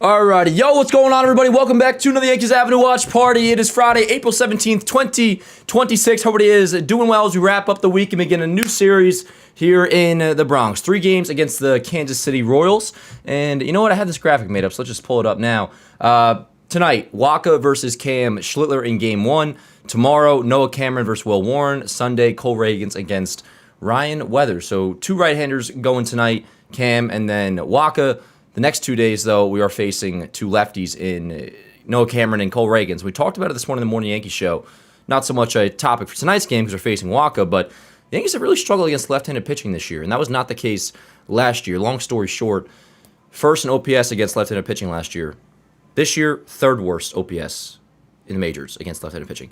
Alrighty, yo, what's going on, everybody? Welcome back to another Yankees Avenue Watch Party. It is Friday, April 17th, 2026. Hope everybody is doing well as we wrap up the week and begin a new series here in the Bronx. 3 games against the Kansas City Royals. And you know what? I had this graphic made up, so let's just pull it up now. Tonight, Waka versus Cam Schlittler in Game 1. Tomorrow, Noah Cameron versus Will Warren. Sunday, Cole Ragans against Ryan Weathers. So 2 right-handers going tonight, Cam and then Waka. The next 2 days, though, we are facing 2 lefties in Noah Cameron and Cole Ragans. We talked about it this morning in the Morning Yankee Show. Not so much a topic for tonight's game because we're facing Waka, but the Yankees have really struggled against left-handed pitching this year, and that was not the case last year. Long story short, first in OPS against left-handed pitching last year. This year, 3rd worst OPS in the majors against left-handed pitching.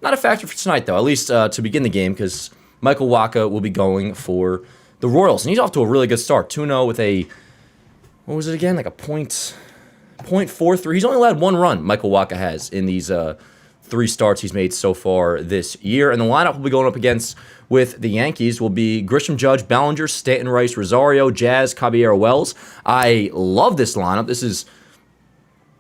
Not a factor for tonight, though, at least to begin the game, because Michael Wacha will be going for the Royals, and he's off to a really good start. 2-0 with a... what was it again? Like a .43. He's only allowed 1 run, Michael Wacha has, in these 3 starts he's made so far this year. And the lineup we'll be going up against with the Yankees will be Grisham, Judge, Ballinger, Stanton, Rice, Rosario, Jazz, Caballero, Wells. I love this lineup. This is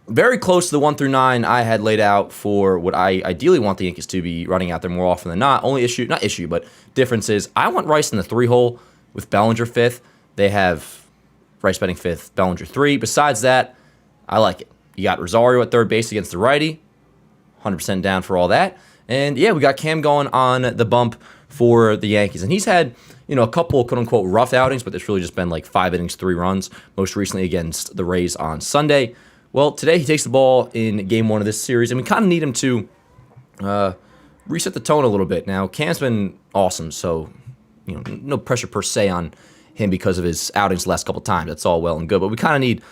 very close to the 1 through 9 I had laid out for what I ideally want the Yankees to be running out there more often than not. But difference is I want Rice in the 3-hole with Ballinger 5th. They have Rice batting 5th, Bellinger 3. Besides that, I like it. You got Rosario at 3rd base against the righty. 100% down for all that. And yeah, we got Cam going on the bump for the Yankees. And he's had, a couple quote-unquote rough outings, but it's really just been like 5 innings, 3 runs, most recently against the Rays on Sunday. Well, today he takes the ball in Game 1 of this series, and we kind of need him to reset the tone a little bit. Now, Cam's been awesome, so no pressure per se on him because of his outings the last couple times. That's all well and good, but we kind of need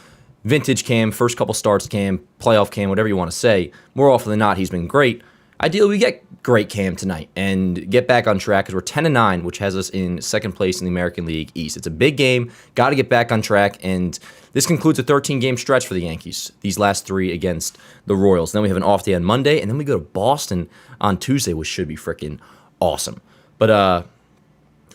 vintage Cam, first couple starts Cam, playoff Cam, whatever you want to say. More often than not, he's been great. Ideally, we get great Cam tonight and get back on track because we're 10-9, which has us in 2nd place in the American League East. It's a big game. Got to get back on track, and this concludes a 13-game stretch for the Yankees, these last 3 against the Royals. Then we have an off day on Monday, and then we go to Boston on Tuesday, which should be freaking awesome. But,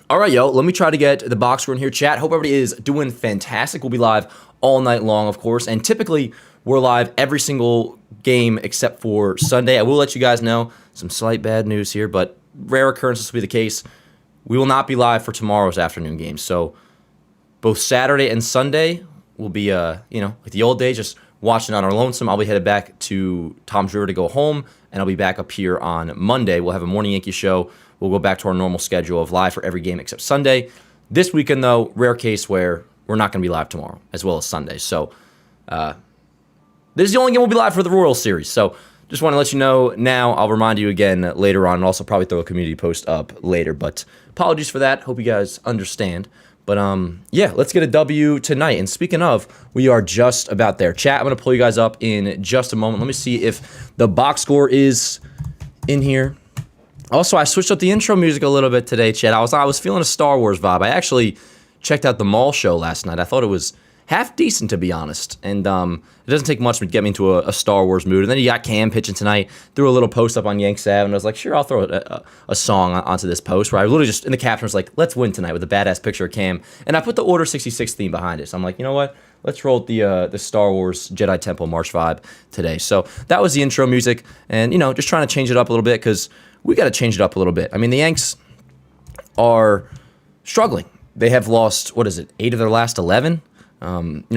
all right, yo, let me try to get the box score in here, chat. Hope everybody is doing fantastic. We'll be live all night long, of course, and typically we're live every single game except for Sunday. I will let you guys know some slight bad news here, but rare occurrences will be the case. We will not be live for tomorrow's afternoon games, so both Saturday and Sunday will be, like the old days, just watching on our lonesome. I'll be headed back to Tom's River to go home, and I'll be back up here on Monday. We'll have a Morning Yankee show. We'll go back to our normal schedule of live for every game except Sunday. This weekend, though, rare case where we're not going to be live tomorrow as well as Sunday. So this is the only game we'll be live for the Royals series. So just want to let you know now. I'll remind you again later on, and also probably throw a community post up later. But apologies for that. Hope you guys understand. But yeah, let's get a W tonight. And speaking of, we are just about there. Chat, I'm going to pull you guys up in just a moment. Let me see if the box score is in here. Also, I switched up the intro music a little bit today, Chad. I was feeling a Star Wars vibe. I actually checked out the Mall show last night. I thought it was half decent, to be honest. And it doesn't take much to get me into a Star Wars mood. And then you got Cam pitching tonight. Threw a little post up on Yanks Ave, and I was like, sure, I'll throw a song onto this post where I literally just, in the caption, was like, let's win tonight with a badass picture of Cam. And I put the Order 66 theme behind it. So I'm like, you know what? Let's roll the Star Wars Jedi Temple March vibe today. So that was the intro music. And, just trying to change it up a little bit because we got to change it up a little bit. I mean, the Yanks are struggling. They have lost, 8 of their last 11?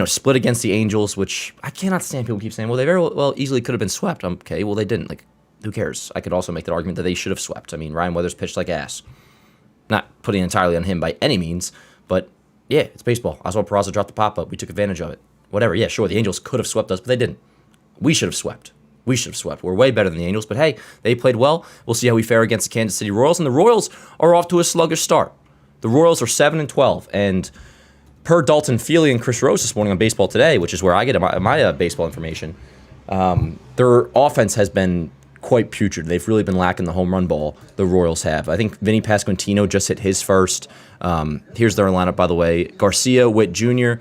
Split against the Angels, which I cannot stand people keep saying, well, they very well easily could have been swept. Okay, well, they didn't. Like, who cares? I could also make that argument that they should have swept. I mean, Ryan Weathers pitched like ass. Not putting entirely on him by any means, but yeah, it's baseball. Oswald Peraza dropped the pop-up. We took advantage of it. Whatever. Yeah, sure, the Angels could have swept us, but they didn't. We should have swept. We're way better than the Angels, but hey, they played well. We'll see how we fare against the Kansas City Royals, and the Royals are off to a sluggish start. The Royals are 7-12, and per Dalton Feely and Chris Rose this morning on Baseball Today, which is where I get my baseball information, their offense has been quite putrid. They've really been lacking the home run ball, the Royals have. I think Vinny Pasquantino just hit his first. Here's their lineup, by the way. Garcia, Witt Jr.,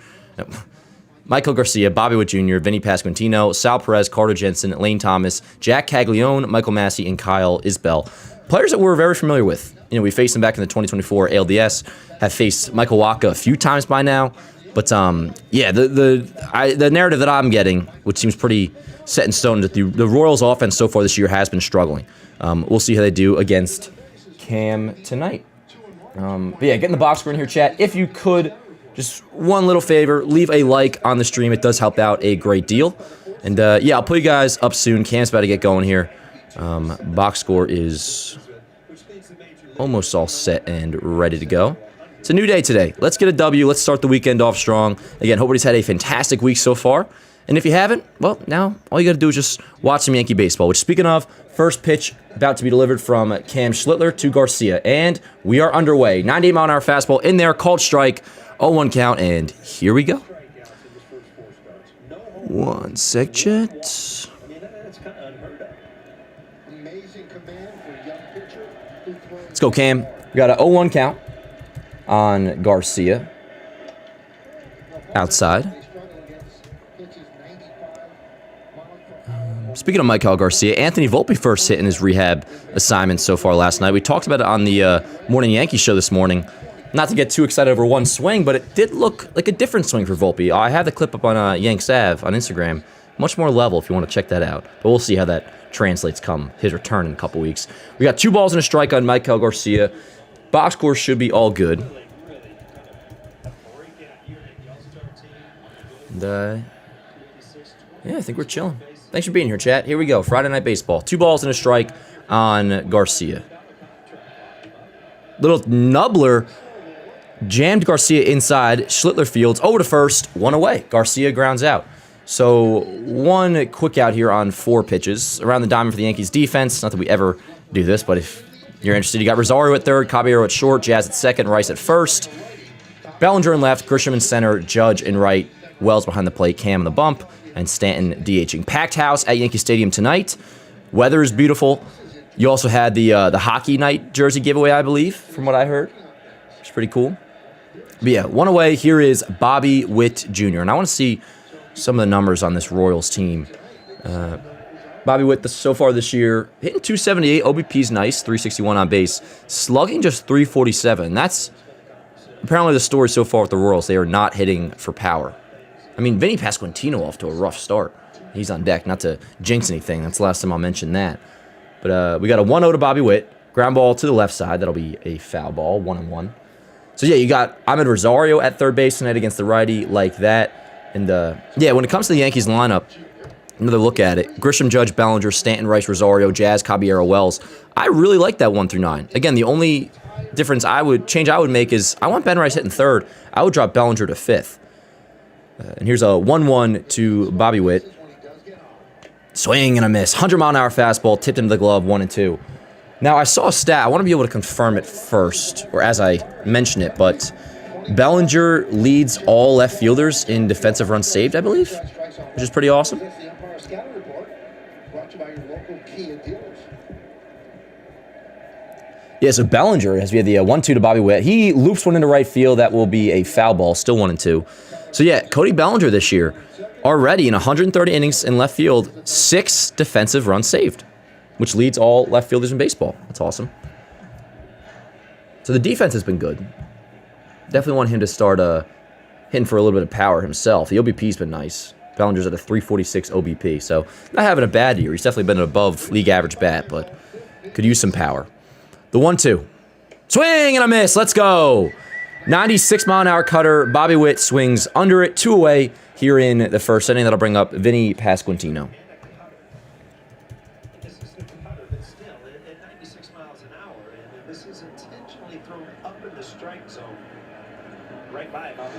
Michael Garcia, Bobby Witt Jr., Vinny Pasquantino, Sal Perez, Carter Jensen, Lane Thomas, Jack Caglione, Michael Massey, and Kyle Isbell. Players that we're very familiar with. We faced them back in the 2024 ALDS, have faced Michael Wacha a few times by now. But yeah, the narrative that I'm getting, which seems pretty set in stone, that the Royals offense so far this year has been struggling. We'll see how they do against Cam tonight. But yeah, get in the box score in here, chat. If you could, just one little favor, leave a like on the stream. It does help out a great deal. And yeah, I'll put you guys up soon. Cam's about to get going here. Box score is almost all set and ready to go. It's a new day today. Let's get a W. Let's start the weekend off strong. Again, hope everybody's had a fantastic week so far. And if you haven't, well, now all you got to do is just watch some Yankee baseball. Which, speaking of, first pitch about to be delivered from Cam Schlittler to Garcia. And we are underway. 98-mile-an-hour fastball in there, called strike, 0-1 count, and here we go. One sec, chat. Let's go, Cam. We got a 0-1 count on Garcia. Outside. Speaking of Michael Garcia, Anthony Volpe first hit in his rehab assignment so far last night. We talked about it on the Morning Yankee show this morning. Not to get too excited over one swing, but it did look like a different swing for Volpe. I have the clip up on Yanks Ave on Instagram. Much more level if you want to check that out. But we'll see how that translates come his return in a couple weeks. We got 2 balls and a strike on Michael Garcia. Box score should be all good. And, yeah, I think we're chilling. Thanks for being here, chat. Here we go. Friday Night Baseball. 2 balls and a strike on Garcia. Little nubbler jammed Garcia inside. Schlittler fields over to first. 1 away. Garcia grounds out. So 1 quick out here on 4 pitches. Around the diamond for the Yankees defense. Not that we ever do this, but if you're interested, you got Rosario at third, Caballero at short, Jazz at second, Rice at first. Bellinger in left, Grisham in center, Judge in right, Wells behind the plate, Cam in the bump, and Stanton DHing. Packed house at Yankee Stadium tonight. Weather is beautiful. You also had the hockey night jersey giveaway, I believe, from what I heard. It's pretty cool. But yeah, 1 away. Here is Bobby Witt Jr. And I want to see some of the numbers on this Royals team. Bobby Witt so far this year, hitting 278. OBP's nice, 361 on base. Slugging just 347. That's apparently the story so far with the Royals. They are not hitting for power. I mean, Vinny Pasquantino off to a rough start. He's on deck. Not to jinx anything. That's the last time I'll mention that. But we got a 1-0 to Bobby Witt. Ground ball to the left side. That'll be a foul ball, 1-1. So, yeah, you got Ahmed Rosario at third base tonight against the righty like that. And, yeah, when it comes to the Yankees lineup, another look at it. Grisham, Judge, Bellinger, Stanton, Rice, Rosario, Jazz, Caballero, Wells. I really like that 1 through 9. Again, the only change I would make is I want Ben Rice hitting third. I would drop Bellinger to fifth. And here's a 1-1 to Bobby Witt. Swing and a miss. 100-mile-an-hour fastball, tipped into the glove, 1-2. Now, I saw a stat. I want to be able to confirm it first, or as I mention it, but Bellinger leads all left fielders in defensive runs saved, I believe, which is pretty awesome. Yeah, so Bellinger, as we had the 1-2 to Bobby Witt, he loops one into right field. That will be a foul ball, still 1-2. So yeah, Cody Bellinger this year, already in 130 innings in left field, 6 defensive runs saved, which leads all left fielders in baseball. That's awesome. So the defense has been good. Definitely want him to start hitting for a little bit of power himself. The OBP's been nice. Bellinger's at a 346 OBP, so not having a bad year. He's definitely been an above league average bat, but could use some power. The 1-2. Swing and a miss. Let's go. 96-mile-an-hour cutter. Bobby Witt swings under it. 2 away here in the first inning. That'll bring up Vinny Pasquantino. This is intentionally thrown up in the strike zone. Right by him.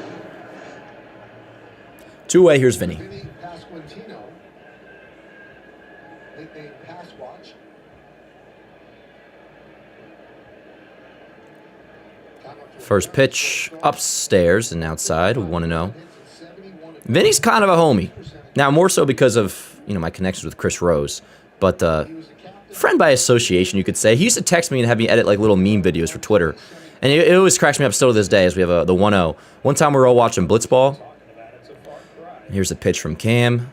2 away. Here's Vinny. Vinny Pasquantino, nicknamed Pass Watch. First pitch upstairs and outside, 1-0. Vinny's kind of a homie. Now, more so because of, my connections with Chris Rose. But friend by association, you could say. He used to text me and have me edit like little meme videos for Twitter. And it always cracks me up still to this day as we have the 1-0. One time we were all watching Blitzball. Here's a pitch from Cam.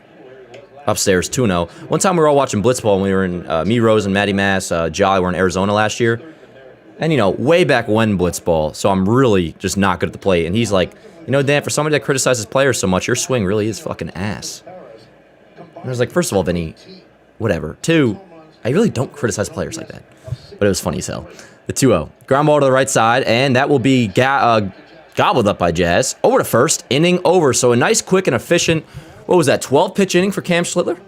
Upstairs, 2-0. One time we were all watching Blitzball when we were in, me, Rose, and Matty Mass, Jolly were in Arizona last year. And, way back when Blitzball, so I'm really just not good at the plate. And he's like You know, Dan, for somebody that criticizes players so much, your swing really is fucking ass. And I was like, first of all, Vinny, whatever. 2, I really don't criticize players like that. But it was funny as hell. The 2-0. Ground ball to the right side, and that will be gobbled up by Jazz. Over to first. Inning over. So a nice, quick, and efficient, what was that, 12-pitch inning for Cam Schlittler?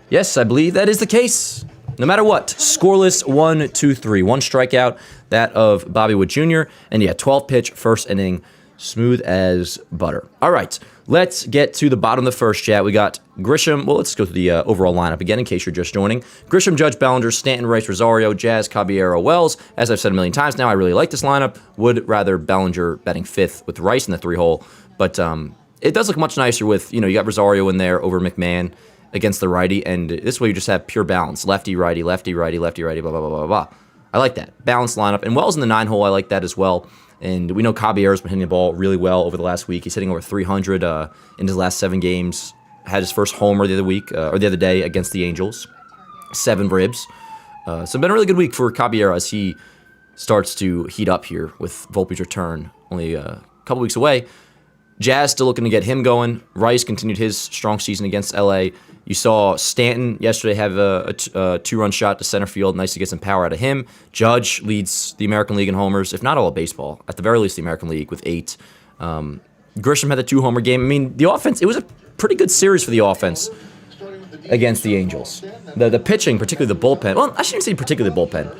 Yes, I believe that is the case. No matter what, scoreless 1-2-3. 1 strikeout, that of Bobby Wood Jr. And yeah, 12-pitch, first inning, smooth as butter. All right, let's get to the bottom of the first, chat. We got Grisham. Well, let's go through the overall lineup again in case you're just joining. Grisham, Judge, Bellinger, Stanton, Rice, Rosario, Jazz, Caballero, Wells. As I've said a million times now, I really like this lineup. Would rather Bellinger batting 5th with Rice in the 3-hole. But it does look much nicer with, you got Rosario in there over McMahon against the righty, and this way you just have pure balance. Lefty, righty, lefty, righty, lefty, righty, blah, blah, blah, blah, blah. I like that. Balanced lineup. And Wells in the 9-hole, I like that as well. And we know Caballero's been hitting the ball really well over the last week. He's hitting over 300 in his last 7 games. Had his first homer the other week, or the other day against the Angels. 7 ribs. So it's been a really good week for Caballero as he starts to heat up here with Volpe's return only a couple weeks away. Jazz still looking to get him going. Rice continued his strong season against LA. You saw Stanton yesterday have a 2-run shot to center field. Nice to get some power out of him. Judge leads the American League in homers, if not all of baseball. At the very least, the American League with 8. Grisham had a 2-homer game. I mean, the offense, it was a pretty good series for the offense against the Angels. The pitching, particularly the bullpen. Well, I shouldn't say particularly the bullpen,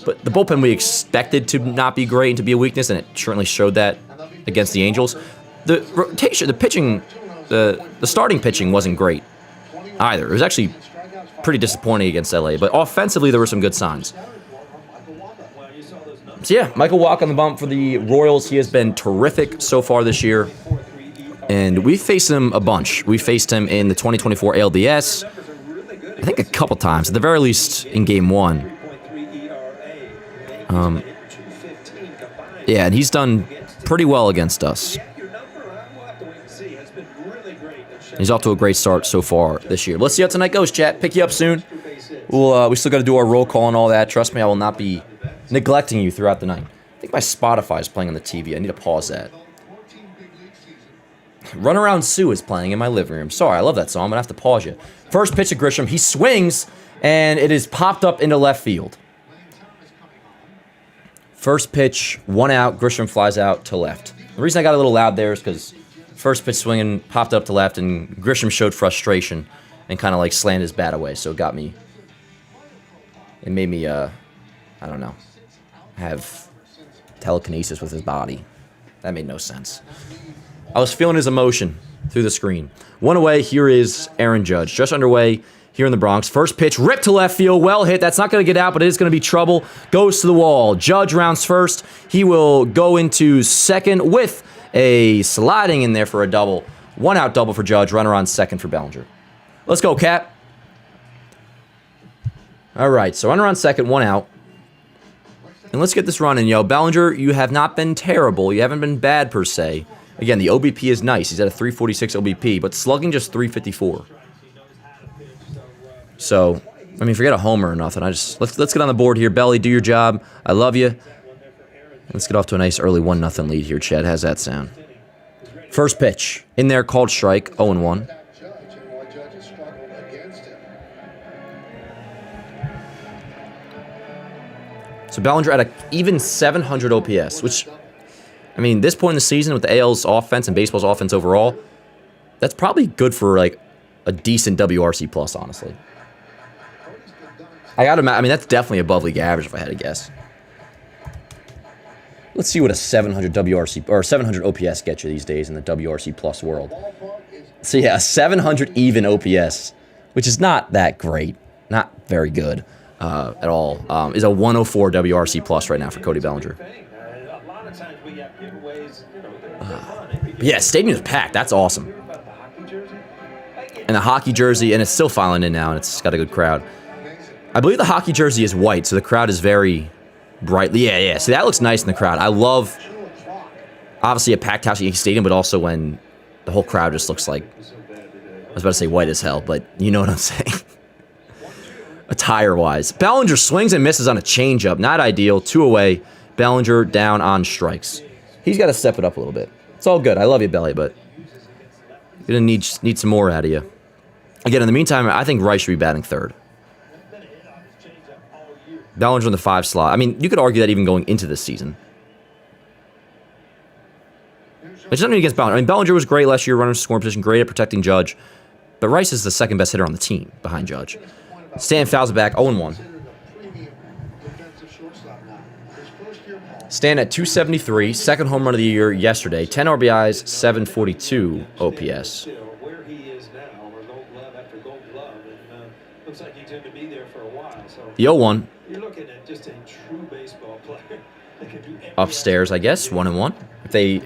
but the bullpen we expected to not be great and to be a weakness, and it certainly showed that against the Angels. The rotation, the pitching, the starting pitching wasn't great either. It was actually pretty disappointing against LA, but offensively there were some good signs. So yeah, Michael Wacha on the bump for the Royals. He has been terrific so far this year, and we faced him a bunch. We faced him in the 2024 ALDS, I think a couple times, at the very least in Game 1. Yeah, and he's done pretty well against us. He's off to a great start so far this year. Let's see how tonight goes, chat. Pick you up soon. We still got to do our roll call and all that. Trust me, I will not be neglecting you throughout the night. I think my Spotify is playing on the TV. I need to pause that. Run Around Sue is playing in my living room. Sorry, I love that song. I'm going to have to pause you. First pitch of Grisham. He swings, and it is popped up into left field. First pitch, 1 out. Grisham flies out to left. The reason I got a little loud there is because first pitch swinging, popped up to left, and Grisham showed frustration and kind of like slammed his bat away. So it made me, I don't know, have telekinesis with his body. That made no sense. I was feeling his emotion through the screen. 1 away, here is Aaron Judge. Just underway here in the Bronx. First pitch, ripped to left field, well hit. That's not going to get out, but it is going to be trouble. Goes to the wall. Judge rounds first. He will go into second with a sliding in there for a double. 1 out double for Judge. Runner on second for Bellinger. Let's go, Cap. All right, so runner on second, 1 out. And let's get this running, yo. Bellinger, you have not been terrible. You haven't been bad, per se. Again, the OBP is nice. He's at a 346 OBP, but slugging just 354. So, I mean, forget a homer or nothing. Let's get on the board here. Belly, do your job. I love you. Let's get off to a nice early 1-0 lead here, Chad. How's that sound? First pitch. In there, called strike, 0-1. So Bellinger at an even 700 OPS, which, I mean, this point in the season with the AL's offense and baseball's offense overall, that's probably good for, like, a decent WRC plus, honestly. I mean, that's definitely above league average if I had to guess. Let's see what a 700 WRC or 700 OPS gets you these days in the WRC plus world. So yeah, a 700 even OPS, which is not that great, not very good at all, is a 104 WRC plus right now for Cody Bellinger. Yeah, stadium is packed. That's awesome. And the hockey jersey, and it's still filing in now, and it's got a good crowd. I believe the hockey jersey is white, so the crowd is very brightly. Yeah. See, that looks nice in the crowd. I love, obviously, a packed house Yankee Stadium, but also when the whole crowd just looks like, I was about to say white as hell, but you know what I'm saying. Attire-wise. Bellinger swings and misses on a changeup. Not ideal. 2 away. Bellinger down on strikes. He's got to step it up a little bit. It's all good. I love you, Belly, but you're going to need some more out of you. Again, in the meantime, I think Rice should be batting third. Bellinger in the 5 slot. I mean, you could argue that even going into this season. It's nothing against Bellinger. I mean, Bellinger was great last year, running scoring position, great at protecting Judge. But Rice is the second best hitter on the team behind Judge. Stan fouls it back, 0-1. Stan at 273, second home run of the year yesterday. 10 RBIs, 742 OPS. Where he is now, or Gold Glove after Gold Glove, and looks like he's going to be there for a while. So The 0-1. you're looking at just a true baseball player. That can do every Upstairs, I guess, 1-1. If they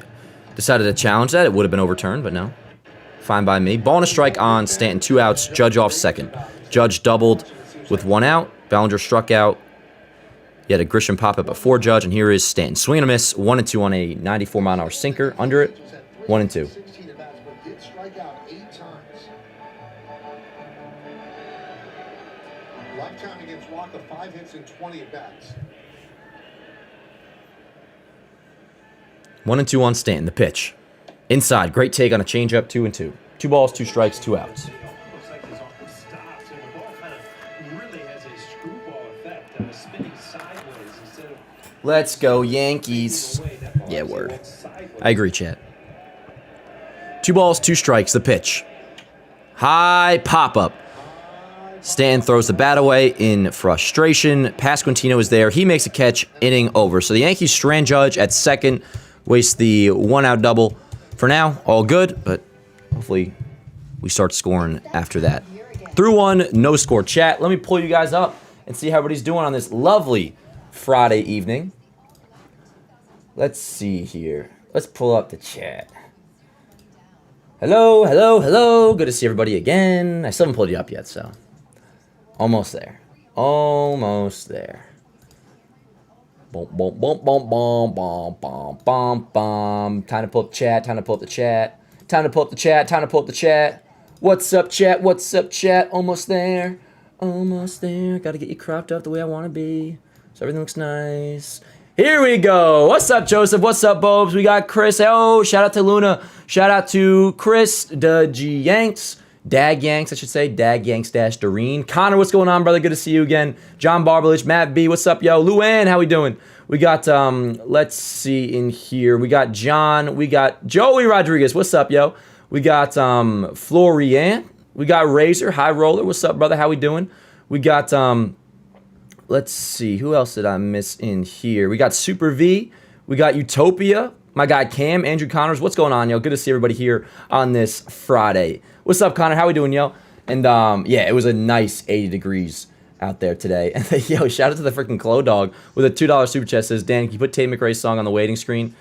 decided to challenge that, it would have been overturned, but no. Fine by me. Ball and a strike on Stanton, 2 outs. Judge off second. Judge doubled with 1 out. Bellinger struck out. He had a Grisham pop-up before Judge, and here is Stanton. Swing and a miss, 1-2 on a 94-mile-an-hour sinker. Under it, 1-2. Lifetime against Walker, 5 hits and 20 at-bats. 1-2 on Stanton, the pitch. Inside, great take on a changeup, 2-2. 2 balls, 2 strikes, 2 outs. Looks like he's off the stops, and the ball kind of really has a screwball effect, spinning sideways instead of Let's go, Yankees. Yeah, word. I agree, chat. 2 balls, 2 strikes, the pitch. High pop-up. Stanton throws the bat away in frustration. Pasquantino is there. He makes a catch, inning over. So the Yankees strand Judge at second, waste the 1-out double. For now, all good, but hopefully we start scoring after that. Through 1, no score. Chat, let me pull you guys up and see how everybody's doing on this lovely Friday evening. Let's see here. Let's pull up the chat. Hello, hello, hello. Good to see everybody again. I still haven't pulled you up yet, so almost there. Almost there. Boom, boom, boom, boom, boom, boom, boom, boom, boom. Time to pull up the chat. Time to pull up the chat. Time to pull up the chat. Time to pull up the chat. What's up, chat? What's up, chat? Almost there. Almost there. Got to get you cropped up the way I want to be, so everything looks nice. Here we go. What's up, Joseph? What's up, Bobes? We got Chris. Oh, shout out to Luna. Shout out to Chris, the G Yanks. Dag Yanks, I should say. Dag Yanks dash Doreen. Connor, what's going on, brother? Good to see you again. John Barbalich, Matt B, what's up, yo? Luann, how we doing? We got, let's see in here. We got John. We got Joey Rodriguez. What's up, yo? We got Florian. We got Razor, High Roller. What's up, brother? How we doing? We got, let's see. Who else did I miss in here? We got Super V. We got Utopia. My guy Cam, Andrew Connors. What's going on, yo? Good to see everybody here on this Friday. What's up, Connor? How we doing, yo? And, yeah, it was a nice 80 degrees out there today. And, yo, shout out to the freaking Clo Dog with a $2 super chat. Says, Dan, can you put Tate McRae's song on the waiting screen?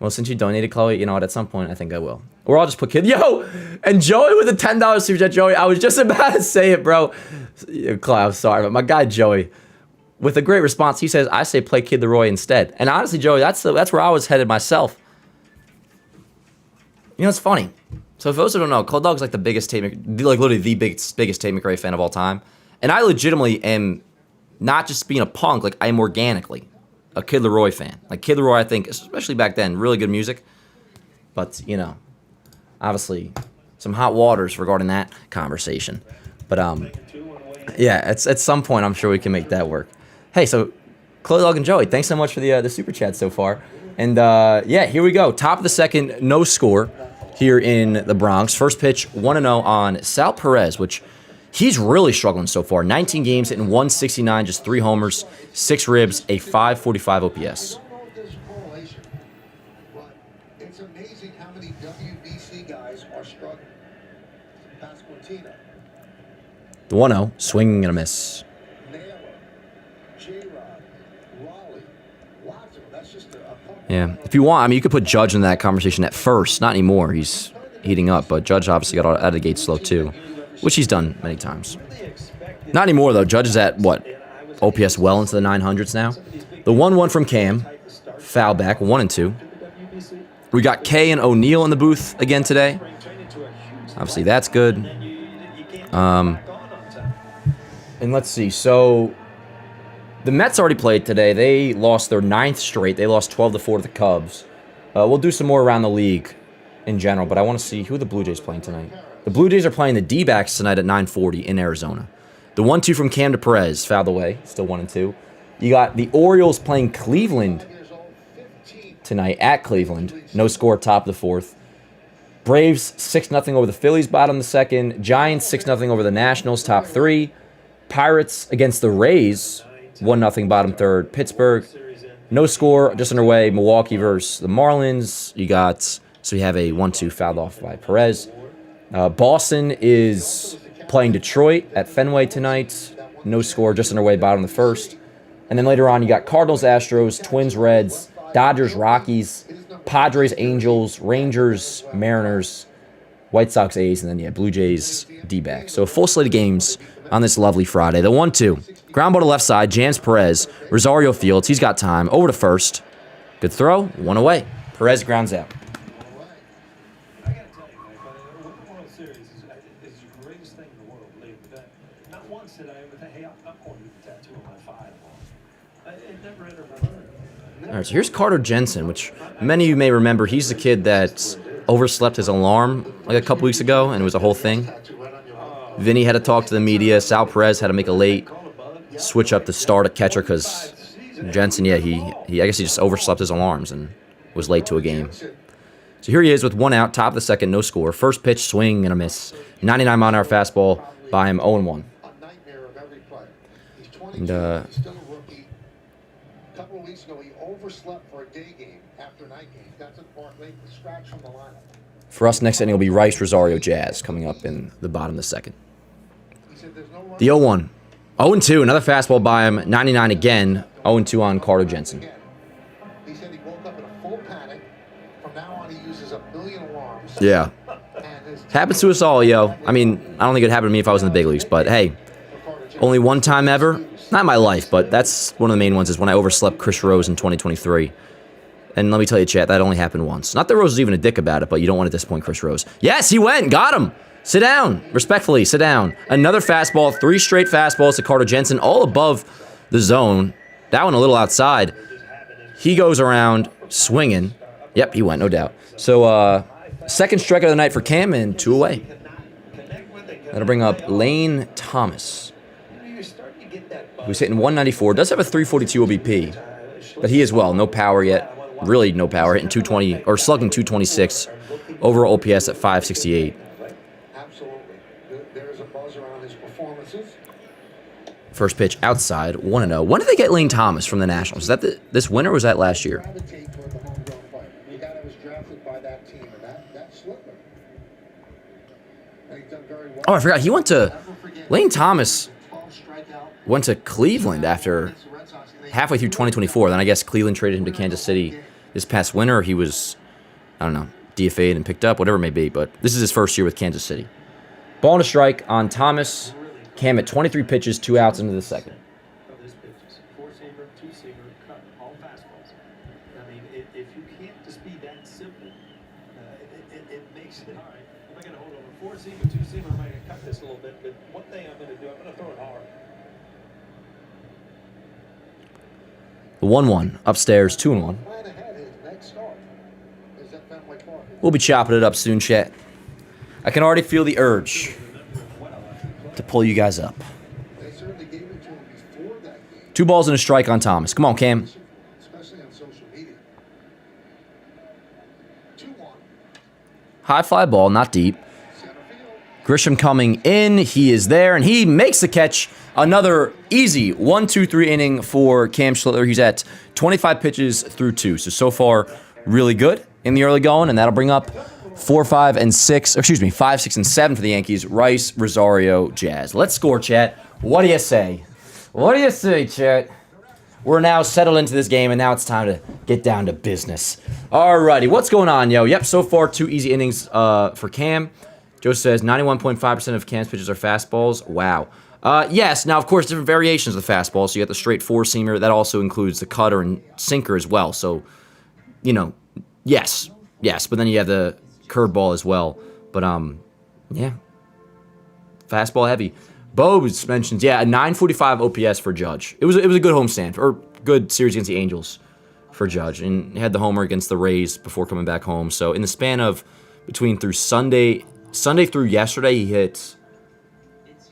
Well, since you donated, Chloe, you know what? At some point, I think I will. Or I'll just put Kid. Yo! And Joey with a $10 super chat. Joey, I was just about to say it, bro. Chloe, I'm sorry, but my guy Joey, with a great response, he says, I say play Kid Leroy instead. And honestly, Joey, that's where I was headed myself. You know, it's funny. So for those who don't know, Clo Dog's like the biggest Tate, like literally the biggest Tate McRae fan of all time. And I legitimately am not just being a punk, like I am organically a Kid Leroy fan. Like Kid Leroy, I think, especially back then, really good music. But, you know, obviously some hot waters regarding that conversation. But, yeah, at some point, I'm sure we can make that work. Hey, so Clo Dog and Joey, thanks so much for the super chat so far. And, yeah, here we go. Top of the second, no score here in the Bronx. First pitch, 1-0 on Sal Perez, which he's really struggling so far. 19 games, hitting 169, just 3 homers, 6 ribs, a 545 OPS. I don't know if there's a correlation, but it's amazing how many WBC guys are struggling. Pasquantino, The 1-0, swinging and a miss. Naylor, J-Rod, Raleigh, lots of them. That's just a Yeah, if you want, I mean, you could put Judge in that conversation at first. Not anymore. He's heating up, but Judge obviously got out of the gate slow too, which he's done many times. Not anymore, though. Judge is at, what, OPS well into the 900s now. The 1-1 from Cam, foul back, 1-2. We got Kay and O'Neal in the booth again today. Obviously, that's good. And let's see, so the Mets already played today. They lost their 9th straight. They lost 12-4 to the Cubs. We'll do some more around the league in general, but I want to see who the Blue Jays playing tonight. The Blue Jays are playing the D-backs tonight at 9:40 in Arizona. The 1-2 from Cam to Perez, fouled away, still 1-2. You got the Orioles playing Cleveland tonight at Cleveland. No score, top of the 4th. Braves 6-0 over the Phillies, bottom of the 2nd. Giants 6-0 over the Nationals, top 3. Pirates against the Rays, 1-0 bottom 3rd. Pittsburgh, no score, just underway. Milwaukee versus the Marlins. So you have a 1-2 fouled off by Perez. Boston is playing Detroit at Fenway tonight. No score, just underway, bottom of the 1st. And then later on, you got Cardinals, Astros, Twins, Reds, Dodgers, Rockies, Padres, Angels, Rangers, Mariners, White Sox, A's, and then, Blue Jays, D-backs. So a full slate of games on this lovely Friday. The 1-2. Ground ball to left side, jams Perez. Rosario fields. He's got time. Over to first. Good throw. 1 away. Perez grounds out. I gotta tell you, man, the World Series is the greatest thing in the world, believe me. Not once did I ever think, hey, I'm going to get a tattoo on my thigh. It never entered my mind. All right, so here's Carter Jensen, which many of you may remember. He's the kid that overslept his alarm like a couple weeks ago, and it was a whole thing. Vinny had to talk to the media. Sal Perez had to make a late switch up to start at catcher because Jensen, I guess he just overslept his alarms and was late to a game. So here he is with 1 out, top of the 2nd, no score. First pitch, swing and a miss. 99-mile-an-hour fastball by him, 0-1. And, He's still a rookie. A couple of weeks ago, he overslept for a day game after night game. Got to the park late, scratch from the lineup. For us, next inning will be Rice, Rosario, Jazz coming up in the bottom of the 2nd. The 0-1. 0-2, another fastball by him. 99 again. 0-2 on Carter Jensen. He said he woke up in a full panic. From now on, he uses 1,000,000 alarms. Yeah. Happens to us all, yo. I mean, I don't think it'd happen to me if I was in the big leagues, but hey, only one time ever. Not in my life, but that's one of the main ones is when I overslept Chris Rose in 2023. And let me tell you, chat, that only happened once. Not that Rose is even a dick about it, but you don't want to disappoint Chris Rose. Yes, he went. Got him. Sit down. Respectfully, sit down. Another fastball. 3 straight fastballs to Carter Jensen, all above the zone. That one a little outside. He goes around swinging. Yep, he went, no doubt. So, second strikeout of the night for Cam and 2 away. That'll bring up Lane Thomas, who's hitting 194. Does have a 342 OBP, but he as well, no power yet. Really no power, hitting 220 or slugging 226. Overall OPS at 568. Absolutely. There's a buzz around his performances. First pitch outside, 1-0. When did they get Lane Thomas from the Nationals? Is that this winter or was that last year? Gravitate toward the homegrown fighter. The guy that was drafted by that team, and that slipped him. And he's done very well. Oh, I forgot. He went to Lane Thomas went to Cleveland after halfway through 2024. Then I guess Cleveland traded him to Kansas City this past winter. He was, I don't know, DFA'd and picked up, whatever it may be. But this is his first year with Kansas City. Ball and a strike on Thomas. Cam at 23 pitches, 2 outs into the 2nd. Four-seamer, two-seamer, cut, all fastballs. I mean, if you can't just be that simple, it makes it hard. I'm going to hold on a four-seamer, two-seamer. I'm going to cut this a little bit, but one thing I'm going to do, I'm going to throw it hard. The 1-1 upstairs, 2-1. Plan ahead, his next start is at Fenway Park. We'll be chopping it up soon, chat. I can already feel the urge to pull you guys up. They certainly gave it to him before that game, 2 balls and a strike on Thomas. Come on, Cam. especially on social media. 2-1. High fly ball, not deep. Center field. Grisham coming in. He is there, and he makes the catch. Another easy 1-2-3 inning for Cam Schlittler. He's at 25 pitches through 2. So far, really good in the early going, and that'll bring up 4, 5, and 6. Excuse me, 5, 6, and 7 for the Yankees. Rice, Rosario, Jazz. Let's score, chat. What do you say? What do you say, chat? We're now settled into this game, and now it's time to get down to business. Alrighty, what's going on, yo? Yep, so far 2 easy innings for Cam. Joe says 91.5% of Cam's pitches are fastballs. Wow. Yes, now, of course, different variations of the fastball. So you got the straight four-seamer. That also includes the cutter and sinker as well. So, you know, yes. But then you have the curveball as well. But, yeah. Fastball heavy. Bobes mentions, yeah, a 945 OPS for Judge. It was a good homestand, or good series against the Angels. for Judge, and he had the homer against the Rays before coming back home. So in the span of through Sunday through yesterday, he hit,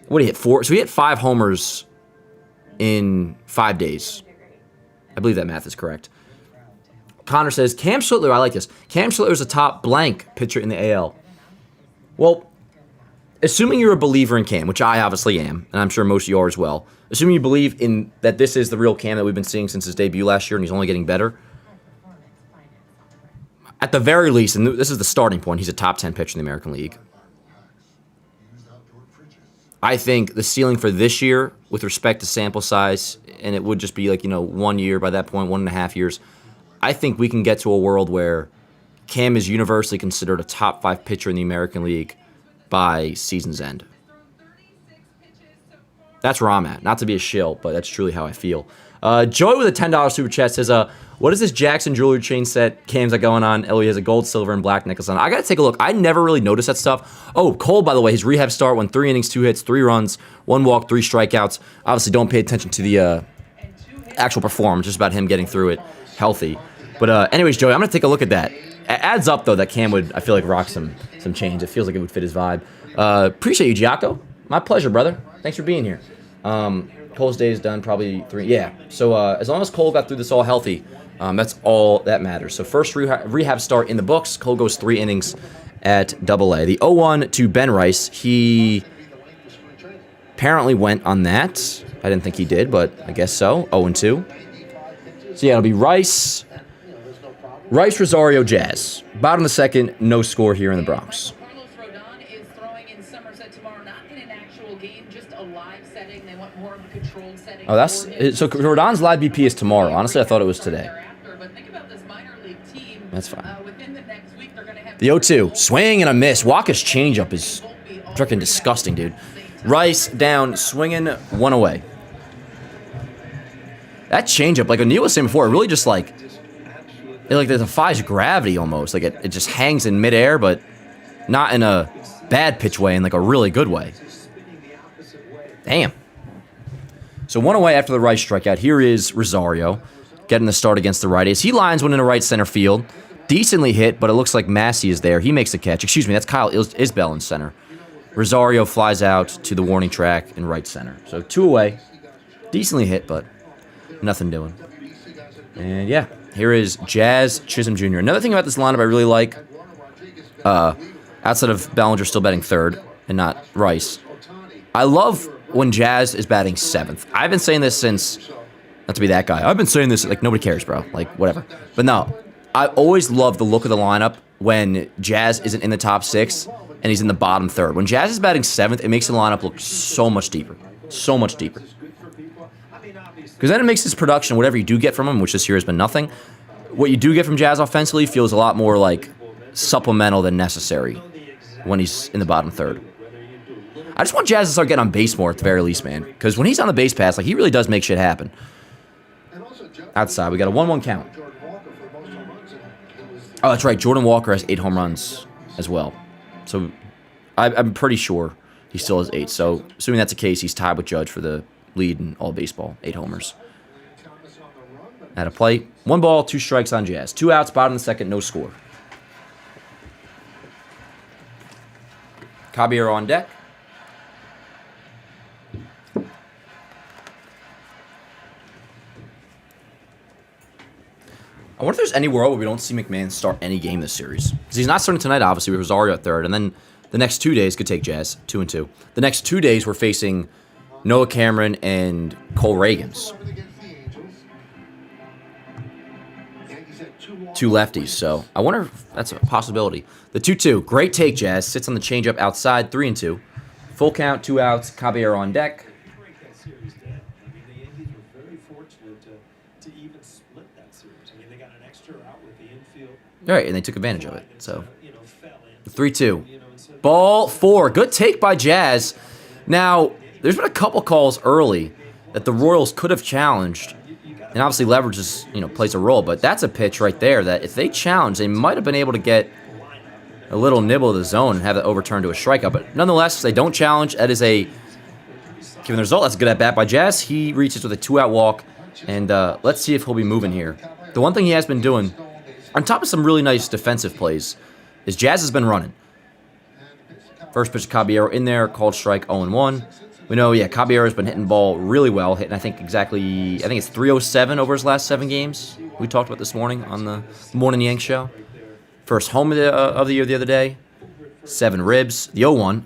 what did he hit, 4? So he hit 5 homers in 5 days. I believe that math is correct. Connor says, Cam Schlittler, I like this. Cam Schlittler is a top blank pitcher in the AL. Well, assuming you're a believer in Cam, which I obviously am, and I'm sure most of you are as well, assuming you believe in that this is the real Cam that we've been seeing since his debut last year and he's only getting better, at the very least, and this is the starting point, he's a top 10 pitcher in the American League. I think the ceiling for this year, with respect to sample size, and it would just be like, 1 year by that point, 1.5 years, I think we can get to a world where Cam is universally considered a top 5 pitcher in the American League by season's end. That's where I'm at. Not to be a shill, but that's truly how I feel. Joey with a $10 super chat says, what is this Jackson jewelry chain set Cam's got going on? Ellie has a gold, silver, and black necklace on. I got to take a look. I never really noticed that stuff. Oh, Cole, by the way, his rehab start went 3 innings, 2 hits, 3 runs, 1 walk, 3 strikeouts. Obviously, don't pay attention to the actual performance, just about him getting through it healthy. But anyways, Joey, I'm going to take a look at that. It adds up, though, that Cam would, I feel like, rock some change. It feels like it would fit his vibe. Appreciate you, Giaco. My pleasure, brother. Thanks for being here. Cole's day is done, probably 3. Yeah, so as long as Cole got through this all healthy, that's all that matters. So first rehab start in the books. Cole goes 3 innings at AA. The 0-1 to Ben Rice. He apparently went on that. I didn't think he did, but I guess so. 0-2. So yeah, it'll be Rice, Rosario, Jazz. Bottom of the second, no score here in the Bronx. Oh, so Rodon's live BP is tomorrow. Honestly, I thought it was today. That's fine. The 0-2, swing and a miss. Walker's changeup is freaking disgusting, dude. Rice down, swinging, 1 away. That changeup, like O'Neal was saying before, it really just it defies gravity almost. Like it just hangs in midair, but not in a bad pitch way, in like a really good way. Damn. So 1 away after the Rice strikeout. Here is Rosario getting the start against the righties. He lines one in the right center field. Decently hit, but it looks like Massey is there. He makes the catch. Excuse me, that's Kyle Isbell in center. Rosario flies out to the warning track in right center. So 2 away. Decently hit, but nothing doing. And yeah, here is Jazz Chisholm Jr. Another thing about this lineup I really like, outside of Bellinger still batting third and not Rice, I love when Jazz is batting 7th. I've been saying this since, not to be that guy, I've been saying this, like, nobody cares, bro. Like, whatever. But no, I always love the look of the lineup when Jazz isn't in the top 6 and he's in the bottom 3rd. When Jazz is batting 7th, it makes the lineup look so much deeper. So much deeper. Because then it makes his production, whatever you do get from him, which this year has been nothing, what you do get from Jazz offensively feels a lot more like supplemental than necessary when he's in the bottom 3rd. I just want Jazz to start getting on base more at the very least, man. Because when he's on the base pass, like, he really does make shit happen. Outside, we got a 1-1 count. Oh, that's right. Jordan Walker has 8 home runs as well. So I'm pretty sure he still has 8. So assuming that's the case, he's tied with Judge for the lead in all baseball. 8 homers. At a play. 1 ball, 2 strikes on Jazz. 2 outs, bottom of the second, no score. Caballero on deck. I wonder if there's any world where we don't see McMahon start any game this series. Because he's not starting tonight, obviously, with Rosario at 3rd. And then the next 2 days could take Jazz, 2-2. The next 2 days, we're facing Noah Cameron and Cole Reagans. 2 lefties, so I wonder if that's a possibility. The 2-2, great take, Jazz. Sits on the changeup outside, 3-2. Full count, 2 outs, Caballero on deck. All right, and they took advantage of it. So, 3-2. Ball 4. Good take by Jazz. Now, there's been a couple calls early that the Royals could have challenged. And obviously leverage is, plays a role. But that's a pitch right there that if they challenge, they might have been able to get a little nibble of the zone and have it overturned to a strikeout. But nonetheless, if they don't challenge, that is a, given the result, that's a good at-bat by Jazz. He reaches with a 2-out walk. And let's see if he'll be moving here The one thing he has been doing, on top of some really nice defensive plays, is Jazz has been running. First pitch, Caballero in there, called strike 0-1. We know, yeah, Caballero's been hitting the ball really well, hitting I think it's 307 over his last 7 games. We talked about this morning on the Morning Yank show. First home of the year the other day, 7 ribs. The 0-1,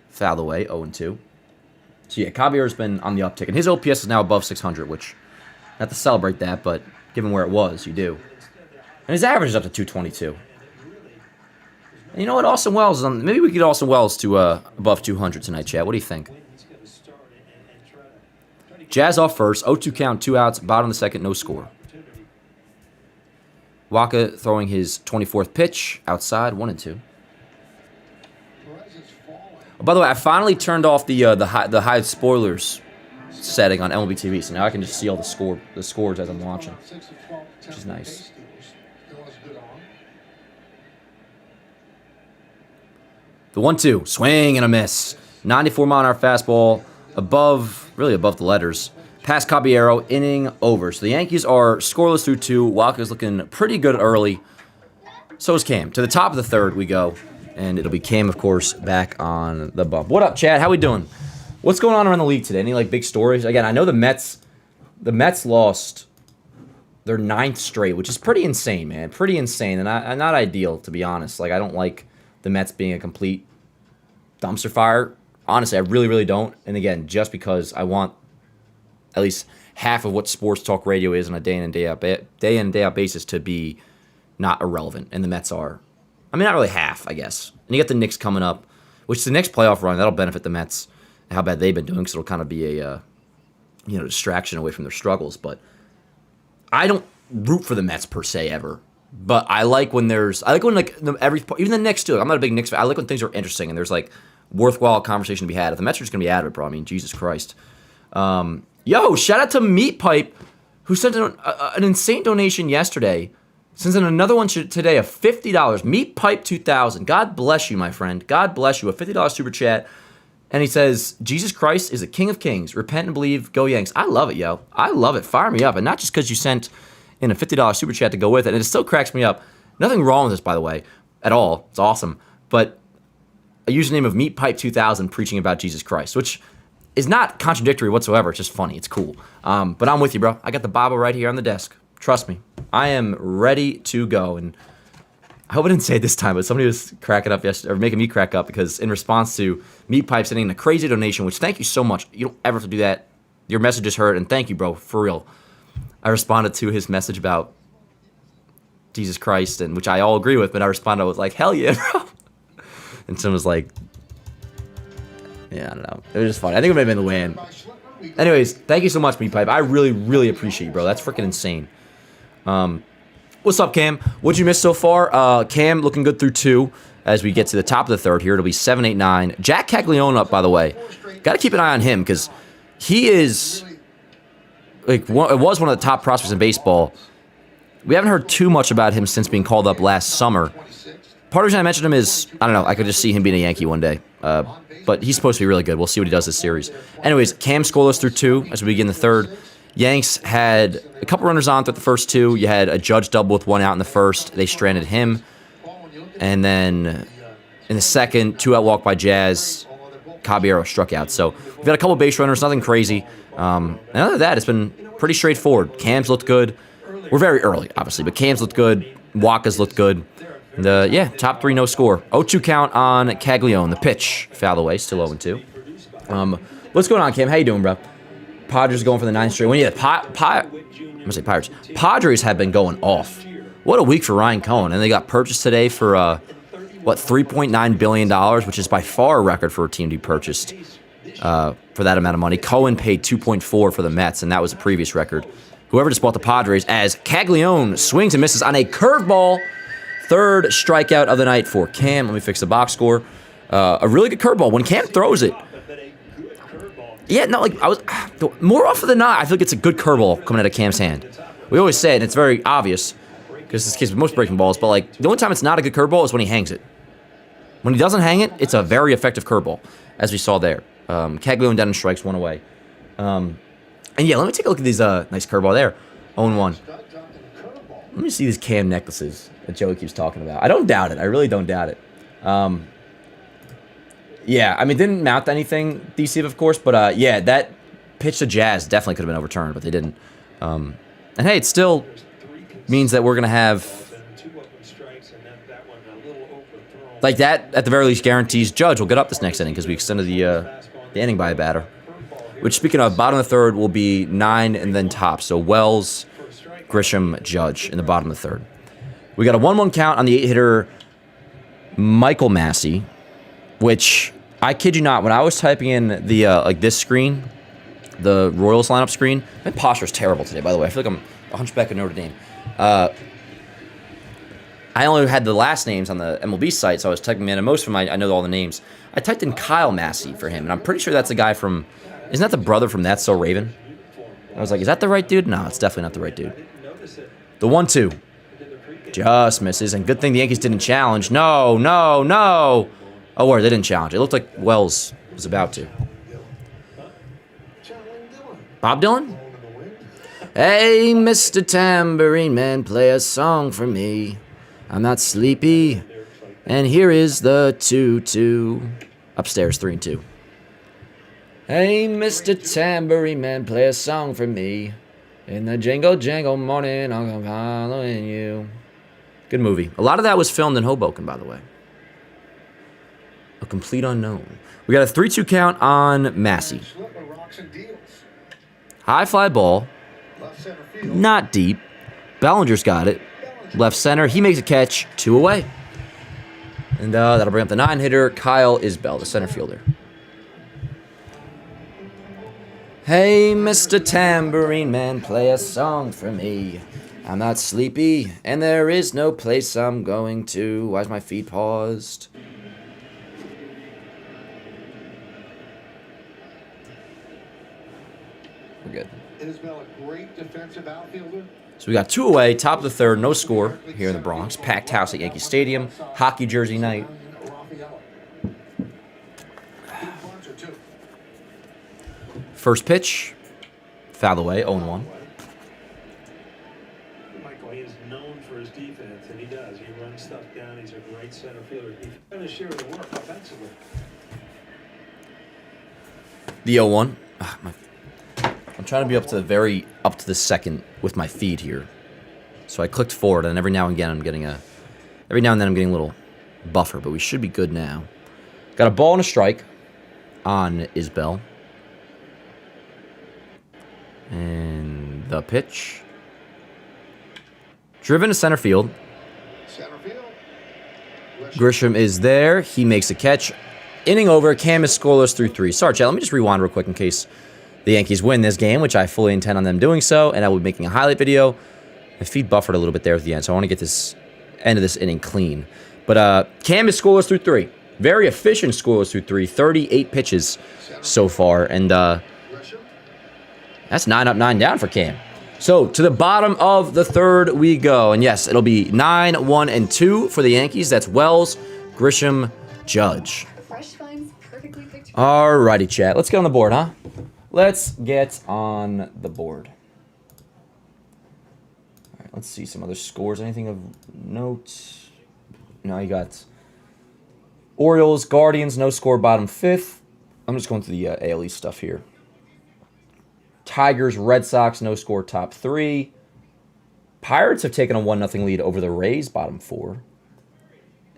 fouled away, 0-2. So yeah, Caballero's been on the uptick, and his OPS is now above 600, which, not to celebrate that, but given where it was, you do. And his average is up to 222. And you know what? Austin Wells is on. Maybe we could get Austin Wells to above 200 tonight, Chad. What do you think? Jazz off first. 0-2 count, 2 outs. Bottom of the second, no score. Waka throwing his 24th pitch outside, 1-2. Oh, by the way, I finally turned off the hide spoilers setting on MLB TV, so now I can just see all the scores as I'm watching, which is nice. The 1-2, swing and a miss. 94-mile-an-hour fastball, really above the letters. Past Caballero, inning over. So the Yankees are scoreless through 2. Walker's looking pretty good early. So is Cam. To the top of the third we go, and it'll be Cam, of course, back on the bump. What up, Chad? How we doing? What's going on around the league today? Any big stories? Again, I know the Mets lost their 9th straight, which is pretty insane, man. Pretty insane, and not ideal, to be honest. I don't like the Mets being a complete dumpster fire. Honestly, I really, really don't. And again, just because I want at least half of what sports talk radio is on a day in and day out basis to be not irrelevant, and the Mets are. I mean, not really half, I guess. And you got the Knicks coming up, which the next playoff run, that'll benefit the Mets, how bad they've been doing, because it'll kind of be a distraction away from their struggles. But I don't root for the Mets per se ever. But I like when even the Knicks too. I'm not a big Knicks fan. I like when things are interesting and there's worthwhile conversation to be had. If the Mets are just gonna be out of it, bro, I mean, Jesus Christ. Yo, shout out to Meat Pipe, who sent an insane donation yesterday. Sends in another one today of $50. Meat Pipe 2000. God bless you, my friend. God bless you. A $50 super chat. And he says, Jesus Christ is the King of Kings. Repent and believe. Go Yanks. I love it, yo. I love it. Fire me up. And not just because you sent in a $50 super chat to go with it. And it still cracks me up. Nothing wrong with this, by the way, at all. It's awesome. But a username of MeatPipe2000 preaching about Jesus Christ, which is not contradictory whatsoever. It's just funny. It's cool. But I'm with you, bro. I got the Bible right here on the desk. Trust me. I am ready to go. And I hope I didn't say it this time, but somebody was cracking up yesterday, or making me crack up, because in response to MeatPipe sending a crazy donation, which thank you so much. You don't ever have to do that. Your message is heard, and thank you, bro, for real. I responded to his message about Jesus Christ, and which I all agree with, but I responded with hell yeah, bro. And someone was like, yeah, I don't know. It was just funny. I think it may have been the win. Anyways, thank you so much, MeatPipe. I really, really appreciate you, bro. That's freaking insane. What's up, Cam? What'd you miss so far? Cam looking good through 2 as we get to the top of the third here. It'll be 7, 8, 9. Jack Caglione up, by the way. Got to keep an eye on him because he is it was one of the top prospects in baseball. We haven't heard too much about him since being called up last summer. Part of the reason I mentioned him is, I don't know, I could just see him being a Yankee one day. But he's supposed to be really good. We'll see what he does this series. Anyways, Cam scoreless through 2 as we begin the third. Yanks had a couple runners on through the first 2. You had a Judge double with 1 out in the first. They stranded him. And then in the second, 2-out walk by Jazz. Caballero struck out. So we've got a couple base runners, nothing crazy. And other than that, it's been pretty straightforward. Cam's looked good. We're very early, obviously, but Cam's looked good. Waka's looked good. And, yeah, top 3, no score. 0-2 count on Caglione. The pitch, foul away, still 0-2. What's going on, Cam? How you doing, bro? Padres going for the 9th straight win. Yeah, I'm going to say Pirates. Padres have been going off. What a week for Ryan Cohen. And they got purchased today for, $3.9 billion, which is by far a record for a team to be purchased for that amount of money. Cohen paid 2.4 for the Mets, and that was a previous record. Whoever just bought the Padres, as Caglione swings and misses on a curveball. 3rd strikeout of the night for Cam. Let me fix the box score. A really good curveball. When Cam throws it, yeah, no, more often than not, I feel like it's a good curveball coming out of Cam's hand. We always say it, and it's very obvious, because this is the case with most breaking balls, but the only time it's not a good curveball is when he hangs it. When he doesn't hang it, it's a very effective curveball, as we saw there. Caglione down in strikes, 1 away. And yeah, let me take a look at these nice curveball there. 0-1. Let me see these Cam necklaces that Joey keeps talking about. I don't doubt it. I really don't doubt it. Yeah, I mean, didn't mount anything deceive, of course, but yeah, that pitch to Jazz definitely could have been overturned, but they didn't. And hey, it still means that we're going to have, like, that at the very least guarantees Judge will get up this next inning because we extended the inning by a batter. Which, speaking of, bottom of the third will be 9 and then top. So Wells, Grisham, Judge in the bottom of the third. We got a 1-1 count on the 8-hitter Michael Massey, which, I kid you not, when I was typing in the, like, this screen, the Royals lineup screen, my posture's terrible today, by the way. I feel like I'm a hunchback of Notre Dame. I only had the last names on the MLB site, so I was typing in, and most of them I know all the names. I typed in Kyle Massey for him, and I'm pretty sure that's the guy from, isn't that the brother from That's So Raven? I was like, is that the right dude? No, it's definitely not the right dude. The 1-2 just misses, and good thing the Yankees didn't challenge. No, no, no. Oh, wait, they didn't challenge. It looked like Wells was about to. Bob Dylan? Hey, Mr. Tambourine Man, play a song for me. I'm not sleepy. And here is the 2-2. Upstairs, 3-2. Hey, Mr. Tambourine Man, play a song for me. In the jingle jangle morning, I'll come following you. Good movie. A lot of that was filmed in Hoboken, by the way. A complete unknown. We got a 3-2 count on Massey. High fly ball. Not deep. Bellinger's got it. Left center. He makes a catch. 2 away. And that'll bring up the 9-hitter, Kyle Isbell, the center fielder. Hey, Mr. Tambourine Man, play a song for me. I'm not sleepy, and there is no place I'm going to. Why's my feet paused? We're good. Isbell, a great defensive outfielder. So we got 2 away, top of the third, no score here in the Bronx. Packed house at Yankee Stadium, hockey jersey night. First pitch, foul away, 0-1. Michael, he is known for his defense, and he does. He runs stuff down. He's a great center fielder. He's going to share the work offensively. The 0-1. I'm trying to be up to the second with my feed here. So I clicked forward, and every now and then I'm getting a little buffer, but we should be good now. Got a ball and a strike on Isbell. And the pitch. Driven to center field. Grisham is there. He makes a catch. Inning over. Cam is scoreless through 3. Sorry, Chad, let me just rewind real quick in case the Yankees win this game, which I fully intend on them doing so, and I will be making a highlight video. My feed buffered a little bit there at the end, so I want to get this end of this inning clean. But Cam is scoreless through 3. Very efficient scoreless through 3. 38 pitches so far, and that's 9 up, 9 down for Cam. So to the bottom of the third we go, and yes, it'll be 9, 1, and 2 for the Yankees. That's Wells, Grisham, Judge. Alrighty, chat. Let's get on the board, huh? Let's get on the board. All right, let's see some other scores. Anything of note? No, you got Orioles, Guardians, no score, bottom 5th. I'm just going through the AL East stuff here. Tigers, Red Sox, no score, top 3. Pirates have taken a 1-0 lead over the Rays, bottom 4.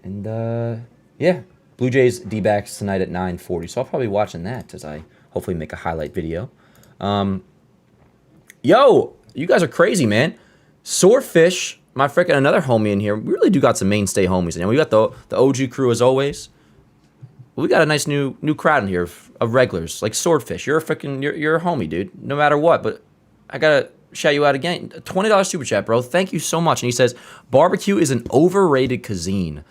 And, yeah, Blue Jays, D-backs tonight at 9:40. So I'll probably be watching that as I hopefully make a highlight video. Yo, you guys are crazy, man. Swordfish, my frickin' another homie in here. We really do got some mainstay homies in here. We got the OG crew as always. We got a nice new crowd in here of regulars, like Swordfish. You're a homie, dude. No matter what, but I gotta shout you out again. $20 super chat, bro. Thank you so much. And he says, barbecue is an overrated cuisine.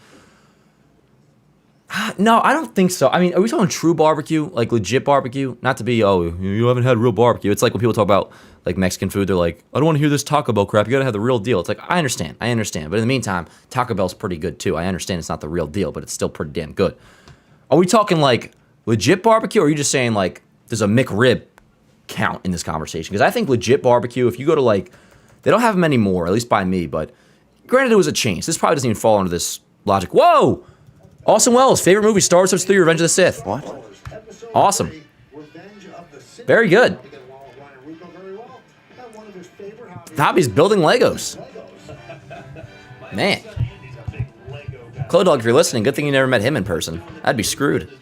No, I don't think so. I mean, are we talking true barbecue? Like legit barbecue? Not to be, oh, you haven't had real barbecue. It's like when people talk about like Mexican food, they're like, I don't want to hear this Taco Bell crap. You got to have the real deal. It's like, I understand. But in the meantime, Taco Bell's pretty good too. I understand it's not the real deal, but it's still pretty damn good. Are we talking like legit barbecue, or are you just saying like there's a McRib count in this conversation? Because I think legit barbecue, if you go to like They don't have many more, at least by me, but granted it was a change. This probably doesn't even fall under this logic. Whoa! Austin Wells, favorite movie, Star Wars 3, Revenge of the Sith. What? Awesome. Very good. Hobby's building Legos. Man. Clo Dog, if you're listening, good thing you never met him in person. I'd be screwed.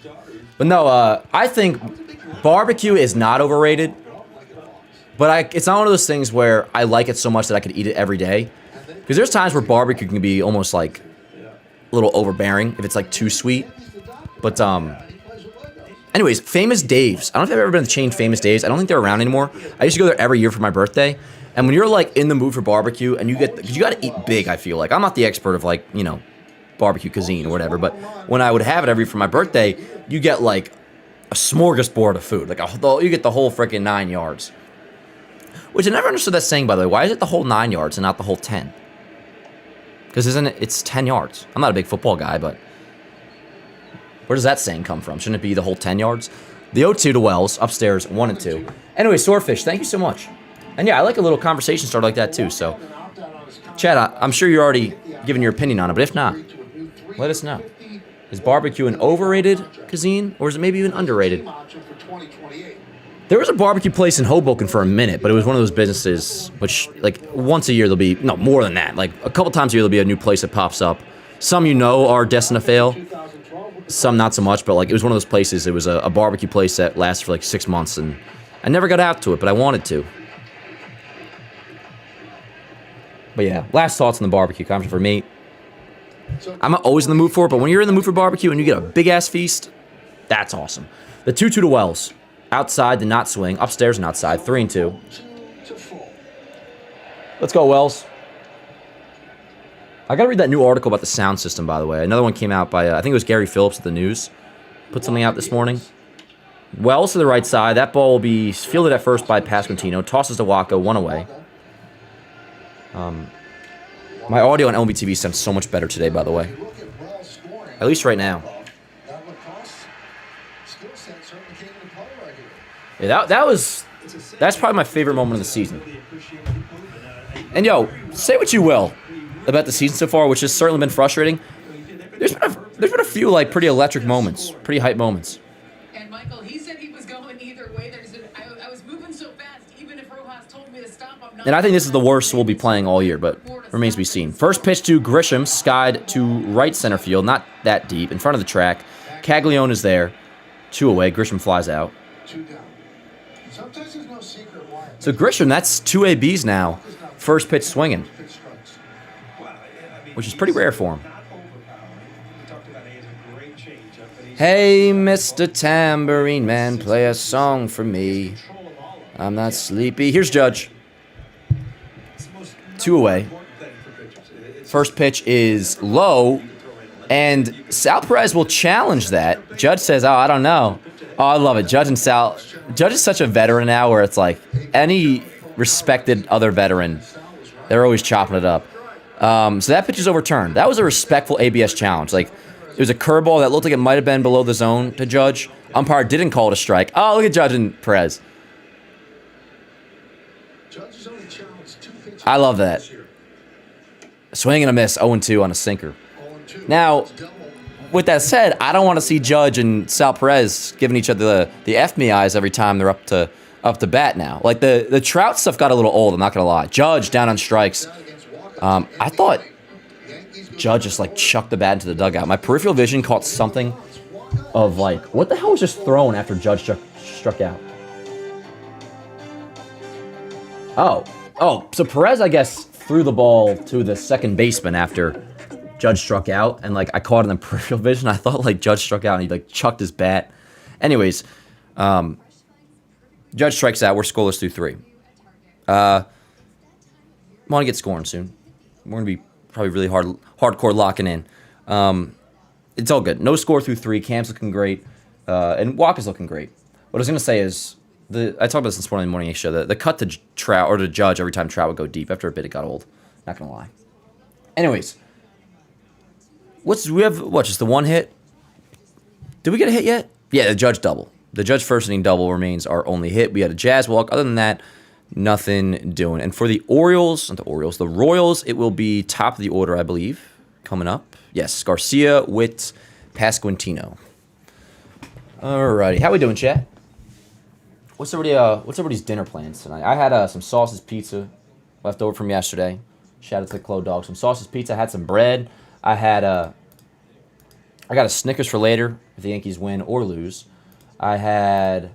But no, I think barbecue is not overrated. But it's not one of those things where I like it so much that I could eat it every day. Because there's times where barbecue can be almost like a little overbearing if it's like too sweet. But anyways, Famous Dave's. I don't know if I've ever been to the chain Famous Dave's. I don't think they're around anymore. I used to go there every year for my birthday. And when you're like in the mood for barbecue and because you got to eat big, I feel like. I'm not the expert of like, you know, barbecue cuisine or whatever. But when I would have it every year for my birthday, you get like a smorgasbord of food. Like you get the whole freaking 9 yards. Which I never understood that saying, by the way. Why is it the whole 9 yards and not the whole 10? Because it's 10 yards. I'm not a big football guy, but where does that saying come from? Shouldn't it be the whole 10 yards? The 0-2 to Wells, upstairs, 1 and 2. Anyway, Swordfish, thank you so much. And yeah, I like a little conversation starter like that too. So, Chad, I'm sure you're already giving your opinion on it, but if not, let us know. Is barbecue an overrated cuisine, or is it maybe even underrated? There was a barbecue place in Hoboken for a minute, but it was one of those businesses which, like, once a year there'll be, no, more than that. Like, a couple times a year there'll be a new place that pops up. Some are destined to fail. Some not so much, but, like, it was one of those places. It was a barbecue place that lasted for, like, 6 months, and I never got out to it, but I wanted to. But, yeah, last thoughts on the barbecue conversation for me. I'm not always in the mood for it, but when you're in the mood for barbecue and you get a big-ass feast, that's awesome. The 2-2 to Wells. Outside did not swing. Upstairs and outside. 3 and 2. Let's go, Wells. I got to read that new article about the sound system, by the way. Another one came out by, I think it was Gary Phillips at the News. Put something out this morning. Wells to the right side. That ball will be fielded at first by Pasquantino. Tosses to Wacko. 1 away. My audio on LBTV sounds so much better today, by the way. At least right now. Yeah, that's probably my favorite moment of the season. And yo, say what you will about the season so far, which has certainly been frustrating. There's been a few like pretty electric moments, pretty hype moments. And Michael, he said he was going either way. I was moving so fast, even if Rojas told me to stop, I'm not. And I think this is the worst we'll be playing all year, but remains to be seen. First pitch to Grisham, skied to right center field, not that deep, in front of the track. Caglione is there, 2 away. Grisham flies out. So Grisham, that's 2 ABs now. First pitch swinging, which is pretty rare for him. Hey, Mr. Tambourine Man, play a song for me. I'm not sleepy. Here's Judge. 2 away. First pitch is low, and Sal Perez will challenge that. Judge says, oh, I don't know. Oh, I love it. Judge and Sal. Judge is such a veteran now where it's like any respected other veteran, they're always chopping it up. So that pitch is overturned. That was a respectful ABS challenge. Like, it was a curveball that looked like it might have been below the zone to Judge. Umpire didn't call it a strike. Oh, look at Judge and Perez. I love that. Swing and a miss, 0-2 on a sinker. Now, with that said, I don't want to see Judge and Sal Perez giving each other the F me eyes every time they're up to bat now. Like, the Trout stuff got a little old, I'm not going to lie. Judge down on strikes. I thought Judge just, like, chucked the bat into the dugout. My peripheral vision caught something of, like, what the hell was just thrown after Judge struck out? Oh, so Perez, I guess, threw the ball to the second baseman after Judge struck out, and, like, I caught it in the peripheral vision. I thought, like, Judge struck out, and he, like, chucked his bat. Anyways, Judge strikes out. We're scoreless through 3. Want to get scoring soon. We're going to be probably really hardcore locking in. It's all good. No score through 3. Cam's looking great. And Walker's looking great. What I was going to say is, I talked about this this morning in the morning show, the cut to Trout, or to Judge every time Trout would go deep. After a bit, it got old. Not going to lie. Anyways, we have just the one hit? Did we get a hit yet? Yeah, the Judge double. The Judge first inning double remains our only hit. We had a Jazz walk. Other than that, Nothing doing. And for the Orioles, not the Orioles, the Royals, it will be top of the order, I believe, coming up. Yes, Garcia, Witt, Pasquantino. Alrighty, how we doing, chat? What's everybody's dinner plans tonight? I had some sausage pizza left over from yesterday. Shout out to the Clo Dog. Some sausage pizza. I had some bread. I got a Snickers for later if the Yankees win or lose. I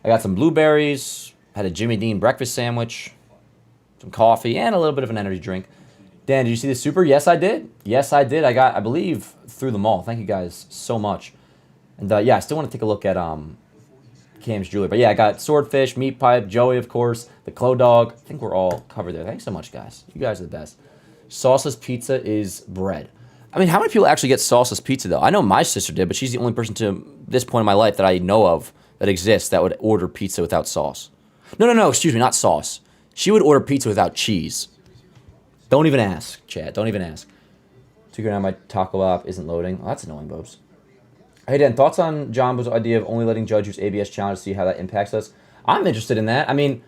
got some blueberries. Had a Jimmy Dean breakfast sandwich, some coffee, and a little bit of an energy drink. Dan, did you see the Super? Yes, I did. Yes, I did. I believe, through them all. Thank you guys so much. And yeah, I still want to take a look at Cam's jewelry. But yeah, I got Swordfish, Meat Pipe, Joey, of course, the Clo Dog. I think we're all covered there. Thanks so much, guys. You guys are the best. Sausage pizza is bread. I mean, how many people actually get sausage pizza, though? I know my sister did, but she's the only person to this point in my life that I know of that exists that would order pizza without sauce. No, excuse me, not sauce. She would order pizza without cheese. Don't even ask, chat. Don't even ask. Figuring out my taco app isn't loading. Oh, that's annoying, Bobs. Hey, Dan, thoughts on Jumbo's idea of only letting Judge use ABS challenge to see how that impacts us? I'm interested in that. I mean,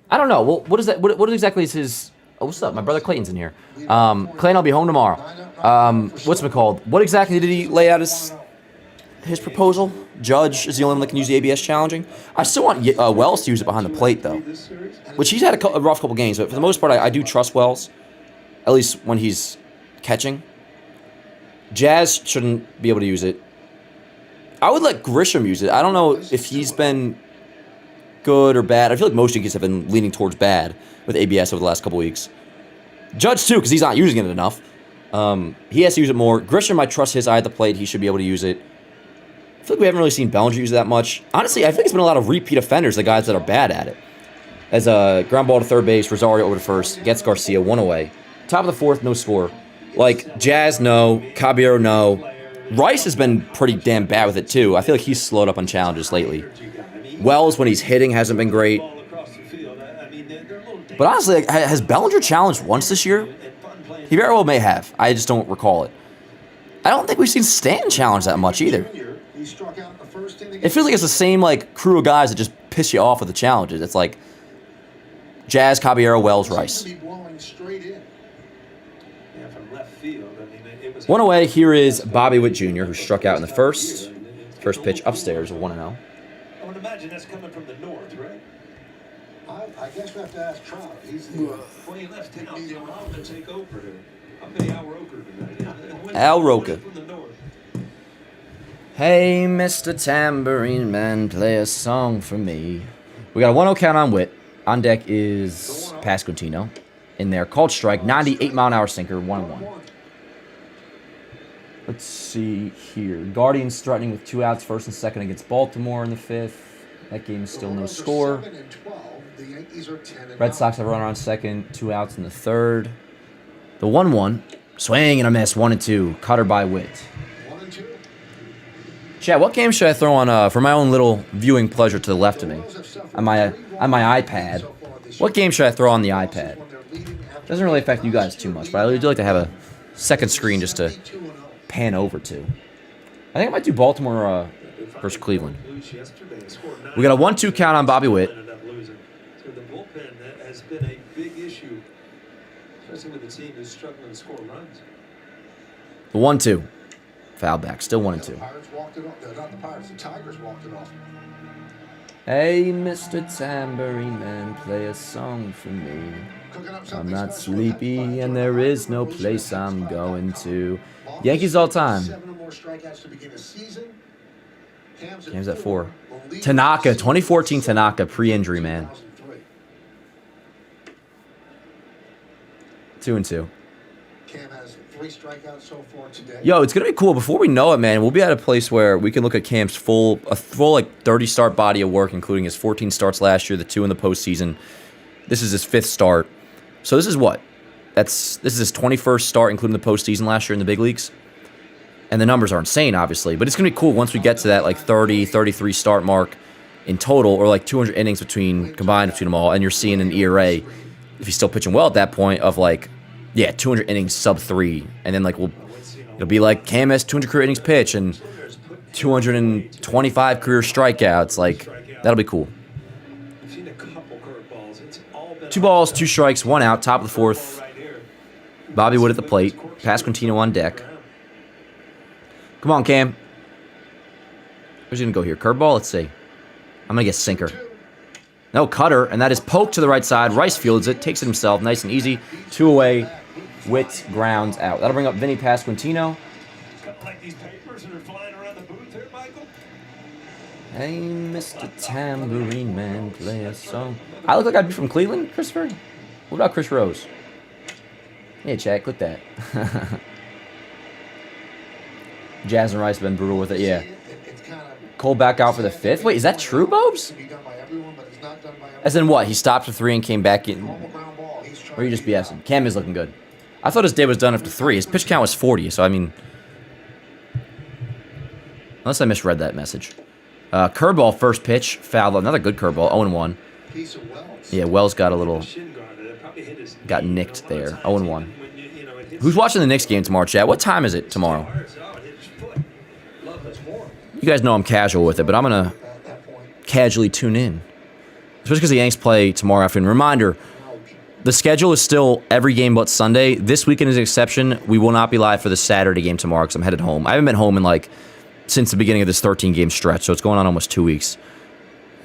I don't know. Well, what is that? What exactly is his... Oh, what's up? My brother Clayton's in here. Clayton, I'll be home tomorrow. What's it called? What exactly did he lay out his proposal? Judge is the only one that can use the ABS challenging. I still want Wells to use it behind the plate, though. Which he's had a rough couple games, but for the most part, I do trust Wells. At least when he's catching. Jazz shouldn't be able to use it. I would let Grisham use it. I don't know if he's been good or bad. I feel like most Yankees have been leaning towards bad with ABS over the last couple weeks. Judge, too, because he's not using it enough. He has to use it more. Grisham, I trust his eye at the plate. He should be able to use it. I feel like we haven't really seen Bellinger use it that much. Honestly, I think it's been a lot of repeat offenders, the guys that are bad at it. As a ground ball to third base, Rosario over to first, gets Garcia, one away. Top of the fourth, no score. Like, Jazz, no. Caballero, no. Rice has been pretty damn bad with it, too. I feel like he's slowed up on challenges lately. Wells, when he's hitting, hasn't been great. But honestly, like, has Bellinger challenged once this year? He very well may have. I just don't recall it. I don't think we've seen Stanton challenge that much either. It feels like it's the same like crew of guys that just piss you off with the challenges. It's like Jazz, Caballero, Wells, Rice. One away, here is Bobby Witt Jr., who struck out in the first. First pitch upstairs, 1-0. I would imagine that's coming from the north, right? I guess we have to ask Trout. He's Well, he left town, so I'm going to take over here. I'll be Al Roker tonight. Al Roker. From the north. Hey, Mr. Tambourine Man, play a song for me. We got a 1-0 count on Witt. On deck is Pasquantino. In there, called strike, 98-mile-an-hour sinker, 1-1. Let's see here. Guardians threatening with 2 outs, first and second against Baltimore in the fifth. That game is still no score. Red Sox have a runner on second, 2 outs in the third. The 1-1, swing and a miss, 1-2. Cutter by Witt. Chad, what game should I throw on for my own little viewing pleasure to the left of me on my iPad? What game should I throw on the iPad? Doesn't really affect you guys too much, but I do like to have a second screen just to pan over to. I think I might do Baltimore versus Cleveland. We got a 1-2 count on Bobby Witt. So the bullpen has been a big issue, especially with the team who's struggling to score runs. The 1-2. Foul back. Still 1-2. The Pirates walked it off. Not the Pirates. The Tigers walked it off. Hey, Mr. Tambourine Man, play a song for me. I'm not sleepy and there is no place I'm going to. Yankees all time. Cam's at 4. Tanaka, 2014 Tanaka, pre-injury, man. 2-2. Cam has 3 strikeouts so far today. Yo, it's gonna be cool. Before we know it, man, we'll be at a place where we can look at Cam's full like 30 start body of work, including his 14 starts last year, the 2 in the postseason. This is his 5th start. So this is what? This is his 21st start, including the postseason last year in the big leagues. And the numbers are insane, obviously. But it's going to be cool once we get to that like 30, 33 start mark in total, or like 200 innings combined between them all. And you're seeing an ERA, if he's still pitching well at that point, of like, yeah, 200 innings sub 3. And then like it'll be like Cam has 200 career innings pitch and 225 career strikeouts. Like, that'll be cool. I've seen a couple curveballs. 2 balls, 2 strikes, 1 out, top of the 4th. Bobby Wood at the plate. Pasquantino on deck. Come on, Cam. Where's he going to go here? Curveball? Let's see. I'm going to get sinker. No, cutter, and that is poked to the right side. Rice fields it, takes it himself, nice and easy. 2 away. Witt grounds out. That'll bring up Vinny Pasquantino. Like these papers that are flying around the booth here, Michael. Hey, Mr. Tambourine Man, play a song. I look like I'd be from Cleveland, Christopher? What about Chris Rose? Hey, Chad, click that. Jazz and Rice have been brutal with it, yeah. Cole back out for the 5th. Wait, is that true, Bobes? As in what? He stopped for 3 and came back in? Or are you just BSing? Cam is looking good. I thought his day was done after 3. His pitch count was 40, so I mean... Unless I misread that message. Curveball, first pitch, foul. Another good curveball, 0-1. Yeah, Wells got a little... Got nicked there, 0-1. Who's watching the Knicks game tomorrow, Chad? What time is it tomorrow? You guys know I'm casual with it, but I'm going to casually tune in. Especially because the Yanks play tomorrow afternoon. Reminder, the schedule is still every game but Sunday. This weekend is an exception. We will not be live for the Saturday game tomorrow because I'm headed home. I haven't been home in since the beginning of this 13-game stretch, so it's going on almost 2 weeks.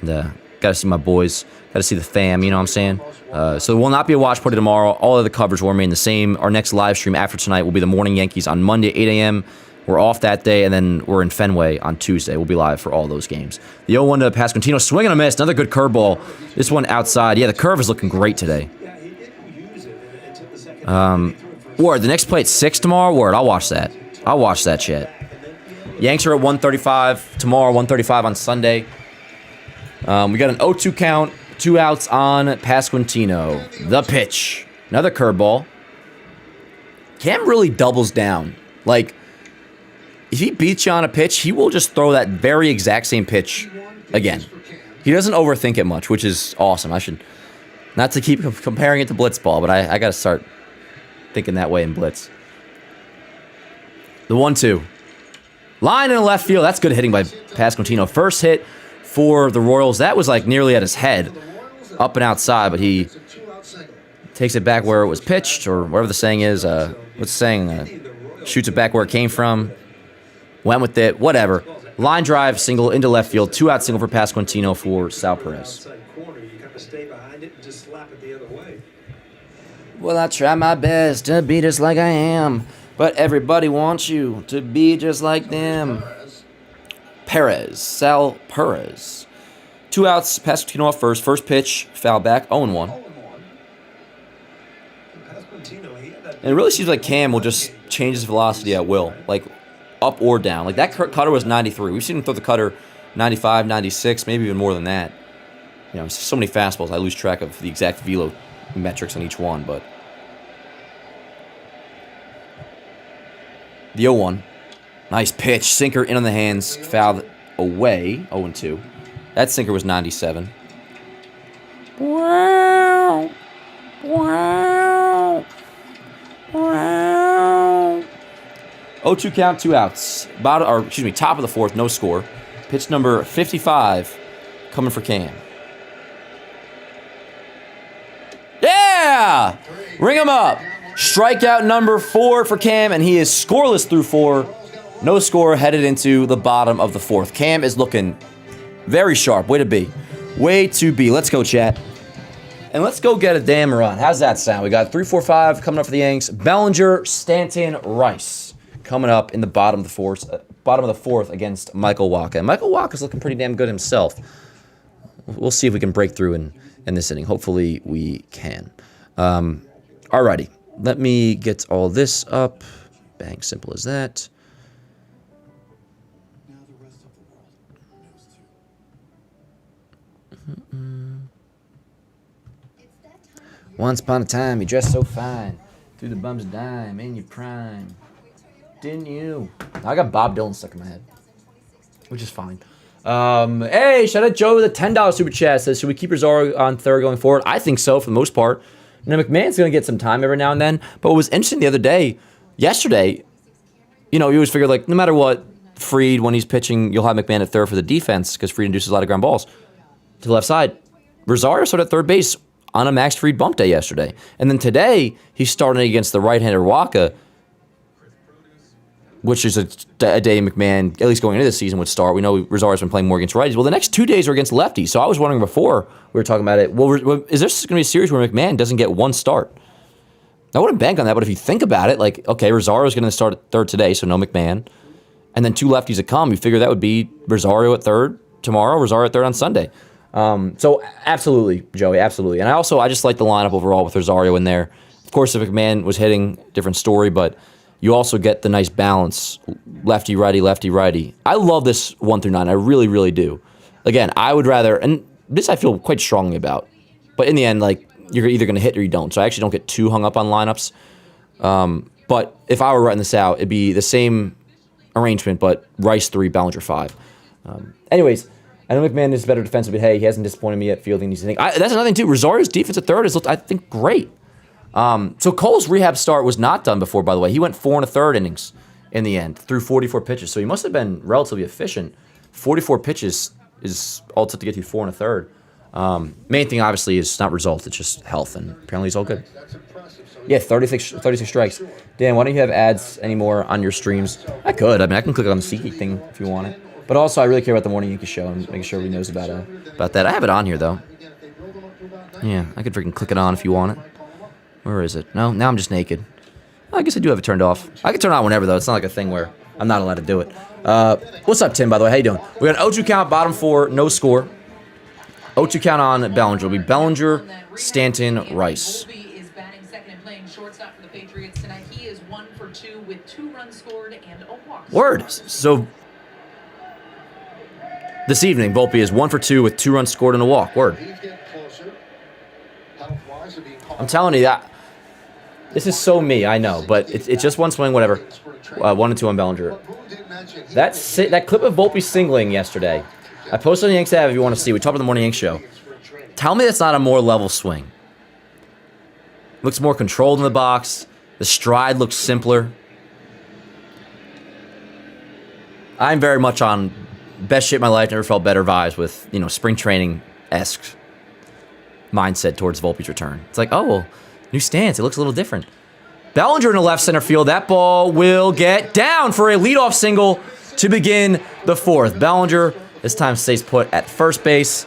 And, got to see my boys. Got to see the fam, you know what I'm saying? So there will not be a watch party tomorrow. All of the coverage will remain the same. Our next live stream after tonight will be the Morning Yankees on Monday, 8 a.m. We're off that day, and then we're in Fenway on Tuesday. We'll be live for all those games. The 0-1 to Pasquantino. Swing and a miss. Another good curveball. This one outside. Yeah, the curve is looking great today. Ward, the next play at 6 tomorrow? Ward, I'll watch that. I'll watch that shit. Yanks are at 135 tomorrow, 135 on Sunday. We got an 0-2 count, 2 outs on Pasquantino. The pitch. Another curveball. Cam really doubles down. If he beats you on a pitch, he will just throw that very exact same pitch again. He doesn't overthink it much, which is awesome. I should, not to keep comparing it to blitzball, but I got to start thinking that way in blitz. The 1-2. Line in left field. That's good hitting by Pasquantino. First hit for the Royals. That was nearly at his head, up and outside, but he takes it back where it was pitched, or whatever the saying is. What's the saying? Shoots it back where it came from. Went with it. Whatever. Line drive, single into left field. 2 out single for Pasquantino for Sal Perez. Well, I try my best to be just like I am, but everybody wants you to be just like them. Perez. Sal Perez. 2 outs. Pasquantino off first. First pitch. Foul back. 0-1. And it really seems like Cam will just change his velocity at will. Up or down. That cutter was 93. We've seen him throw the cutter 95, 96, maybe even more than that. So many fastballs, I lose track of the exact velo metrics on each one, but... The 0-1. Nice pitch. Sinker in on the hands. Fouled away. 0-2. That sinker was 97. Wow. Wow. Wow. 0-2 count, 2 outs. Top of the 4th, no score. Pitch number 55 coming for Cam. Yeah! Ring him up. Strikeout number 4 for Cam, and he is scoreless through 4. No score headed into the bottom of the 4th. Cam is looking very sharp. Way to be. Way to be. Let's go, chat. And let's go get a damn run. How's that sound? We got 3, 4, 5 coming up for the Yanks. Bellinger, Stanton, Rice coming up in the bottom of the 4th against Michael Wacha. And Michael Wacha's looking pretty damn good himself. We'll see if we can break through in this inning. Hopefully we can. Alrighty. Let me get all this up. Bang, simple as that. Once upon a time, you dressed so fine. Threw the bums a dime in your prime. Didn't you? I got Bob Dylan stuck in my head, which is fine. Hey, shout out Joe with a $10 super chat. Says, should we keep Rosario on third going forward? I think so, for the most part. Now, McMahon's going to get some time every now and then. But what was interesting the other day, yesterday, you always figure, no matter what, Fried, when he's pitching, you'll have McMahon at third for the defense because Fried induces a lot of ground balls to the left side. Rosario started at third base. on a Max Fried bump day yesterday. And then today, he's starting against the right-hander Waka, which is a day McMahon, at least going into the season, would start. We know Rosario's been playing more against righties. Well, the next 2 days are against lefties. So I was wondering before we were talking about it, well, is this going to be a series where McMahon doesn't get one start? I wouldn't bank on that, but if you think about it, like, okay, Rosario's going to start at third today, so no McMahon. And then 2 lefties that come, you figure that would be Rosario at third tomorrow, Rosario at third on Sunday. So absolutely, Joey, absolutely. And I just like the lineup overall with Rosario in there. Of course, if McMahon was hitting, different story, but you also get the nice balance, lefty-righty. I love this 1 through 9. I really, really do. Again, I would rather, and this I feel quite strongly about, but in the end, like, you're either going to hit or you don't. So I actually don't get too hung up on lineups. But if I were writing this out, it'd be the same arrangement, but Rice 3, Bellinger 5. Anyways, I know McMahon is better defensively, but hey, he hasn't disappointed me at fielding these things. That's another thing, too. Rosario's defense at third has looked, I think, great. So Cole's rehab start was not done before, by the way. He went 4 1/3 innings in the end, through 44 pitches. So he must have been relatively efficient. 44 pitches is all it took to get you 4 1/3. Main thing, obviously, is not results. It's just health, and apparently he's all good. Yeah, 36 strikes. Dan, why don't you have ads anymore on your streams? I could. I mean, I can click on the SeatGeek thing if you want it. But also, I really care about the Morning Yankees show and making sure everybody knows about that. I have it on here, though. Yeah, I could freaking click it on if you want it. Where is it? No, now I'm just naked. I guess I do have it turned off. I can turn it on whenever, though. It's not like a thing where I'm not allowed to do it. What's up, Tim, by the way? How you doing? We got an 0-2 count, bottom 4, no score. 0-2 count on Bellinger. It'll be Bellinger, Stanton, Rice. Is batting second and playing shortstop for the Patriots tonight. He is 1 for 2 with 2 runs scored and a walk. Word. So this evening, Volpe is 1 for 2 with 2 runs scored and a walk. Word. I'm telling you that. This is so me, I know, but it's just one swing, whatever. 1 and 2 on Bellinger. That clip of Volpe singling yesterday, I posted on the Yanks app if you want to see. We talked about the Morning Yanks show. Tell me that's not a more level swing. Looks more controlled in the box. The stride looks simpler. I'm very much on best shit in my life, never felt better vibes with, spring training-esque mindset towards Volpe's return. It's like, oh, well, new stance. It looks a little different. Bellinger in the left center field. That ball will get down for a leadoff single to begin the 4th. Bellinger this time stays put at first base.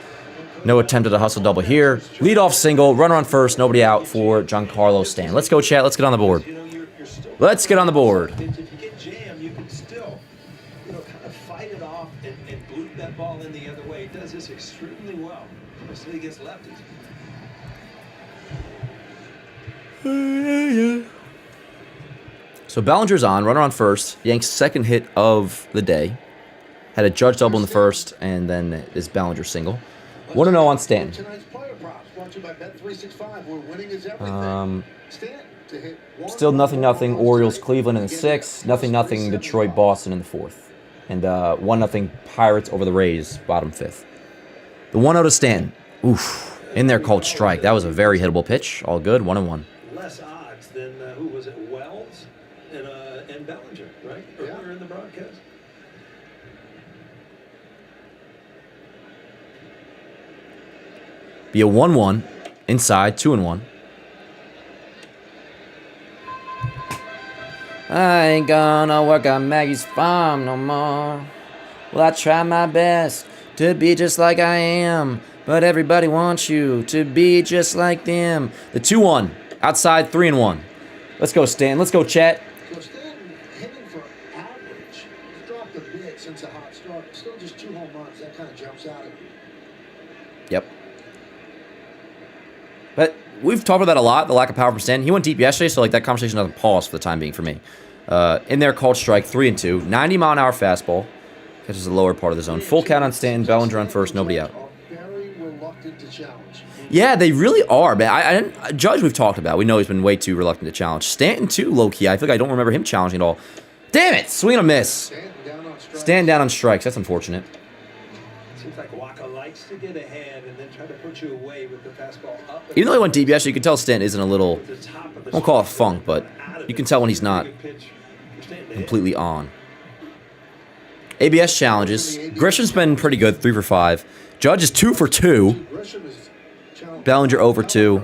No attempt at a hustle double here. Leadoff single, runner on first, nobody out for Giancarlo Stanton. Let's go, chat. Let's get on the board. Let's get on the board. If you get jammed, you can still, kind of fight it off and bloop that ball in the other way. It does this extremely well, especially against lefties. So Bellinger's on, runner on first. Yanks' second hit of the day. Had a Judge double in the first, and then this Bellinger single. 1-0 on Stanton. Still 0-0 Orioles Cleveland in the 6th. 0-0 Detroit Boston in the 4th. And 1-0 Pirates over the Rays, bottom 5th. The 1-0 to Stanton. Oof. In there called strike. That was a very hittable pitch. All good. 1-1. Less odds than, who was it, Wells and Bellinger, right? Earlier in the broadcast. Be a 1-1 inside, 2-1. I ain't gonna work on Maggie's farm no more. Well, I try my best to be just like I am, but everybody wants you to be just like them. The 2-1 outside, 3-1. Let's go, Stan. Let's go, chat. So Stanton hitting for average. He's dropped a bit since a hot start. Still just 2 home runs. That kind of jumps out at you. Yep. But we've talked about that a lot, the lack of power from Stanton. He went deep yesterday, so that conversation doesn't pause for the time being for me. In there, called strike, 3-2. 90-mile-an-hour fastball. Catches the lower part of the zone. Full count on Stanton. Bellinger on first, nobody out. Very reluctant to challenge. Yeah, they really are, man. I didn't, Judge we've talked about. We know he's been way too reluctant to challenge. Stanton, too, low-key. I feel like I don't remember him challenging at all. Damn it! Swing and a miss. Stand down on strikes. That's unfortunate. Seems like Waka likes to get ahead and then try to put you away with the fastball up. Even though he went deep yesterday, you can tell Stanton isn't a little, I won't call it funk, but you can tell when he's not completely on. ABS challenges. Grisham's been pretty good, 3 for 5. Judge is 2 for 2. Bellinger over 2.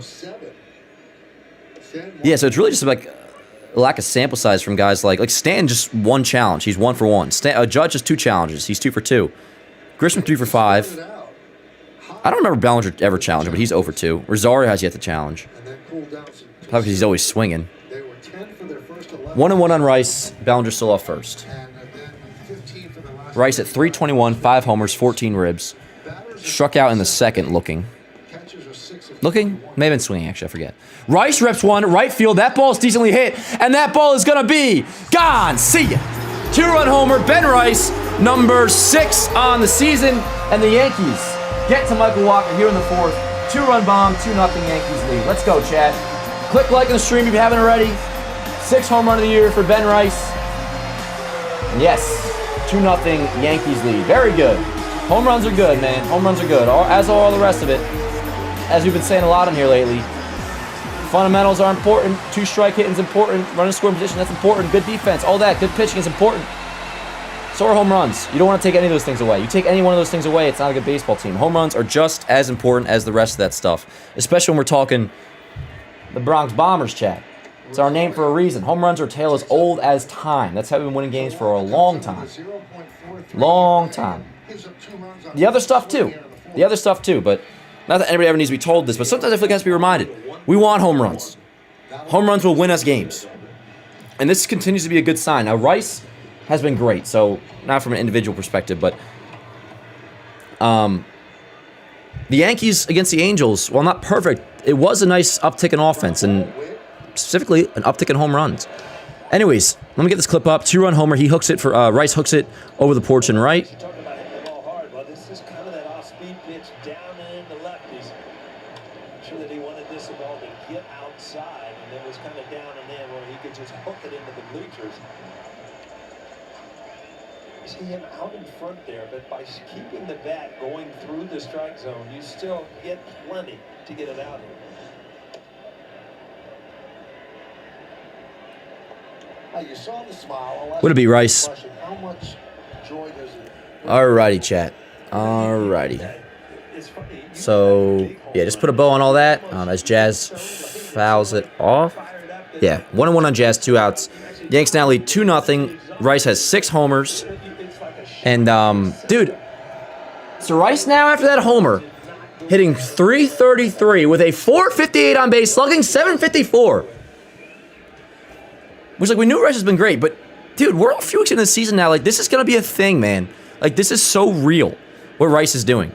Yeah, so it's really just like a lack of sample size from guys like Stanton, just 1 challenge. He's 1 for 1. Judge has 2 challenges. He's 2 for 2. Grisham 3 for 5. I don't remember Bellinger ever challenging, but he's 0 for 2. Rosario has yet to challenge. Probably because he's always swinging. 1-1 on Rice. Bellinger still off first. Rice at 321, 5 homers, 14 ribs. Struck out in the second looking. Looking? May have been swinging, actually, I forget. Rice reps 1, right field. That ball is decently hit, and that ball is going to be gone. See ya. 2-run homer, Ben Rice, number 6 on the season. And the Yankees get to Michael Walker here in the 4th. 2-run bomb, 2-0 Yankees lead. Let's go, chat. Click like on the stream if you haven't already. 6th home run of the year for Ben Rice. And yes, 2-0 Yankees lead. Very good. Home runs are good, man. Home runs are good, as are all the rest of it. As we've been saying a lot on here lately. Fundamentals are important. 2-strike hitting is important. Running scoring position, that's important. Good defense, all that. Good pitching is important. So are home runs. You don't want to take any of those things away. You take any one of those things away, it's not a good baseball team. Home runs are just as important as the rest of that stuff. Especially when we're talking the Bronx Bombers, chat. It's our name for a reason. Home runs are a tale as old as time. That's how we've been winning games for a long time. Long time. The other stuff too. But not that anybody ever needs to be told this, but sometimes I feel like it has to be reminded. We want home runs. Home runs will win us games. And this continues to be a good sign. Now, Rice has been great, so not from an individual perspective, but the Yankees against the Angels, while not perfect, it was a nice uptick in offense, and specifically an uptick in home runs. Anyways, let me get this clip up. 2-run homer. He hooks it for Rice hooks it over the porch and right. See him out in front there, but by keeping the bat going through the strike zone, you still get plenty to get it out here. You saw the smile. Would it be Rice? How much joy does it? Alrighty, chat. Alrighty. So, yeah, just put a bow on all that as Jazz fouls it off. Yeah, 1-1 on Jazz, 2 outs. Yanks now lead 2-0. Rice has 6 homers. And, dude, so Rice now after that homer, hitting .333 with a .458 on base, slugging .754. Which, like, we knew Rice has been great, but, dude, we're a few weeks into the season now. Like, this is going to be a thing, man. Like, this is so real, what Rice is doing.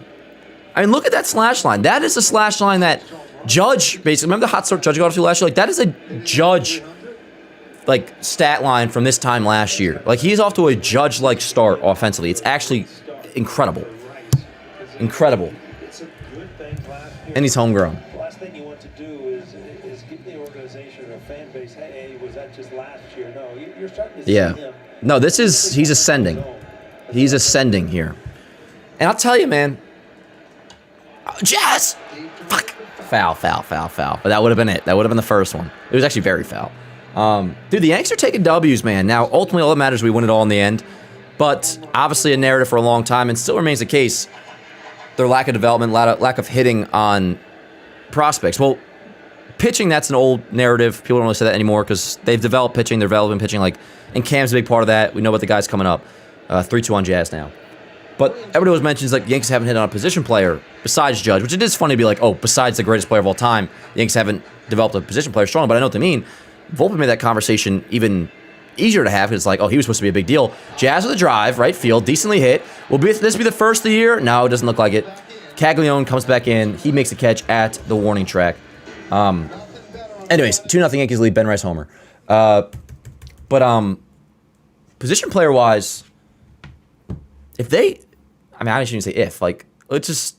I mean, look at that slash line. That is a slash line that Judge, basically, remember the hot start Judge got off to last year? Like, that is a Judge, like, stat line from this time last year. Like, he's off to a Judge-like start offensively. It's actually incredible. Incredible. And he's homegrown. The last thing you want to do is give the organization or fan base, hey, was that just last year? No, you're starting to see him. No, he's ascending. He's ascending here. And I'll tell you, man, Jazz! Fuck. Foul. But that would have been it. That would have been the first one. It was actually very foul. Dude, the Yanks are taking W's, man. Now, ultimately, all that matters is we win it all in the end. But obviously a narrative for a long time, and still remains the case. Their lack of development, lack of hitting on prospects. Well, pitching, that's an old narrative. People don't really say that anymore because they've developed pitching. They're developing pitching. Like, and Cam's a big part of that. We know about the guys coming up. 3-2 on Jazz now. But everybody always mentions, like, the Yankees haven't hit on a position player besides Judge, which it is funny to be like, oh, besides the greatest player of all time, the Yankees haven't developed a position player strong, but I know what they mean. Volpe made that conversation even easier to have because it's like, oh, he was supposed to be a big deal. Jazz with a drive, right field, decently hit. Will this be the first of the year? No, it doesn't look like it. Caglione comes back in. He makes a catch at the warning track. Anyways, 2-0 Yankees lead, Ben Rice homer. But position player-wise, if they... I mean, I shouldn't say if. Like, let's just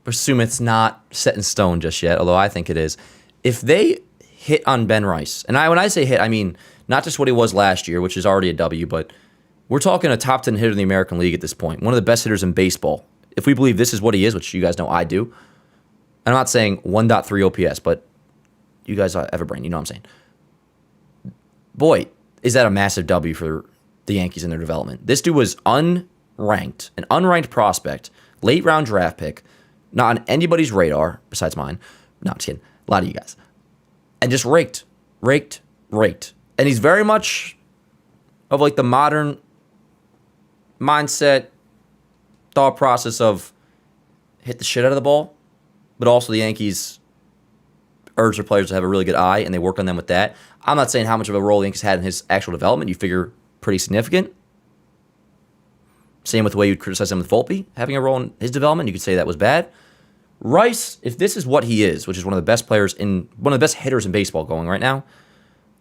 assume it's not set in stone just yet, although I think it is. If they hit on Ben Rice, and when I say hit, I mean not just what he was last year, which is already a W, but we're talking a top 10 hitter in the American League at this point. One of the best hitters in baseball. If we believe this is what he is, which you guys know I do. I'm not saying 1.3 OPS, but you guys have a brain. You know what I'm saying. Boy, is that a massive W for the Yankees in their development. This dude was unranked, an unranked prospect, late round draft pick, not on anybody's radar besides mine. No, I'm just kidding. A lot of you guys. And just raked. And he's very much of like the modern mindset, thought process of hit the shit out of the ball, but also the Yankees urge their players to have a really good eye, and they work on them with that. I'm not saying how much of a role the Yankees had in his actual development. You figure pretty significant. Same with the way you'd criticize him with Volpe having a role in his development. You could say that was bad. Rice, if this is what he is, which is one of the best hitters in baseball going right now,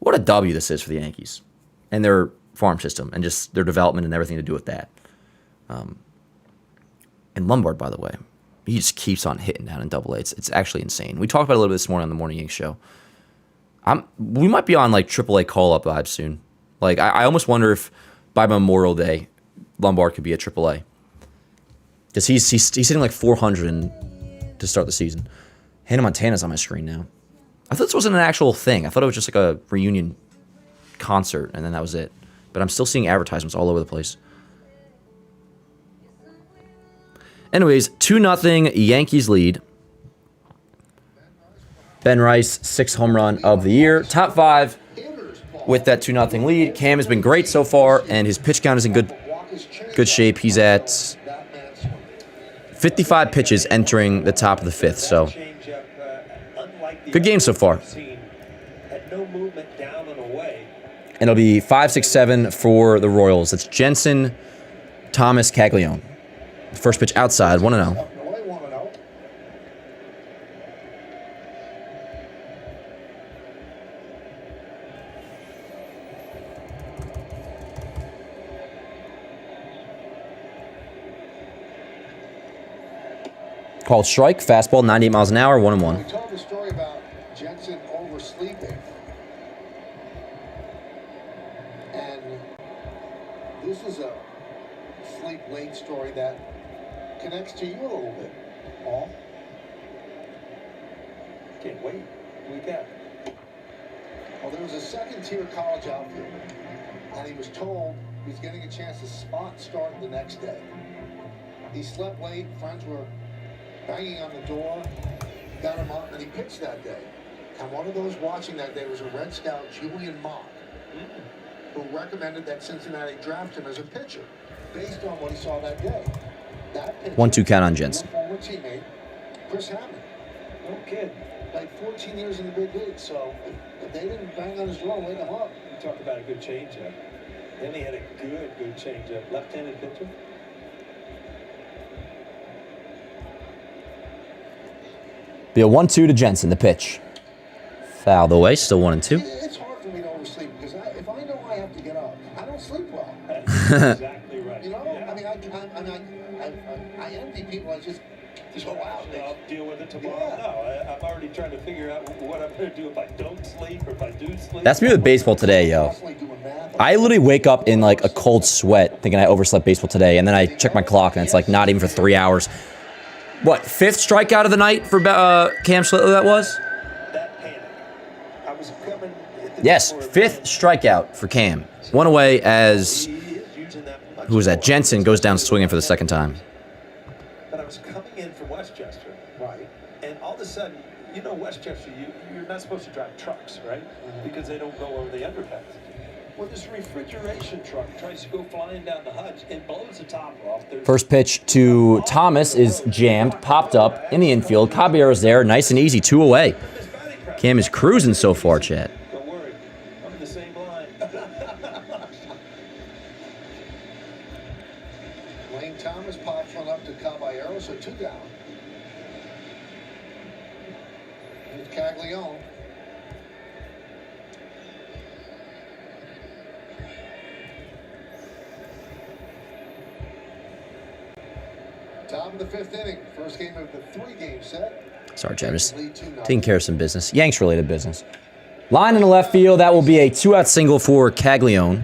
what a W this is for the Yankees and their farm system and just their development and everything to do with that. And Lombard, by the way, he just keeps on hitting down in Double A. It's actually insane. We talked about it a little bit this morning on the Morning Yanks show. We might be on like AAA call-up vibes soon. Like I almost wonder if by Memorial Day, Lombard could be at AAA. Because he's hitting like 400 to start the season. Hannah Montana's on my screen now. I thought this wasn't an actual thing. I thought it was just like a reunion concert, and then that was it. But I'm still seeing advertisements all over the place. Anyways, 2-0 Yankees lead. Ben Rice, 6th home run of the year. Top 5 with that 2-0 lead. Cam has been great so far, and his pitch count is in good shape. He's at 55 pitches entering the top of the 5th, so good game so far. And it'll be 5-6-7 for the Royals. It's Jensen, Thomas, Caglione. First pitch outside, 1-0. Called strike, fastball, 98 miles an hour, 1-1. We told the story about Jensen oversleeping. And this is a sleep late story that connects to you a little bit, Paul. Can't wait. We got. Well, there was a second-tier college outfielder, and he was told he's getting a chance to spot start the next day. He slept late, friends were banging on the door, got him up, and he pitched that day. And one of those watching that day was a Red Scout, Julian Mock, who recommended that Cincinnati draft him as a pitcher based on what he saw that day. That pitcher, 1-2 count on Jensen. Former teammate, Chris Hammond. No kid. Like 14 years in the big league, so if they didn't bang on his door and wake him up. You talk about a good changeup. Then he had a good changeup. Left-handed pitcher. Be a 1-2 to Jensen, the pitch. Fouled away, still 1-2. It's hard for me to oversleep because if I know I have to get up, I don't sleep well. That's exactly right. You know, Yeah. I envy people. I just go out. I'll deal with it tomorrow. Yeah. No, I'm already trying to figure out what I'm going to do if I don't sleep or if I do sleep. That's me with baseball today, yo. I literally wake up in like a cold sweat thinking I overslept baseball today, and then I check my clock and it's like not even for 3 hours. What, 5th strikeout of the night for Cam Schlittler that was? That panic. I was coming. Yes, 5th strikeout for Cam. One away as, who was that? Jensen goes down swinging for the second time. But I was coming in from Westchester, right? And all of a sudden, you know, Westchester, you're not supposed to drive trucks, right? Because they don't go over the underpass. Well, this refrigeration truck tries to go flying down the hutch and blows the top off. First pitch to Thomas is jammed, popped up in the infield. Caballero's there, nice and easy, 2 away. Cam is cruising so far, Chad. Don't worry, I'm in the same line. Lane Thomas pops one up to Caballero, so 2 down. Here's Caglione. Top of the 5th inning, first game of the 3-game set. Sorry, Chad, just taking care of some business. Yanks-related business. Line in the left field, that will be a 2-out single for Caglione.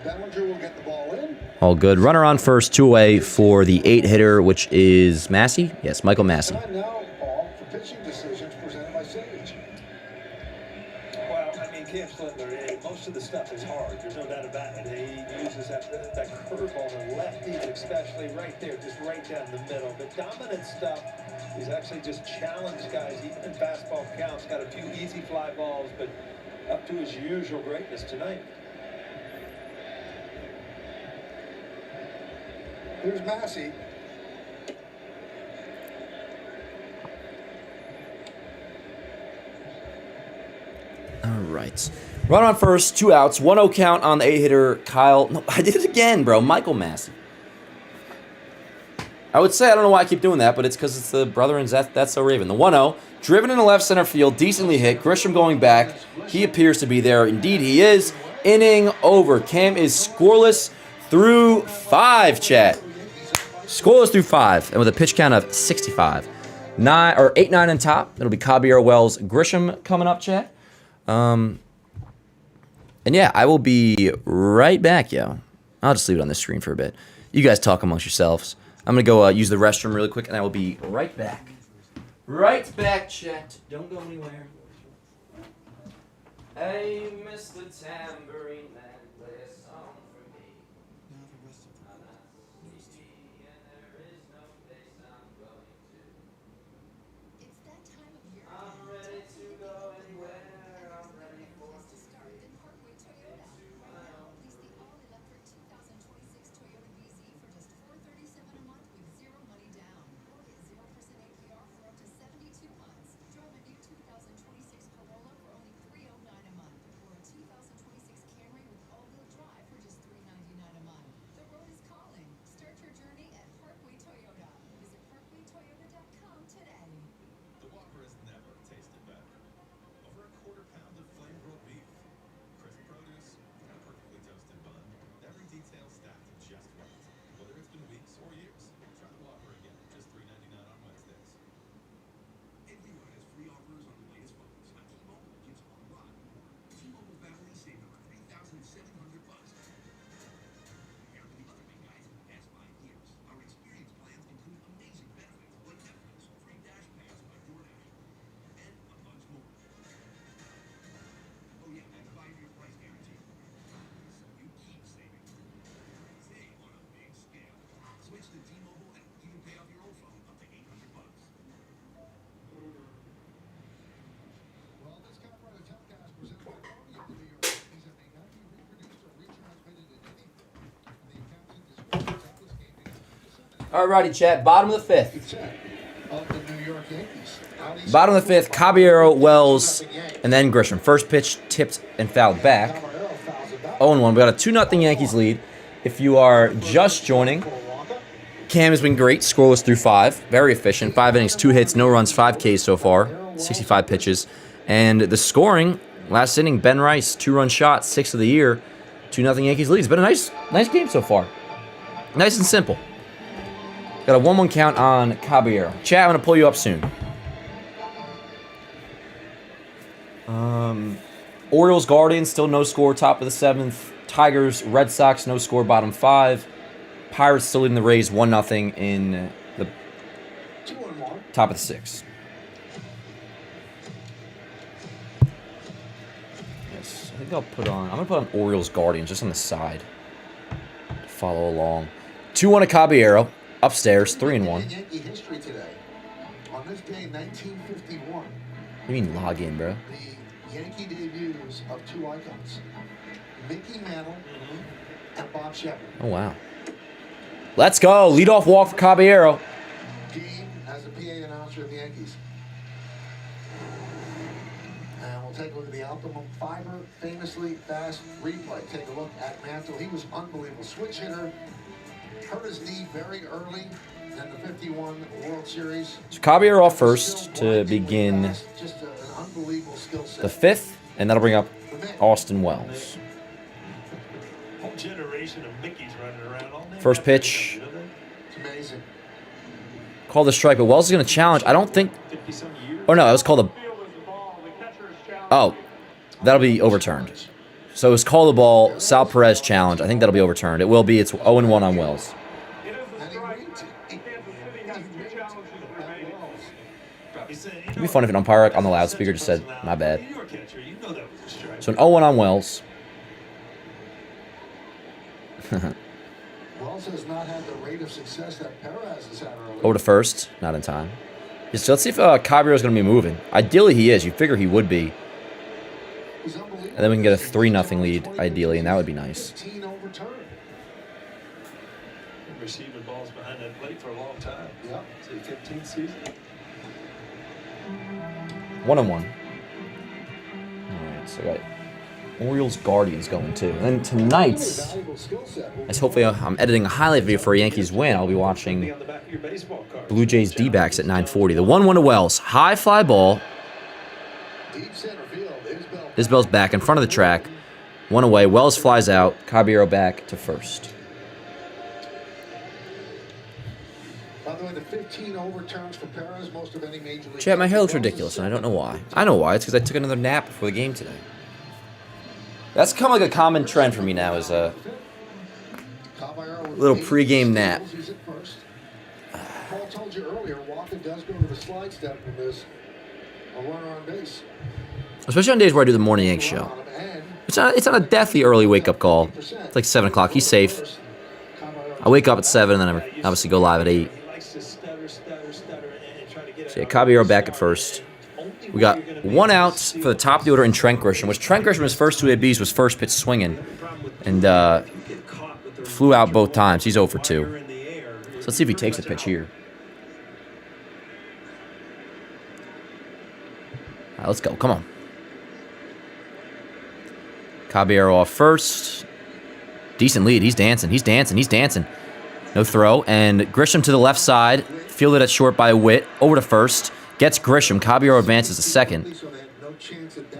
Bellinger will get the ball in. All good. Runner on first, 2 away for the 8-hitter, which is Massey? Yes, Michael Massey. Time now, Paul, for pitching decisions presented by Sage. Well, I mean, Cam Schlittler, most most of the stuff is hard. There's no doubt about it. He uses that curveball, the lefties especially, right there, just right down the middle. The dominant stuff is actually just challenge guys, even in fastball counts. Got a few easy fly balls, but up to his usual greatness tonight. Here's Massey. All right. Run on first, 2 outs, 1-0 count on the 8-hitter, Kyle. No, I did it again, bro. Michael Massey. I would say, I don't know why I keep doing that, but it's because it's the brother and That's So Raven. The 1-0, driven into left center field, decently hit. Grisham going back. He appears to be there. Indeed, he is. Inning over. Cam is scoreless through 5, chat. Scoreless through 5, and with a pitch count of 65. 8-9 on top. It'll be Caballero, Wells, Grisham coming up, chat. And yeah, I will be right back, yo. I'll just leave it on the screen for a bit. You guys talk amongst yourselves. I'm going to go use the restroom really quick, and I will be right back. Right back, chat. Don't go anywhere. Hey, Mr. Tambourine Man, play a song for me. It's that time of year. I'm ready to go anywhere. I'm ready for To start in Parkway Toyota. Right now, lease the all-electric 2026 Toyota BZ for just $437 a month with zero money down. Or get 0% APR for up to 72 months. Drive a new 2026 Corolla for only $309 a month. Or a 2026 Camry with all-wheel drive for just $399 a month. The road is calling. Start your journey at Parkway Toyota. Visit parkwaytoyota.com today. The Whopper has never tasted better. Over a quarter-pound of flame-grilled beef, crisp produce, and a perfectly toasted bun. Every detail stacked just right. Whether it's been weeks or years, try the Whopper again, just $3.99 on Wednesdays. Everyone has free offers on the latest phones. On T-Mobile, gets a lot more. T-Mobile family saved over $3,700. Compared to the other big guys in the past 5 years, our experience plans include amazing benefits like Netflix, free dash pass by DoorDash, and a bunch more. Oh yeah, and 5-year price guarantee. So you keep saving. Save on a big scale. Switch to T-Mobile and even pay off your old phone up to $800. Well, this copyrighted telecast presented by Army of the New York Yankees and may not be reproduced or retransmitted in any form. The accountant discloses that this game begins Alrighty, chat. Bottom of the 5th. of the New York Yankees. Bottom of the 5th, Caballero, Wells, and then Grisham. First pitch tipped and fouled back. 0-1. We got a 2-0 Yankees lead. If you are just joining, Cam has been great. Scoreless through 5. Very efficient. 5 innings, 2 hits, no runs, 5 Ks so far. 65 pitches. And the scoring, last inning, Ben Rice, 2-run shot, 6th of the year. 2-0 Yankees lead. It's been a nice game so far. Nice and simple. Got a 1-1 count on Caballero. Chat, I'm going to pull you up soon. Orioles, Guardians, still no score, top of the 7th. Tigers, Red Sox, no score, bottom 5. Pirates still leading the Rays 1-0 in the 2-1. top of the 6th. Yes, I think I'm going to put on Orioles, Guardians just on the side to follow along. 2-1 to Caballero, upstairs, 3-1. Yankee history today. On this day in 1951, What do you mean log in, bro? the Yankee debuts of 2 icons, Mickey Mantle and Bob Shepard. Oh, wow. Let's go. Leadoff walk for Caballero. Dean as the PA announcer of the Yankees. And we'll take a look at the Optimum Fiber famously fast replay. Take a look at Mantle. He was unbelievable. Switch hitter. Hurt his knee very early in the 51 World Series. So Caballero off first to begin Just an unbelievable skill set. the 5th, and that'll bring up Austin Wells. Whole generation of Mickeys running around all day. First pitch. It's amazing. Called the strike, but Wells is going to challenge. I don't think... 50-some years. Oh, no, it was called a... Oh, that'll be overturned. So it was call the ball, Sal Perez challenge. I think that'll be overturned. It will be. It's 0-1 on Wells. And he reached it. It'd be fun if an umpire on the loudspeaker just said, my bad. So an 0-1 on Wells. Wells has not had the rate of success that Perez has had earlier. Over to first. Not in time. So let's see if Caballero's going to be moving. Ideally, he is. You figure he would be. He's unbelievable. And then we can get a 3-0 lead, ideally, and that would be nice. 15 overturned. Been receiving balls behind that plate for a long time. Yeah. It's the 15th season. 1-1. All right, so I got Orioles Guardians going too. And then tonight's, Valuable skill set. as hopefully I'm editing a highlight video for a Yankees win, I'll be Be watching on the back of your baseball card. Blue Jays D-backs at 9:40. The 1-1 to Wells. High fly ball. Deep center field. Isbell. Isbell's back in front of the track. One away. Wells flies out. Caballero back to first. By the way, the 15 overturns for Perez, most of any major league. Chat, my hair looks ridiculous, and I don't know why. I know why. It's because I took another nap before the game today. That's become like a common trend for me now, is a little pregame nap. He's at first. Paul told you earlier, Walker does go to the slide step when there's a runner on base. Especially on days where I do the morning Yanks show. It's not a deathly early wake-up call. It's like 7 o'clock. He's safe. I wake up at 7, and then I obviously go live at 8. He likes to stutter, and try to get So yeah, Caballero back at first. We got 1 out for the top of the order in Trent Grisham, which Trent Grisham, his first 2 ABs, was first pitch swinging, and flew out both times. He's 0 for 2. So let's see if he takes a pitch here. All right, let's go. Come on. Caballero off first. Decent lead. He's dancing. He's dancing. He's dancing. No throw. And Grisham to the left side. Fielded at short by Witt. Over to first. Gets Grisham. Caballero advances to second.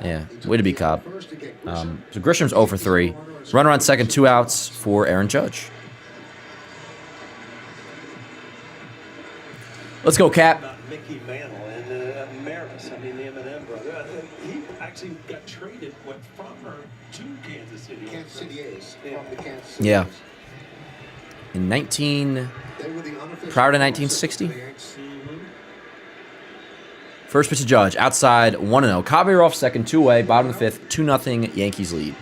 Yeah, way to be Cobb. So Grisham's 0 for 3. Runner on second, 2 outs for Aaron Judge. Let's go, Cap. About Mickey Mantle and Maris. I mean, the M&M brother. He actually got traded from her to Kansas City. Kansas City A's from the Kansas City Yeah. A's. In They were the unofficial prior to sponsors 1960? of the Yanks. First pitch to Judge. Outside, 1-0. Caballero off second, 2 away. Bottom of the 5th, 2-0 Yankees lead.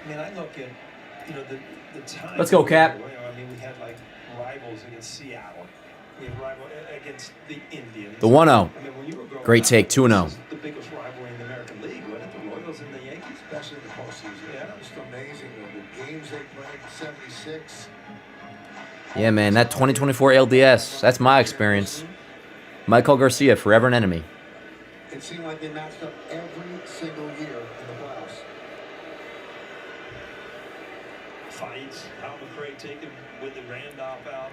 I mean, I look at, the time. Let's go, Cap. I mean, we had, rivals against Seattle. We had rival against the Indians. The 1-0. I mean, when you were growing Great up, take, 2-0. this is the biggest rivalry in the American League, wasn't it? The Royals and the Yankees? Especially in the postseason. Yeah. It's just amazing. The games they played in 76. Yeah, man, that 2024 LDS. That's my experience. Michael Garcia, forever an enemy. It seemed like they matched up every single year in the playoffs. Fights. Hal McRae taken with the Randolph out.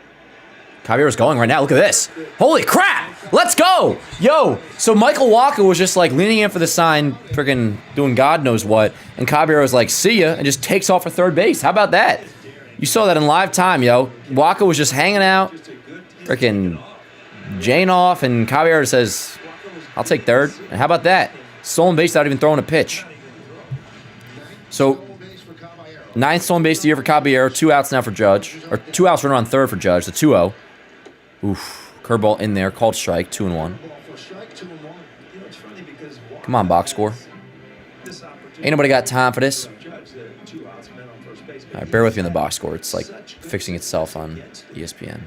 Caballero's going right now. Look at this. Holy crap. Let's go. Yo, so Michael Walker was just leaning in for the sign, freaking doing God knows what. And Caballero's like, see ya, and just takes off for third base. How about that? You saw that in live time, yo. Walker was just hanging out, freaking Jane off, and Caballero says, I'll take third. And how about that? Stolen base without even throwing a pitch. So, 9th stolen base of the year for Caballero. 2 outs now for Judge. Or 2 outs runner on third for Judge. The 2-0. Oof. Curveball in there. Called strike. 2-1. Come on, box score. Ain't nobody got time for this. All right, bear with me on the box score. It's fixing itself on ESPN.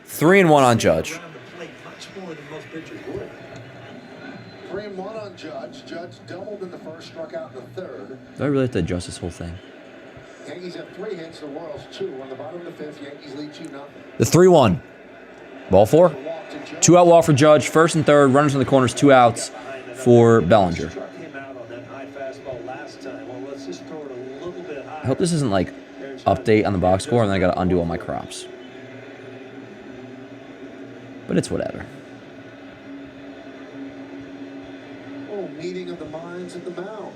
3-1 on Judge. 3-1 on Judge. Judge doubled in the first, struck out in the third. Do I really have to adjust this whole thing? Yankees have 3 hits, the Royals 2. On the bottom of the 5th, Yankees lead 2-0. The 3-1. Ball 4. 2 out walk for Judge. First and third. Runners in the corners. 2 outs for Bellinger. I hope this isn't update on the box score and then I gotta undo all my crops. But it's whatever. Oh, meeting of the minds at the mound.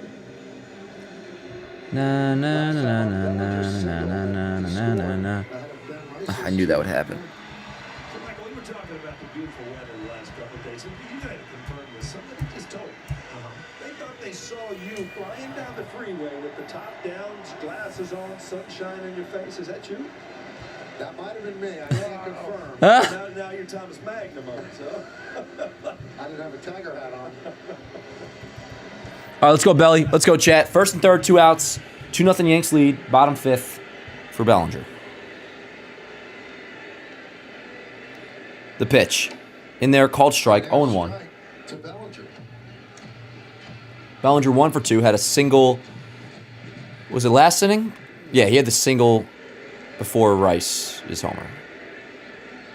Na na na na na na na na na na na. I knew that would happen. So, Michael, we were talking about the beautiful weather the last couple of days, and you had to confirm this. Somebody just told me. They thought they saw you flying down the freeway with the top down, glasses on, sunshine on your face. Is that true? That might have been me. I can't confirm. Now you're Thomas Magnum on it, so. I didn't have a tiger hat on. All right, let's go, Belly. Let's go, chat. First and third, 2 outs 2-0 Yanks lead, bottom 5th for Bellinger. The pitch. In there, called strike, 0-1. To Bellinger. Bellinger 1 for 2, had a single. Was it last inning? Yeah, he had the single before Rice's homer.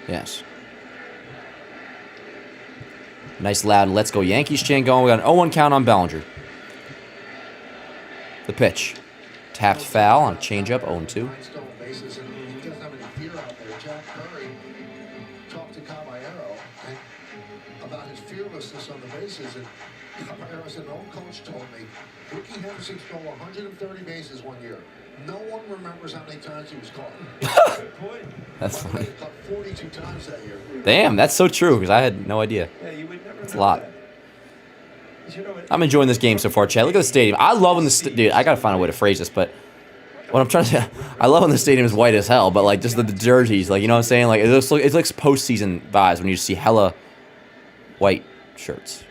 Yes. Nice loud let's go Yankees chant going. We got an 0-1 count on Bellinger. The pitch. Tapped foul on a changeup, 0-2. Bases, and he doesn't have any fear out there. Jack Curry talked to Caballero about his fearlessness on the bases, and Caballero said, an old coach told me, Ricky Henderson stole 130 bases one year. No one remembers how many times he was caught. Good point. That's funny. He caught 42 times that year. Damn, that's so true, because I had no idea. Yeah, you would never It's a know lot. that. You know, I'm enjoying this game so far, Chad. Look at the stadium. I love when the dude. I gotta find a way to phrase this, but what I'm trying to say, I love when the stadium is white as hell, but like just the jerseys, like you know what I'm saying? Like it looks postseason vibes when you just see hella white shirts.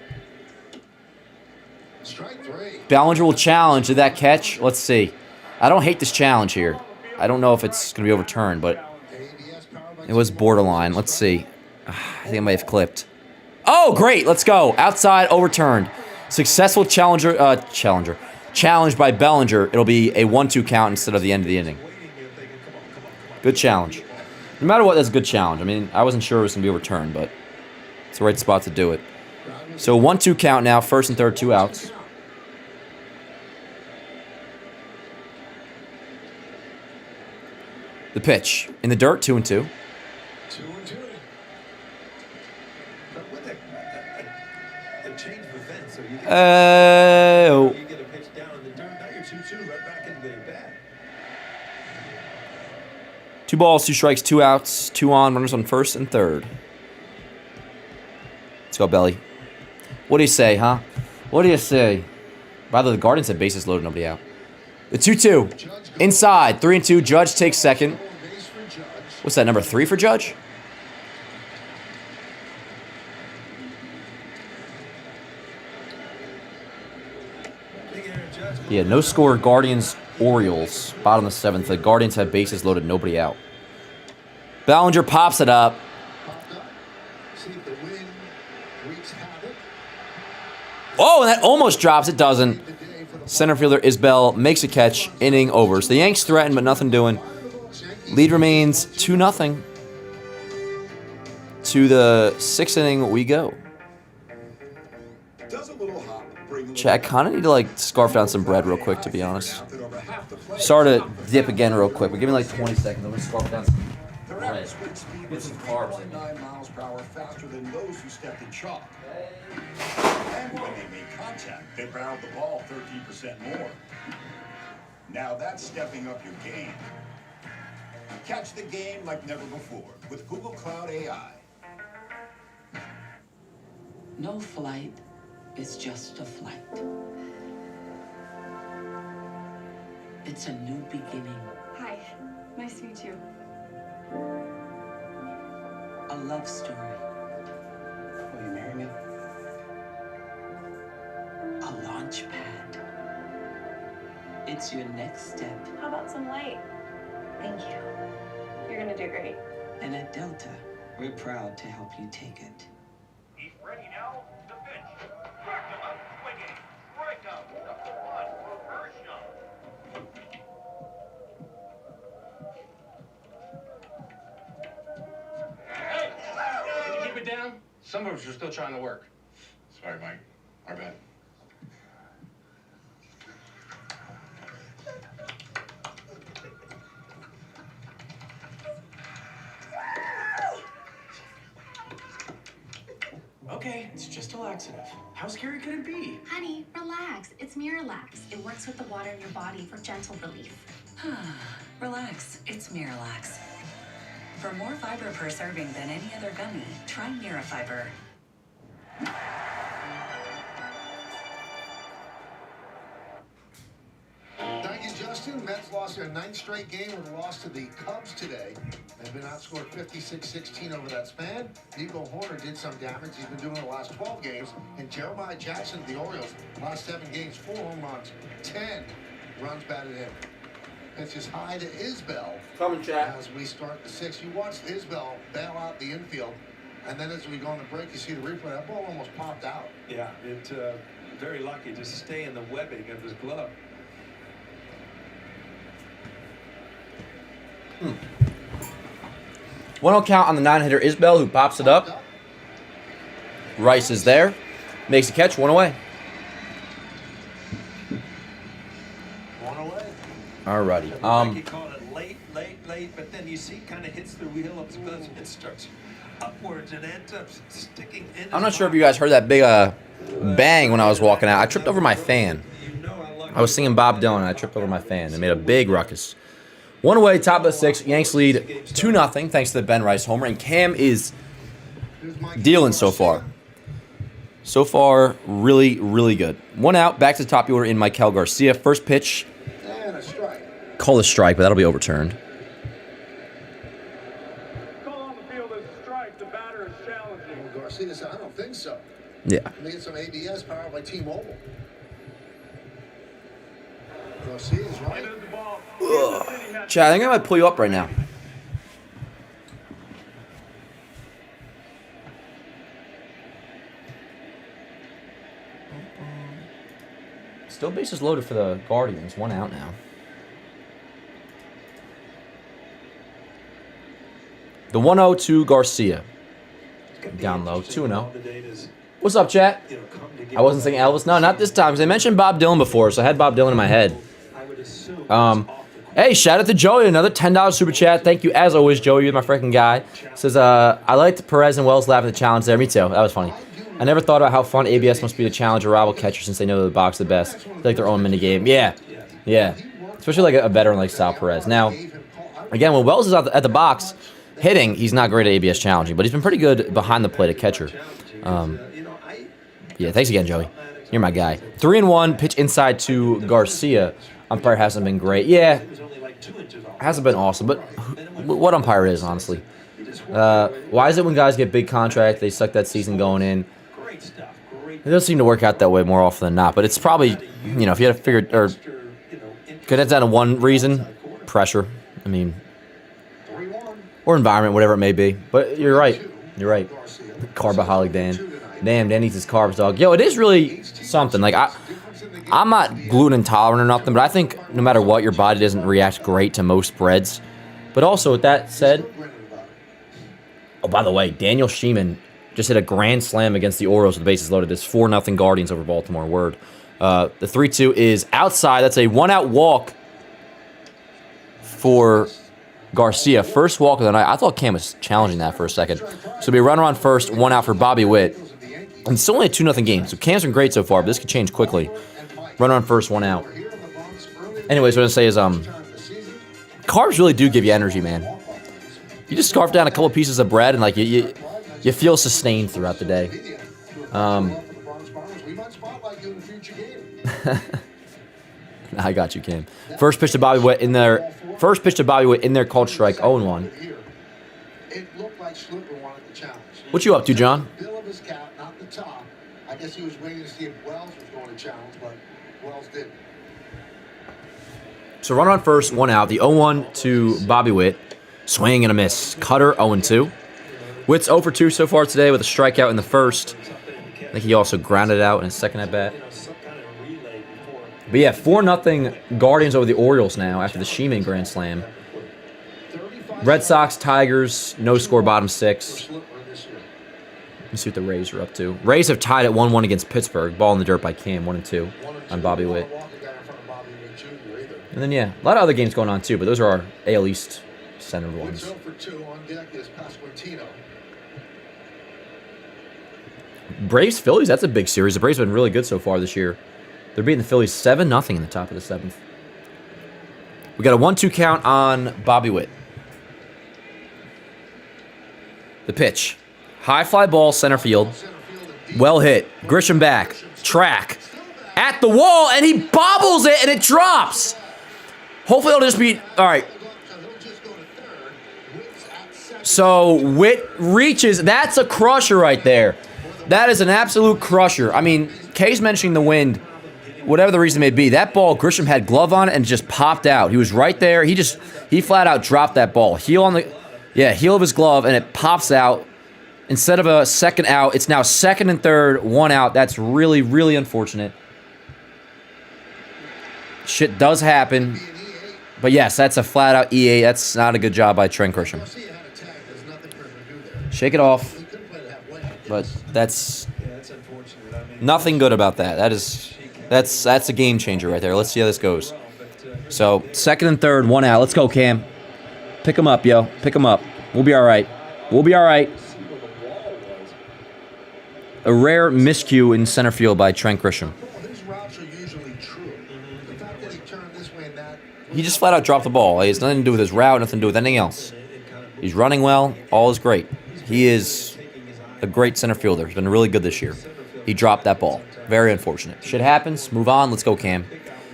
Strike 3. Bellinger will challenge. Did that catch? Let's see. I don't hate this challenge here. I don't know if it's gonna be overturned, but it was borderline. Let's see. I think I might have clipped. Oh, great. Let's go. Outside, overturned. Successful challenge by Bellinger. It'll be a 1-2 count instead of the end of the inning. Good challenge. No matter what, that's a good challenge. I mean, I wasn't sure it was going to be overturned, but it's the right spot to do it. So 1-2 count now. First and third, 2 outs. The pitch. In the dirt, 2-2. 2-2. but with a change of events, so you get, Oh. you get a pitch down in the dirt. Now you're 2-2 right back into the bat. 2 balls, 2 strikes, 2 outs, 2 on, runners on first and third. Let's go, Belly. What do you say, huh? What do you say? By the way, the Guardians had bases loaded, nobody out. The 2-2. Inside, 3-2. Judge takes second. What's that, number 3 for Judge? Yeah, no score. Guardians, Orioles. Bottom of the 7th. The Guardians have bases loaded, nobody out. Bellinger pops it up. See if the wind wreaks havoc. Oh, and that almost drops. It doesn't. Center fielder Isbell makes a catch. Inning over. So the Yanks threaten, but nothing doing. Lead remains 2-0. To the 6th inning we go. Does a little hop bring Chad, I kind of need to like scarf down some bread real quick, to be honest. Sorry to dip again real quick, but give me like 20 seconds. I'm going to scarf down some Their bread. average sprint speed Get was some carbs in 3.9 miles per hour faster than those who stepped in chalk. And when they made contact, they barreled the ball 13% more. Now that's stepping up your game. Catch the game like never before with Google Cloud AI. No flight is just a flight. It's a new beginning, Hi, nice to meet you. a love story, Will you marry me? a launch pad. It's your next step, How about some light? Thank you. You're gonna do great. and at Delta, we're proud to help you take it. He's ready now. The pitch. Cracked him up. Swinging. Strikeout. Number 1 for Herschel. Hey! Can you keep it down? Some of us are still trying to work. Sorry, Mike. Our bad. Okay, it's just a laxative. How scary could it be? Honey, relax. It's Miralax. It works with the water in your body for gentle relief. Relax, it's Miralax. For more fiber per serving than any other gummy, try Mirafiber. Thank you, Justin. Mets lost their 9th straight game with a loss to the Cubs today. They've been outscored 56-16 over that span. Nico Horner did some damage. He's been doing it the last 12 games. And Jeremiah Jackson of the Orioles, last 7 games, 4 home runs, 10 Runs batted in. Pitches high to Isbell. Coming, chat. As we start the sixth, you watch Isbell bail out the infield, and then as we go on the break, you see the replay. That ball almost popped out. Yeah, it very lucky to stay in the webbing of his glove. 1-0 count on the 9-hitter Isbell, who pops it up. Rice is there. Makes a catch, 1 away. Alrighty. He called it late, but then you see kind of hits the wheel of his gloves and it starts upwards and ends up sticking in. I'm not sure if you guys heard that big bang when I was walking out. I tripped over my fan. I was singing Bob Dylan and I tripped over my fan. It made a big ruckus. 1 away, top of the 6th. Yanks lead 2-0 thanks to the Ben Rice homer. And Cam is dealing so far. So far, really, really good. 1 out, back to the top of the order in Michael Garcia. First pitch. And a strike. Call a strike, but that'll be overturned. Call on the field as a strike. The batter is challenging. Well, Garcia said, I don't think so. Yeah. They get some ABS powered by T-Mobile. Garcia's right. Into the ball. Chad, I think I might pull you up right now. Still bases loaded for the Guardians. 1 out now. The 1-0 to Garcia. Down low. 2-0. What's up, chat? I wasn't saying Elvis. No, not this time. Because I mentioned Bob Dylan before, so I had Bob Dylan in my head. Hey, shout out to Joey. Another $10 super chat. Thank you, as always, Joey. You're my freaking guy. Says, I liked Perez and Wells laughing at the challenge there. Me too. That was funny. I never thought about how fun ABS must be to challenge a rival catcher since they know the box the best. It's like their own mini game. Yeah. Especially like a veteran like Sal Perez. Now, again, when Wells is at the box hitting, he's not great at ABS challenging, but he's been pretty good behind the plate at catcher. Yeah, thanks again, Joey. You're my guy. 3-1, pitch inside to Garcia. Umpire hasn't been great. Yeah, hasn't been awesome, but what umpire is, honestly? Why is it when guys get big contract, they suck that season going in? It doesn't seem to work out that way more often than not, but it's probably, if you had to figure, or could it down to one reason? Pressure. I mean, or environment, whatever it may be. But you're right. You're right. Carbaholic Dan. Damn, Dan eats his carbs, dog. Yo, it is really something. Like, I'm not gluten intolerant or nothing, but I think no matter what, your body doesn't react great to most breads. But also, with that said, oh, by the way, Daniel Sheeman just hit a grand slam against the Orioles with the bases loaded. It's 4-0 Guardians over Baltimore. Word. The 3-2 is outside. That's a 1-out walk for Garcia. First walk of the night. I thought Cam was challenging that for a second. So it'll be a runner on first, 1 out for Bobby Witt. And it's only a 2-0 game, so Cam's been great so far, but this could change quickly. Runner on first, 1 out. Anyways, what I'm going to say is, carbs really do give you energy, man. You just scarf down a couple pieces of bread, and like you feel sustained throughout the day. I got you, Cam. First pitch to Bobby Witt in there. First pitch to Bobby Witt in there, called strike. 0-1. What you up to, John? I guess he was waiting to see if Wells was going to challenge, but Wells didn't. So runner on first, 1 out. The 0-1 to Bobby Witt. Swing and a miss. Cutter, 0-2. Witt's 0 for 2 so far today with a strikeout in the first. I think he also grounded out in his second at bat. But yeah, 4-0 Guardians over the Orioles now after the Sheeman grand slam. Red Sox, Tigers, no score, bottom 6. Let's see what the Rays are up to. Rays have tied at 1-1 against Pittsburgh. Ball in the dirt by Cam, 1-2 on Bobby Witt. And then, yeah, a lot of other games going on too, but those are our AL East centered ones. Braves, Phillies, that's a big series. The Braves have been really good so far this year. They're beating the Phillies 7-0 in the top of the 7th. We got a 1-2 count on Bobby Witt. The pitch. High fly ball, center field. Well hit. Grisham back. Track. At the wall, and he bobbles it, and it drops. Hopefully it'll just be... All right. So Witt reaches. That's a crusher right there. That is an absolute crusher. I mean, Kay's mentioning the wind. whatever the reason may be, that ball, Grisham had glove on it and just popped out. He was right there. He flat out dropped that ball. Heel of his glove, and it pops out. Instead of a second out, it's now second and third, 1 out. That's really, really unfortunate. Shit does happen. But yes, that's a flat out EA. That's not a good job by Trent Grisham. Shake it off. But that's nothing good about that. That's a game changer right there. Let's see how this goes. So, second and third, 1 out. Let's go, Cam. Pick him up, yo. Pick him up. We'll be all right. We'll be all right. A rare miscue in center field by Trent Grisham. He just flat out dropped the ball. It has nothing to do with his route, nothing to do with anything else. He's running well. All is great. He is a great center fielder. He's been really good this year. He dropped that ball. Very unfortunate. Shit happens. Move on. Let's go, Cam.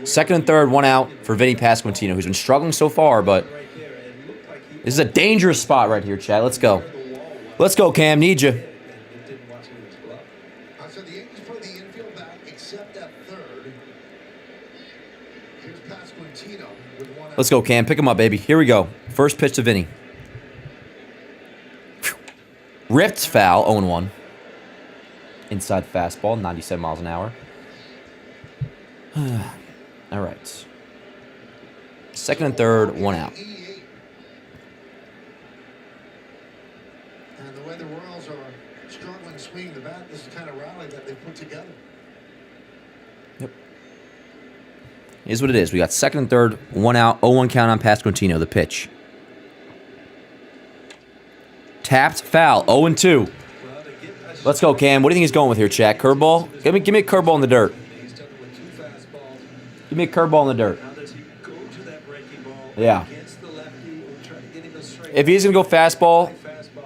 Second and third, 1 out for Vinny Pasquantino, who's been struggling so far, but this is a dangerous spot right here, Chad. Let's go. Let's go, Cam. Need you. So the Yankees play the infield back, except at third. Here's Pasquantino with 1 out. Let's go, Cam. Pick him up, baby. Here we go. First pitch to Vinny. Ripped foul, 0-1. Inside fastball, 97 miles an hour. All right. Second and third, 1 out. And the way the Royals are struggling swinging the bat, this is the kind of rally that they put together. Yep. Here's what it is. We got second and third, 1 out, 0-1 count on Pasquantino, the pitch. Tapped, foul, 0-2. Let's go, Cam. What do you think he's going with here, Chad? Curveball? Give me a curveball in the dirt. Give me a curveball in the dirt. Yeah. If he's going to go fastball,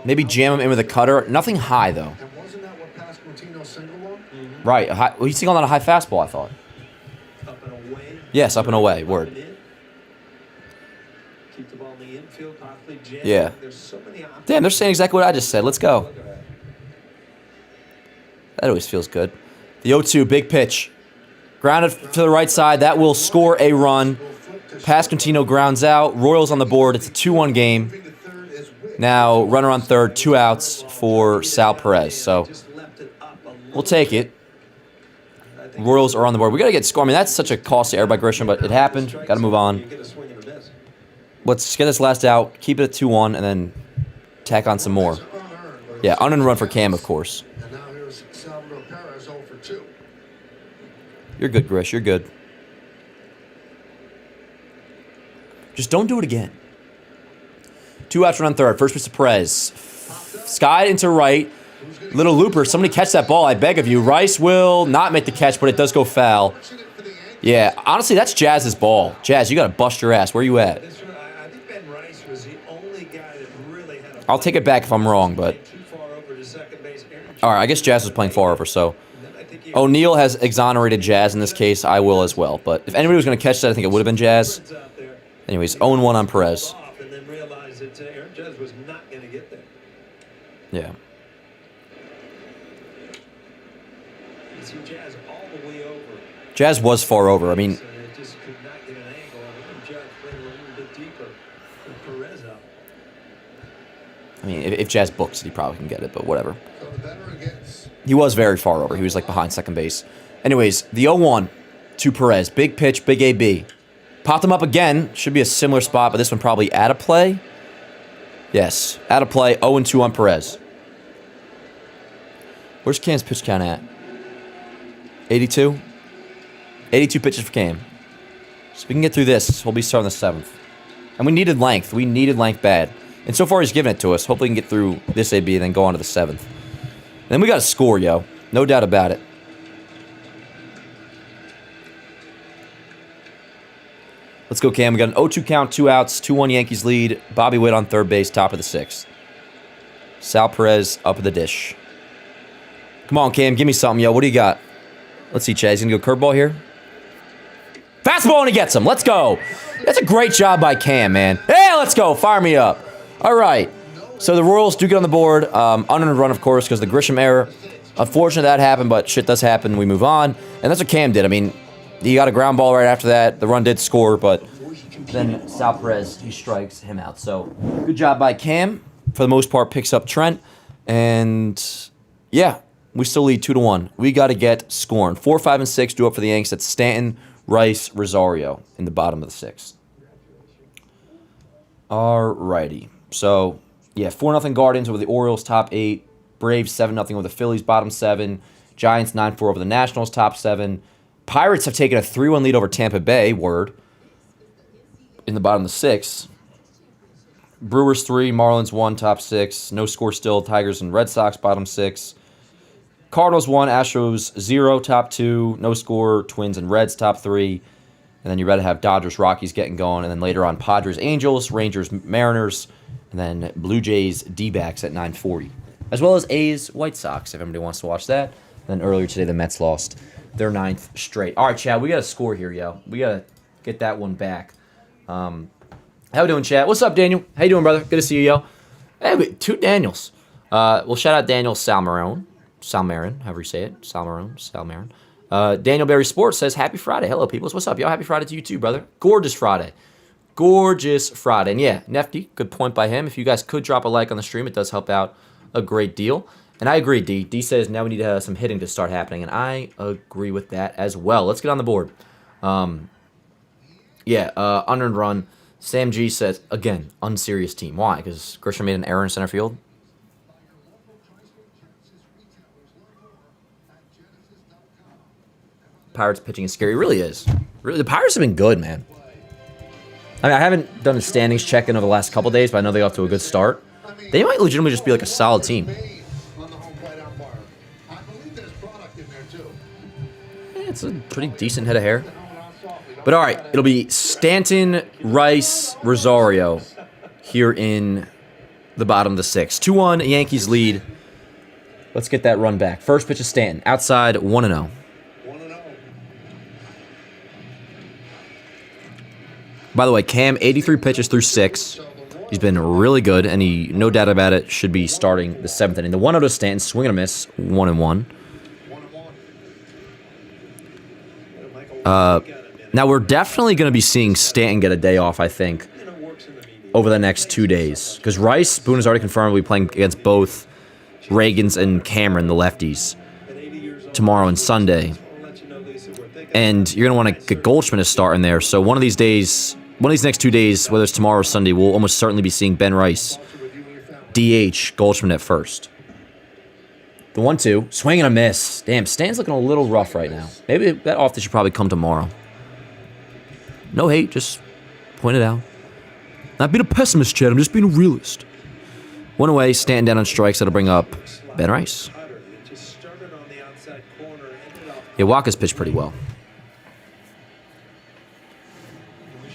maybe jam him in with a cutter. Nothing high, though. And wasn't that what Pasquantino singled on? Right. He's singled on a high fastball, I thought. Up and away. Yes, up and away. Word. Keep the ball in the infield, possibly jam. Yeah. There's so many options. Damn, they're saying exactly what I just said. Let's go. That always feels good. The 0-2, big pitch. Grounded to the right side. That will score a run. Pasquantino grounds out. Royals on the board. It's a 2-1 game. Now, runner on third, 2 outs for Sal Perez. So, we'll take it. Royals are on the board. We got to get score. I mean, that's such a costly error by Grisham, but it happened. Got to move on. Let's get this last out. Keep it at 2-1, and then tack on some more. Yeah, unearned run for Cam, of course. And now here's Salvador Perez 0 for 2. You're good, Grish. You're good. Just don't do it again. 2 outs, run on third. First pitch to Perez. Skied into right. Little looper. Somebody catch that ball, I beg of you. Rice will not make the catch, but it does go foul. Yeah, honestly, that's Jazz's ball. Jazz, you got to bust your ass. Where you at? I think Ben Rice was the only guy that really had a... I'll take it back if I'm wrong, but... Too far over to second base. All right, I guess Jazz was playing far over, so... O'Neal has exonerated Jazz in this case. I will as well. But if anybody was going to catch that, I think it would have been Jazz. Anyways, 0-1 on Perez. And then realized that Aaron Judge was not going to get there. Yeah. You see Jazz all the way over. Jazz was far over. I mean... So they just could not get an angle on Judge playing a little bit deeper with Perez up. I mean, if Jazz books it, he probably can get it, but whatever. So the veteran gets... He was very far over. He was like behind second base. Anyways, the 0-1 to Perez. Big pitch, big AB. Popped him up again. Should be a similar spot, but this one probably out of play. Yes, out of play. 0-2 on Perez. Where's Cam's pitch count at? 82? 82 pitches for Cam. So we can get through this. We'll be starting the 7th. And we needed length. We needed length bad. And so far he's given it to us. Hopefully we can get through this AB and then go on to the 7th. And then we got to score, yo. No doubt about it. Let's go, Cam. We got an 0-2 count, 2 outs, 2-1 Yankees lead. Bobby Witt on third base, top of the 6th. Sal Perez up at the dish. Come on, Cam. Give me something, yo. What do you got? Let's see, Chad. He's going to go curveball here. Fastball, and he gets him. Let's go. That's a great job by Cam, man. Hey, let's go. Fire me up. All right. So the Royals do get on the board. Unearned run, of course, because the Grisham error. Unfortunately, that happened, but shit does happen. We move on. And that's what Cam did. I mean, He got a ground ball right after that. The run did score, but then Sal Perez, he strikes him out. So good job by Cam. For the most part, picks up Trent. And yeah, we still lead 2-1. We got to get scoring. 4, 5, and 6 due up for the Yanks. That's Stanton, Rice, Rosario in the bottom of the 6th. Alrighty. So, yeah, 4-0 Guardians over the Orioles, top 8. Braves 7-0 over the Phillies, bottom 7. Giants 9-4 over the Nationals, top 7. Pirates have taken a 3-1 lead over Tampa Bay, in the bottom of the 6th. Brewers 3, Marlins 1, top 6. No score still. Tigers and Red Sox, bottom 6. Cardinals 1, Astros 0, top 2. No score. Twins and Reds, top 3. And then you better have Dodgers, Rockies getting going. And then later on, Padres, Angels, Rangers, Mariners. And then Blue Jays, D-backs at 9:40. As well as A's, White Sox, if anybody wants to watch that. And then earlier today, the Mets lost their 9th straight. All right, Chad, we got a score here, yo. We got to get that one back. How we doing, Chad? What's up, Daniel? How you doing, brother? Good to see you, yo. Hey, 2 Daniels. Well, shout out Daniel Salmaron, however you say it. Salmaron. Daniel Berry Sports says, Happy Friday. Hello, people. What's up, yo? Happy Friday to you too, brother. Gorgeous Friday. And yeah, Nefty, good point by him. If you guys could drop a like on the stream, it does help out a great deal. And I agree, D. D says now we need some hitting to start happening, and I agree with that as well. Let's get on the board. Unearned run. Sam G says, again, unserious team. Why? Because Grisham made an error in center field? Pirates pitching is scary. It really is. Really, the Pirates have been good, man. I mean, I haven't done a standings check-in over the last couple days, but I know they got off to a good start. They might legitimately just be like a solid team. It's a pretty decent head of hair. But all right, it'll be Stanton, Rice, Rosario here in the bottom of the 6th. 2-1, Yankees lead. Let's get that run back. First pitch is Stanton. Outside, 1-0. By the way, Cam, 83 pitches through 6. He's been really good, and he, no doubt about it, should be starting the 7th inning. The 1-0 to Stanton, swing and a miss, 1-1. Now, we're definitely going to be seeing Stanton get a day off, I think, over the next 2 days. Because Rice, Boone has already confirmed we'll be playing against both Reagans and Cameron, the lefties, tomorrow and Sunday. And you're going to want to get Goldschmidt to start in there. So one of these next 2 days, whether it's tomorrow or Sunday, we'll almost certainly be seeing Ben Rice, DH, Goldschmidt at first. The 1-2, swing and a miss. Damn, Stan's looking a little rough right now. Maybe that off should probably come tomorrow. No hate, just point it out. Not being a pessimist, Chad. I'm just being a realist. 1 away, Stanton down on strikes. That'll bring up Ben Rice. Yeah, Walker's pitched pretty well.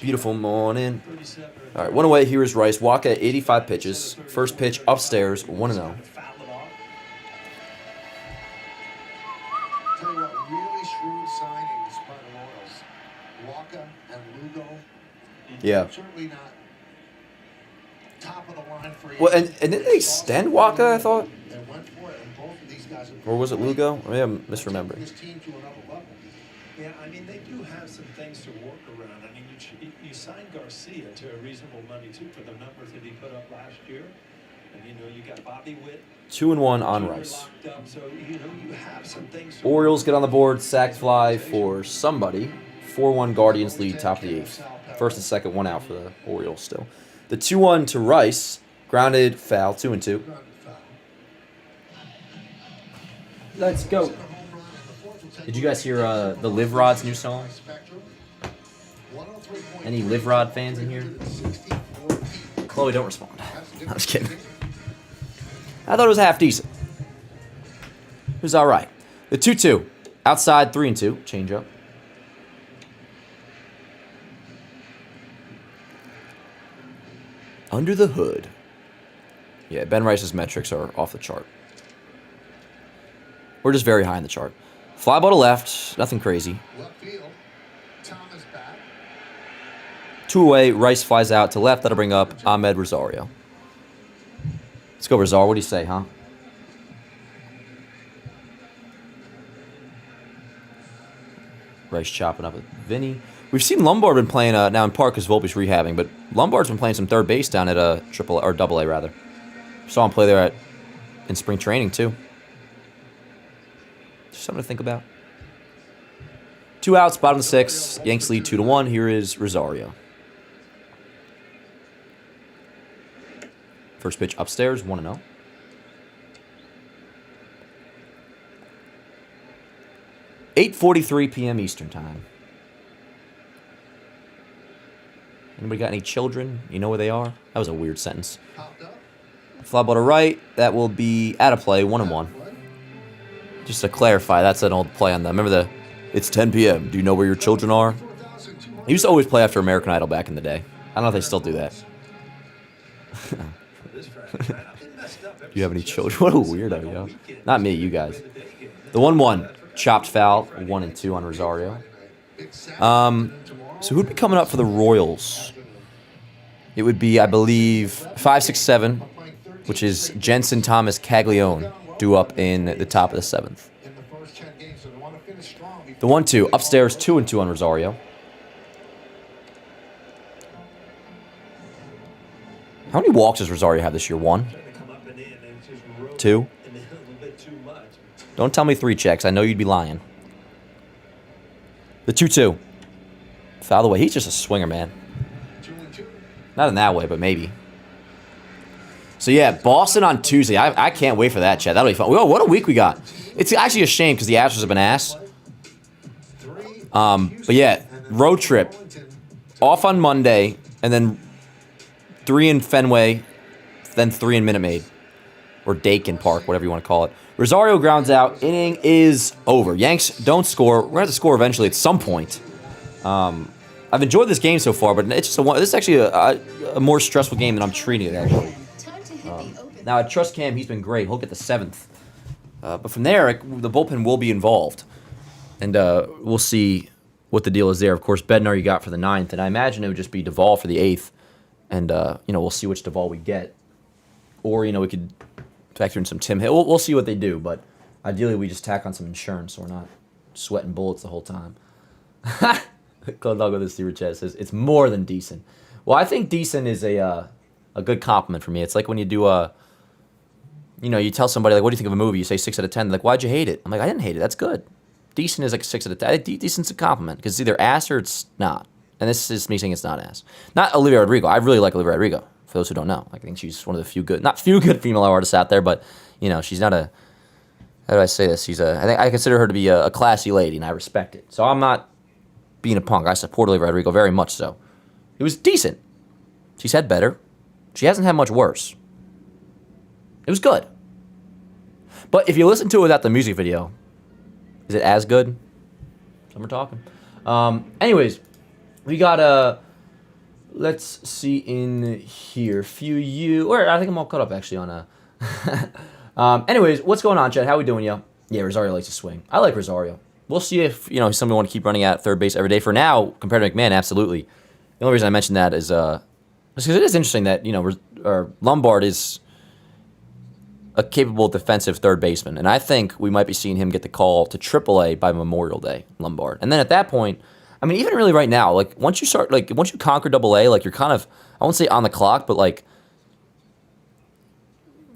Beautiful morning. All right, 1 away. Here is Rice. Walker at 85 pitches. First pitch upstairs, 1-0. Yeah. Certainly not top of the line for Well, and didn't they extend Waka, I thought? They went for it, and both of these guys have Or was it Lugo? Maybe I'm misremembering. this team to another level. Yeah, I mean, they do have some things to work around. I mean, you signed Garcia to a reasonable money, too, for the numbers that he put up last year. And, you got Bobby Witt. 2-1 on Rice. So, you have some things to Orioles get on the board. Sack fly for somebody. 4-1 Guardians lead, top of the 8th. First and second, 1 out for the Orioles still. The 2-1 to Rice. Grounded, foul, 2-2. Let's go. Did you guys hear the Live Rod's new song? Any Live Rod fans in here? Chloe, don't respond. I was kidding. I thought it was half decent. It was all right. The 2-2. Outside, 3-2. Change up. Under the hood. Yeah, Ben Rice's metrics are off the chart. We're just very high in the chart. Fly ball to left. Nothing crazy. Left field. Thomas back. 2 away. Rice flies out to left. That'll bring up Ahmed Rosario. Let's go, Rosario. What do you say, huh? Rice chopping up with Vinny. We've seen Lombard been playing now in part because Volpe's rehabbing, but Lombard's been playing some third base down at triple or double A rather. Saw him play there in spring training too. Just something to think about. 2 outs, bottom of the 6th. Yanks lead 2-1. Here is Rosario. First pitch upstairs, 1-0. (8:43 p.m. Eastern Time). Anybody got any children? You know where they are? That was a weird sentence. Fly ball to right. That will be out of play, 1-1. Just to clarify, that's an old play on them. Remember it's 10 p.m. Do you know where your children are? He used to always play after American Idol back in the day. I don't know if they still do that. Do you have any children? What a weirdo, yo. Not me, you guys. The 1-1. Chopped foul, 1-2 on Rosario. So who'd be coming up for the Royals? It would be, I believe, 5-6-7, which is Jensen Thomas Caglione, due up in the top of the 7th. The 1-2, upstairs, 2-2 on Rosario. How many walks does Rosario have this year? 1? 2? Don't tell me 3 checks. I know you'd be lying. The 2-2. Foul away. He's just a swinger, man. Not in that way, but maybe. So, yeah, Boston on Tuesday. I can't wait for that, Chad. That'll be fun. Whoa, what a week we got. It's actually a shame because the Astros have been ass. But, yeah, road trip. Off on Monday, and then 3 in Fenway, then 3 in Minute Maid. Or Dakin Park, whatever you want to call it. Rosario grounds out. Inning is over. Yanks don't score. We're going to have to score eventually at some point. I've enjoyed this game so far, but it's just this is actually a more stressful game than I'm treating it, actually. Now, I trust Cam. He's been great. He'll get the 7th. But from there, the bullpen will be involved. And we'll see what the deal is there. Of course, Bednar you got for the 9th. And I imagine it would just be Duvall for the 8th. And, we'll see which Duvall we get. Or, we could factor in some Tim Hill. We'll see what they do. But ideally, we just tack on some insurance so we're not sweating bullets the whole time. Club Dog with the Super Chat says, it's more than decent. Well, I think decent is a good compliment for me. It's like when you do you tell somebody, like, what do you think of a movie? You say 6 out of 10. They're like, why'd you hate it? I'm like, I didn't hate it. That's good. Decent is like 6 out of 10. Decent's a compliment because it's either ass or it's not. And this is me saying it's not ass. Not Olivia Rodrigo. I really like Olivia Rodrigo, for those who don't know. I think she's one of the few good female artists out there, but, she's not a, how do I say this? I think I consider her to be a classy lady, and I respect it. So I'm not being a punk. I support Olivia Rodrigo very much so. It was decent. She's had better. She hasn't had much worse. It was good. But if you listen to it without the music video, is it as good? Some are talking. Anyways, we got let's see in here. I think I'm all caught up actually on anyways, what's going on, Chad? How we doing, yo? Yeah, Rosario likes to swing. I like Rosario. We'll see if, somebody want to keep running at third base every day. For now, compared to McMahon, absolutely. The only reason I mentioned that is because it is interesting that, Lombard is a capable defensive third baseman. And I think we might be seeing him get the call to AAA by Memorial Day, Lombard. And then at that point, I mean, even really right now, like, once you conquer AA, like, you're kind of, I won't say on the clock, but, like,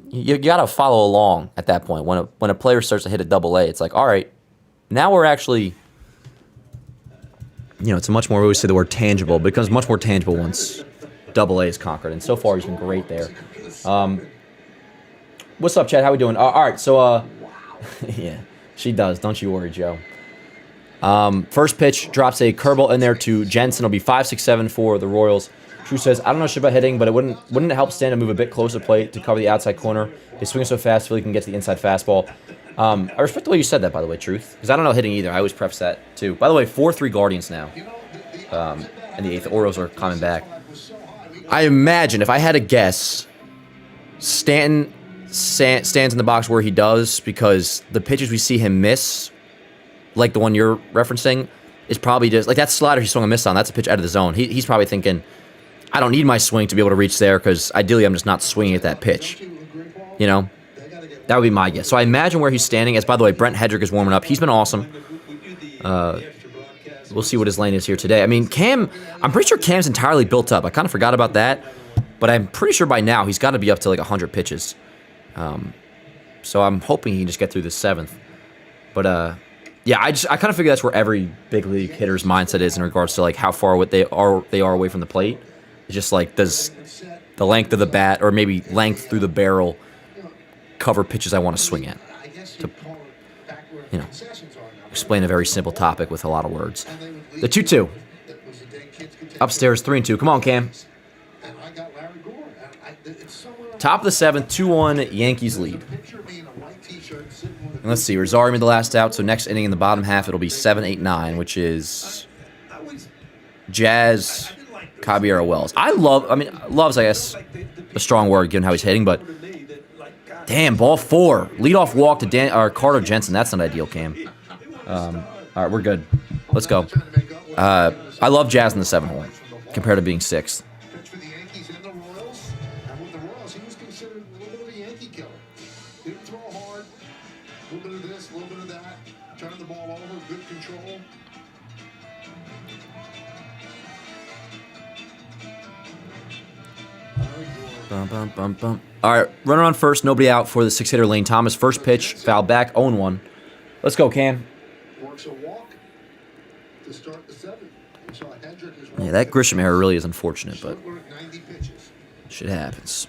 you got to follow along at that point. When a player starts to hit a AA, it's like, all right, now we're actually, it's a much more, we always say the word tangible, but it becomes much more tangible once AA is conquered. And so far, he's been great there. What's up, Chad? How we doing? All right, so, yeah, she does. Don't you worry, Joe. First pitch drops a curveball in there to Jensen. It'll be 5-6-7 for the Royals. True says, I don't know shit about hitting, but wouldn't it help Stan to move a bit closer to plate to cover the outside corner? He's swinging so fast, Philly can get to the inside fastball. I respect the way you said that, by the way, Truth, because I don't know hitting either. I always preface that, too. By the way, 4-3 Guardians now. And the 8th Orioles are coming back. I imagine, if I had to guess, Stanton stands in the box where he does, because the pitches we see him miss, like the one you're referencing, is probably just, like that slider he swung a miss on, that's a pitch out of the zone. He's probably thinking, I don't need my swing to be able to reach there, because ideally I'm just not swinging at that pitch. That would be my guess. So I imagine where he's standing, as by the way, Brent Hedrick is warming up. He's been awesome. we'll see what his lane is here today. I mean, Cam, I'm pretty sure Cam's entirely built up. I kind of forgot about that, but I'm pretty sure by now he's got to be up to like 100 pitches. So I'm hoping he can just get through the 7th. But yeah, I kind of figure that's where every big league hitter's mindset is in regards to like how far they are away from the plate. It's just like, does the length of the bat or maybe length through the barrel cover pitches I want to swing at? To, you know, explain a very simple topic with a lot of words. The 2-2. Upstairs, 3-2. Come on, Cam. Top of the 7th, 2-1 Yankees lead. And let's see, Rosario made the last out, so next inning in the bottom half, it'll be 7, 8, 9, which is Jazz, Caballero, Wells. Love's, I guess, a strong word given how he's hitting, but damn, ball 4. Leadoff walk to Carter Jensen. That's not ideal, Cam. All right, we're good. Let's go. I love Jazz in the 7th hole compared to being 6th. Pitched for the Yankees and the Royals. And with the Royals, he was considered a little bit of a Yankee killer. Didn't throw hard. A little bit of this, a little bit of that. Turning the ball over, good control. Bum, bum, bum, bum. All right, runner on first, nobody out for the 6-hitter Lane Thomas. First pitch, foul back, 0-1. Let's go, Cam. Works a walk to start the 7th. Yeah, that Grisham error really is unfortunate, but shit happens.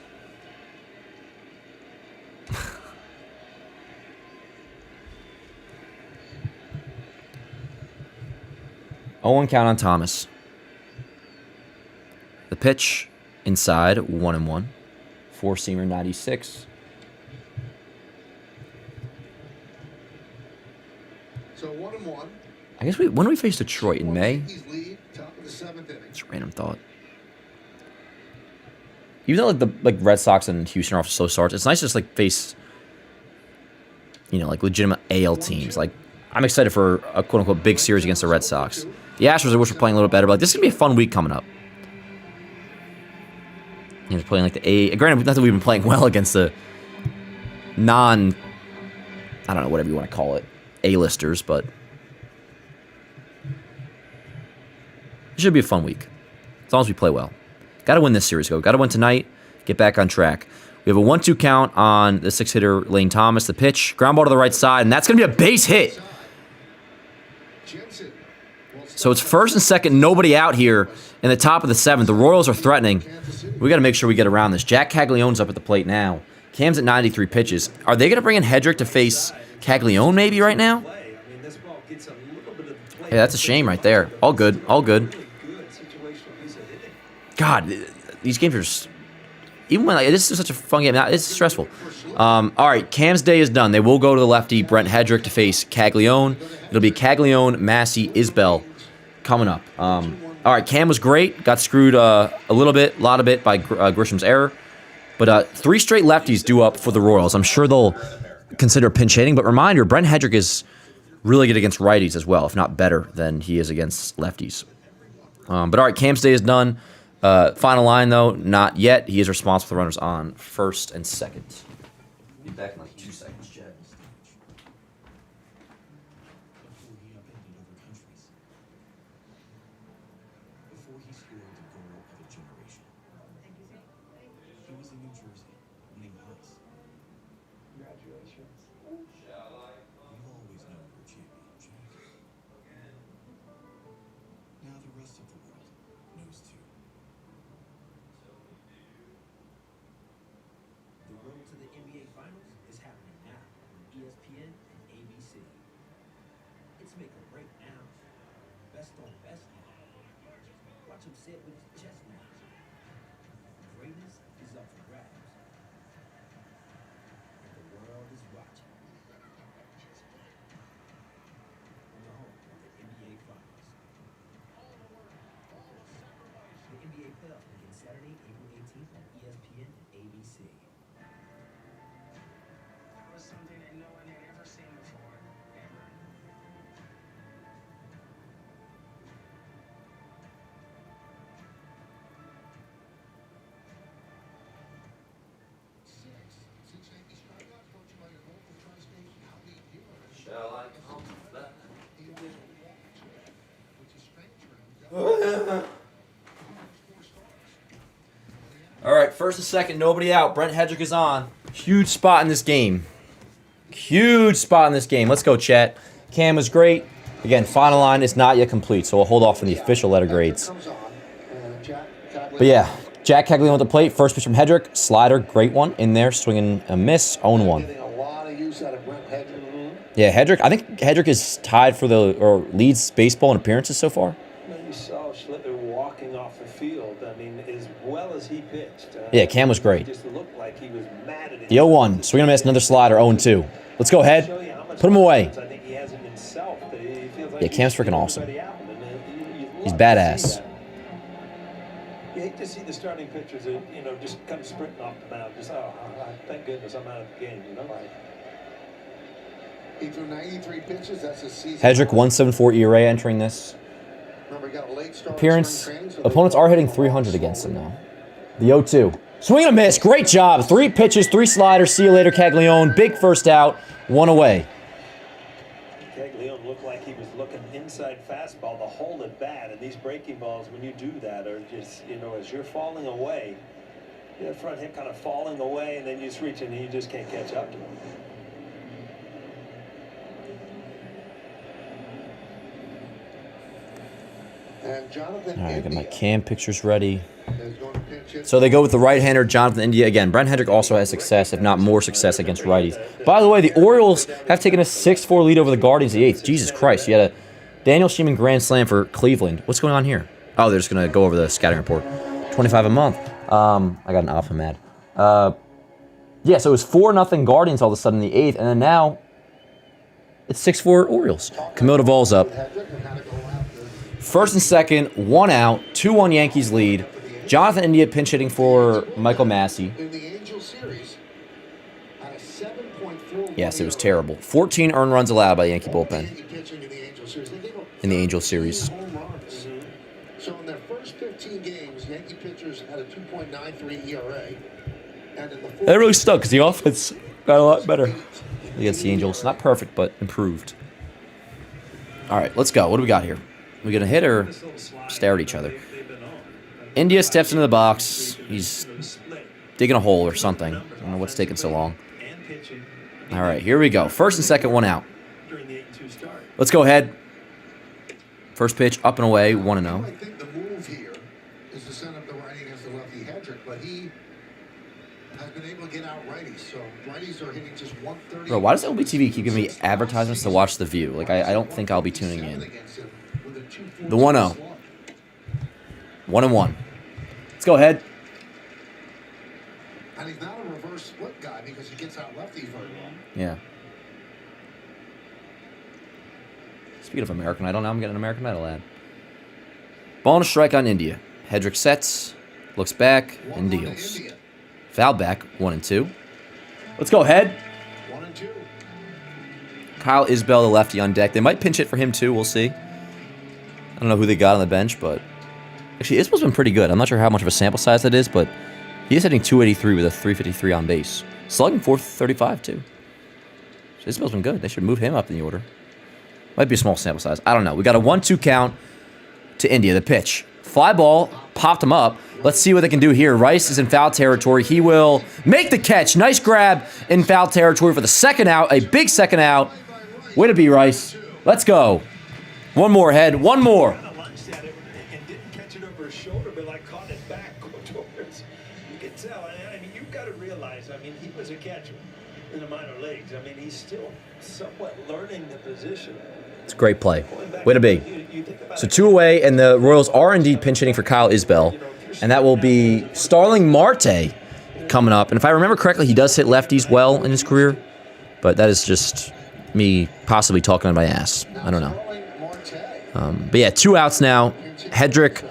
Oh, count on Thomas. The pitch inside, 1-1. 4-seamer 96. So 1-1. I guess when do we face Detroit? In May? It's a random thought. Even though the Red Sox and Houston are off to slow starts, it's nice to just like face, you know, like legitimate AL teams. Like, I'm excited for a quote unquote big series against the Red Sox. The Astros, I wish were playing a little better, but like, this is gonna be a fun week coming up. You know, playing like the A. Granted, not that we've been playing well against the I don't know, whatever you want to call it, A-listers, but it should be a fun week, as long as we play well. Got to win this series, though. Got to win tonight, get back on track. We have a 1-2 count on the 6-hitter Lane Thomas. The pitch, ground ball to the right side, and that's going to be a base hit. So it's first and second, nobody out here in the top of the 7th. The Royals are threatening. We got to make sure we get around this. Jack Caglione's up at the plate now. Cam's at 93 pitches. Are they going to bring in Hedrick to face Caglione maybe right now? Hey, that's a shame right there. All good, all good. God, these games are just, even when like, this is such a fun game, it's stressful. All right, Cam's day is done. They will go to the lefty, Brent Hedrick, to face Caglione. It'll be Caglione, Massey, Isbell coming up. All right, Cam was great. Got screwed a lot of bit by Grisham's error. But 3 straight lefties due up for the Royals. I'm sure they'll consider pinch hitting. But reminder, Brent Hedrick is really good against righties as well, if not better than he is against lefties. But all right, Cam's day is done. Final line, though, not yet. He is responsible for the runners on first and second. Be back in like 2 seconds, Jed. Before he scored the goal of a generation. He was in New Jersey, winning hearts. Congratulations. You'll always know your champion, Jack. Now the rest of the world knows too. The road to the NBA Finals is happening now on ESPN and ABC. It's make or break now. Best on best now. Watch him sit with his chest now. Greatness is up for grabs. And the world is watching. On the home of the NBA Finals. The NBA playoffs begin Saturday, April 18th on ESPN and ABC. That was something that no one had ever seen before, ever. Shall I come back? First and second, nobody out. Brent Hedrick is on. Huge spot in this game. Huge spot in this game. Let's go, chat. Cam was great. Again, final line is not yet complete, so we'll hold off on the official letter grades. But yeah, Jack Caglione at the plate. First pitch from Hedrick. Slider, great one in there. Swinging a miss. 0-1. Yeah, Hedrick. I think Hedrick is tied for or leads baseball in appearances so far. You saw Schlitter walking off the field. I mean, as well as he pitched. Yeah, Cam was great. He just looked like he was mad at it. The 0-1. Swing and a miss. Another slider. 0-2. Let's go, Head. Put him away. Yeah, Cam's freaking awesome. He's badass. You hate to see the starting pitchers, just come sprinting off the mound. Just, thank goodness I'm out of the game, He threw 93 pitches. That's his season. Hedrick, 1.74 ERA entering this appearance. Opponents are hitting 300 against him now. The 0-2. Swing and a miss. Great job. 3 pitches, 3 sliders. See you later, Caglione. Big first out. 1 away. Caglione looked like he was looking inside fastball to hold it bad. And these breaking balls, when you do that, are just, as you're falling away, that front hip kind of falling away, and then you just reach in and you just can't catch up to him. All right, I got my Cam pictures ready. So they go with the right-hander, Jonathan India. Again, Brent Hedrick also has success, if not more success, against righties. By the way, the Orioles have taken a 6-4 lead over the Guardians the 8th. Jesus Christ, you had a Daniel Sheeman grand slam for Cleveland. What's going on here? Oh, they're just going to go over the scouting report. 25 a month. I got an alpha mad. Yeah, so it was 4-0 Guardians all of a sudden in the 8th, and then now it's 6-4 Orioles. Camille Duvall's up. First and second, 1 out, 2-1 Yankees lead. Jonathan India pinch hitting for Michael Massey. Yes, it was terrible. 14 earned runs allowed by the Yankee bullpen in the Angels series. So in their first 15 games, Yankee pitchers had a 2.93 ERA. That really stunk because the offense got a lot better against the Angels. Not perfect, but improved. All right, let's go. What do we got here? We gonna hit or stare at each other? India steps into the box. He's digging a hole or something. I don't know what's taking so long. All right, here we go. First and second, 1 out. Let's go ahead. First pitch, up and away, 1-0. I think the move here is to send up the righty against the lefty Hedrick, but he has been able to get out righties. So righties are hitting just 130. Bro, why does LBTV keep giving me advertisements to watch The View? Like, I don't think I'll be tuning in. The 1-0. 1-1. Let's go ahead. And he's not a reverse split guy because he gets out lefties very well. Yeah. Speaking of American Idol, now I'm getting an American Idol ad. Ball and a strike on India. Hedrick sets, looks back, and deals. Foul back, 1-2. Let's go ahead. 1-2. Kyle Isbell, the lefty, on deck. They might pinch it for him too. We'll see. I don't know who they got on the bench, but actually, Isbell's been pretty good. I'm not sure how much of a sample size that is, but he is hitting 283 with a 353 on base. Slugging 435 too. So Isbell's been good. They should move him up in the order. Might be a small sample size. I don't know. We got a 1-2 count to India. The pitch. Fly ball. Popped him up. Let's see what they can do here. Rice is in foul territory. He will make the catch. Nice grab in foul territory for the second out. A big second out. Way to be, Rice. Let's go. One more, Head. One more. And didn't catch it over his shoulder, but caught it back towards. You can tell. I mean, you've got to realize. I mean, he was a catcher in the minor leagues. I mean, he's still somewhat learning the position. It's a great play. Way to be. So 2 away, and the Royals are indeed pinch hitting for Kyle Isbell. And that will be Starling Marte coming up. And if I remember correctly, he does hit lefties well in his career. But that is just me possibly talking on my ass. I don't know. But yeah, 2 outs now. Hedrick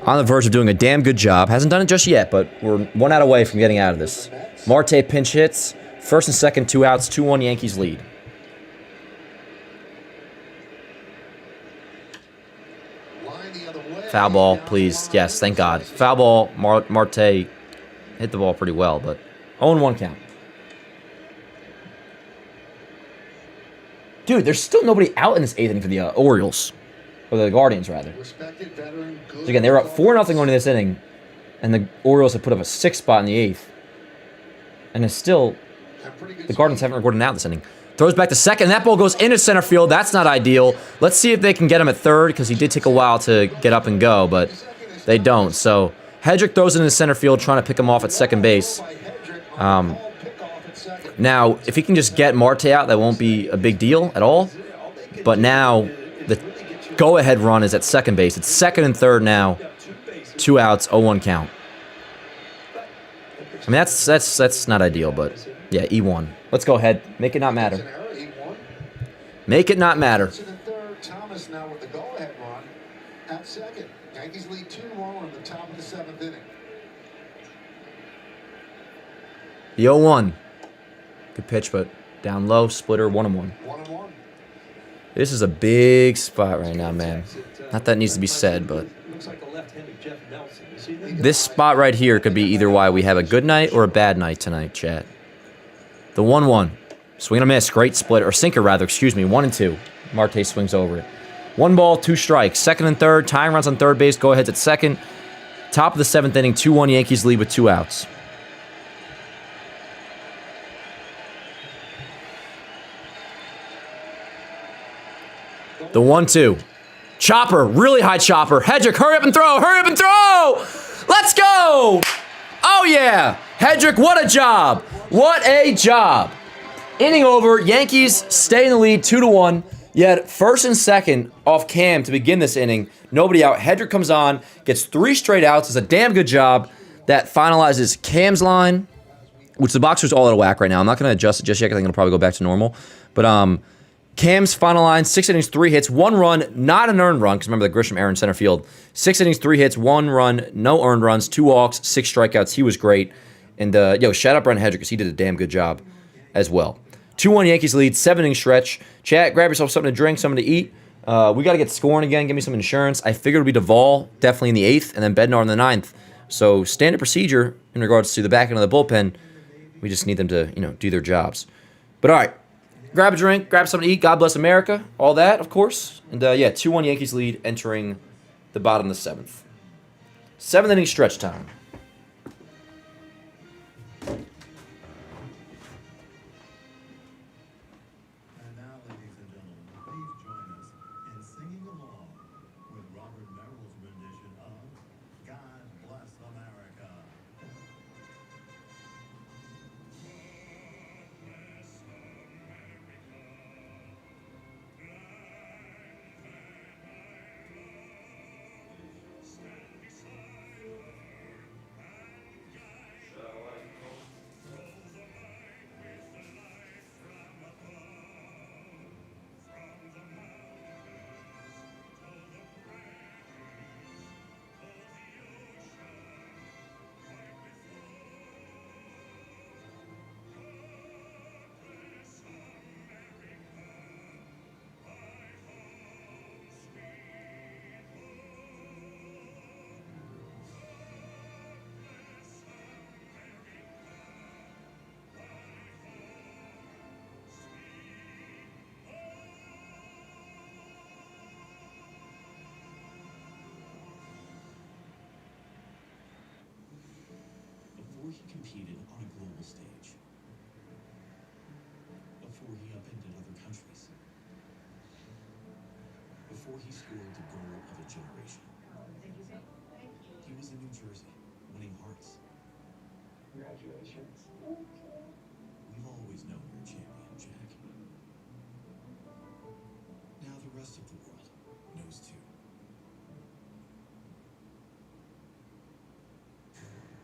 on the verge of doing a damn good job. Hasn't done it just yet, but we're 1 out away from getting out of this. Marte pinch hits. First and second, 2 outs, 2-1 Yankees lead. Foul ball, please. Yes, thank God. Foul ball. Marte hit the ball pretty well, but 0-1 count. Dude, there's still nobody out in this 8th inning for the Orioles. Or the Guardians, rather. So again, they were up 4-0 going into this inning. And the Orioles have put up a 6 spot in the 8th. And it's still, the Guardians haven't recorded an out this inning. Throws back to second. That ball goes into center field. That's not ideal. Let's see if they can get him at third, because he did take a while to get up and go, but they don't. So Hedrick throws it into center field, trying to pick him off at second base. Now, if he can just get Marte out, that won't be a big deal at all. But now, the go-ahead run is at second base. It's second and third now. 2 outs, 0-1 count. I mean, that's not ideal, but yeah, E1. Let's go ahead. Make it not matter. Make it not matter. Thomas now with the go-ahead run at second. Yankees lead 2-1 in the top of the 7th inning. The 0-1. Good pitch, but down low, splitter, 1-1. This is a big spot right now, man. Not that it needs to be said, but this spot right here could be either why we have a good night or a bad night tonight, chat. The 1-1. Swing and a miss. Great split. Or sinker, rather. Excuse me. 1-2. Marte swings over it. 1 ball, 2 strikes. Second and third. Tying runs on third base. Go ahead's at second. Top of the 7th inning. 2-1 Yankees lead with 2 outs. The 1-2. Chopper. Really high chopper. Hedrick, hurry up and throw. Hurry up and throw. Let's go. Oh, yeah. Hedrick, what a job. What a job. Inning over. Yankees stay in the lead 2-1. Yet first and second off Cam to begin this inning. Nobody out. Hedrick comes on, gets 3 straight outs. Does a damn good job. That finalizes Cam's line, which the boxer's all out of whack right now. I'm not going to adjust it just yet because I'm going to probably go back to normal. But Cam's final line, 6 innings, 3 hits, 1 run, not an earned run, because remember the Grisham error in center field. 6 innings, 3 hits, 1 run, no earned runs, 2 walks, 6 strikeouts. He was great. And, shout out Brent Hedrick, because he did a damn good job as well. 2-1 Yankees lead, 7-inning stretch. Chat, grab yourself something to drink, something to eat. We got to get scoring again, give me some insurance. I figured it would be Duvall, definitely in the 8th, and then Bednar in the 9th. So standard procedure in regards to the back end of the bullpen. We just need them to, do their jobs. But all right. Grab a drink, grab something to eat. God bless America. All that, of course. And, 2-1 Yankees lead entering the bottom of the 7th. 7th-inning stretch time. And now, ladies and gentlemen, please join us in singing along with Robert Merrill's rendition of God Bless America. Before he competed on a global stage, before he upended other countries, before he scored the goal of a generation, he was in New Jersey, winning hearts. Congratulations. We've always known you're a champion, Jack. Now the rest of the world knows too.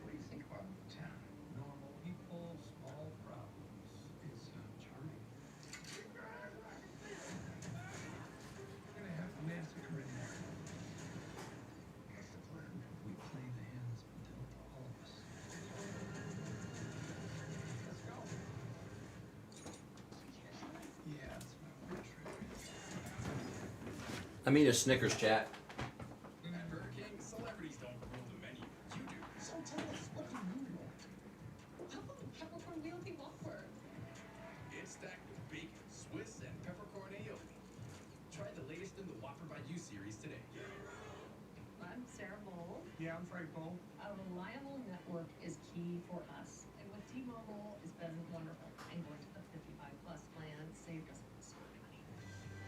What do you think about the town? Normal people, small problems. It's charming. We're gonna have a massacre in there. What's the plan? We play the hands dealt to all of us. Let's go. Yeah, that's my wish. I mean a Snickers, chat. Burger King, celebrities don't rule the menu. You do. So tell us, what do you want? How about the peppercorn realty Whopper? It's stacked with bacon, Swiss, and peppercorn aioli. Try the latest in the Whopper by You series today. I'm Sarah Bowl. Yeah, I'm Frank Bowl. Of Lion key for us. And with T-Mobile, it's been wonderful. And going to the 55+ plan saved us so much money.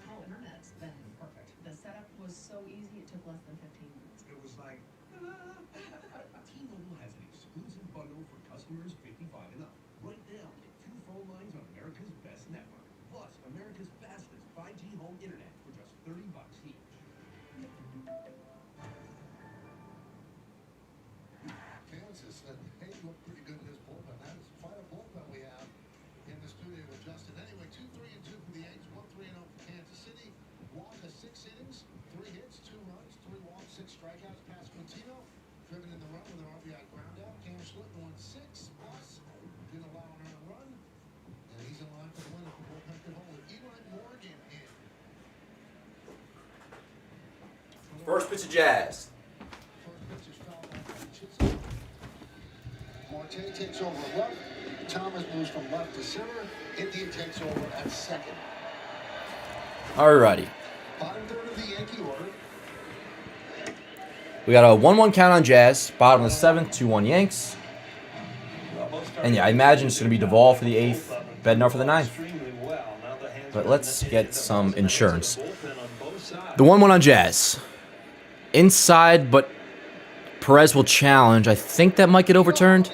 Oh, internet's been perfect. The setup was so easy, it took less than 15 minutes. It was like, T-Mobile has an exclusive bundle for customers 55 and up. Right now, get 2 phone lines on America's best network, plus America's fastest 5G home internet for just $30 each. Kansas said, hey, you look pretty good in this bullpen. That is quite a bullpen we have in the studio with Justin. Anyway, 2-3-2 for the Yankees, 1-3-0 for Kansas City. Walker 6 innings, 3 hits, 2 runs, 3 walks, 6 strikeouts. Pasquantino driven in the run with an RBI ground out. Cam Schlitt won 6 plus, didn't allow an earned run, and he's in line for the win if the bullpen could hold it. Eli Morgan in. First pitch of Jazz. First pitch is fouled by Chisholm. Marte takes over left. Thomas moves from left to center. India takes over at second. Alrighty. Bottom third of the Yankee order. We got a 1-1 count on Jazz. Bottom of the 7th, 2-1 Yanks. And yeah, I imagine it's going to be Duvall for the 8th, Bednar for the 9th. But let's get some insurance. The 1-1 on Jazz. Inside, but Perez will challenge. I think that might get overturned.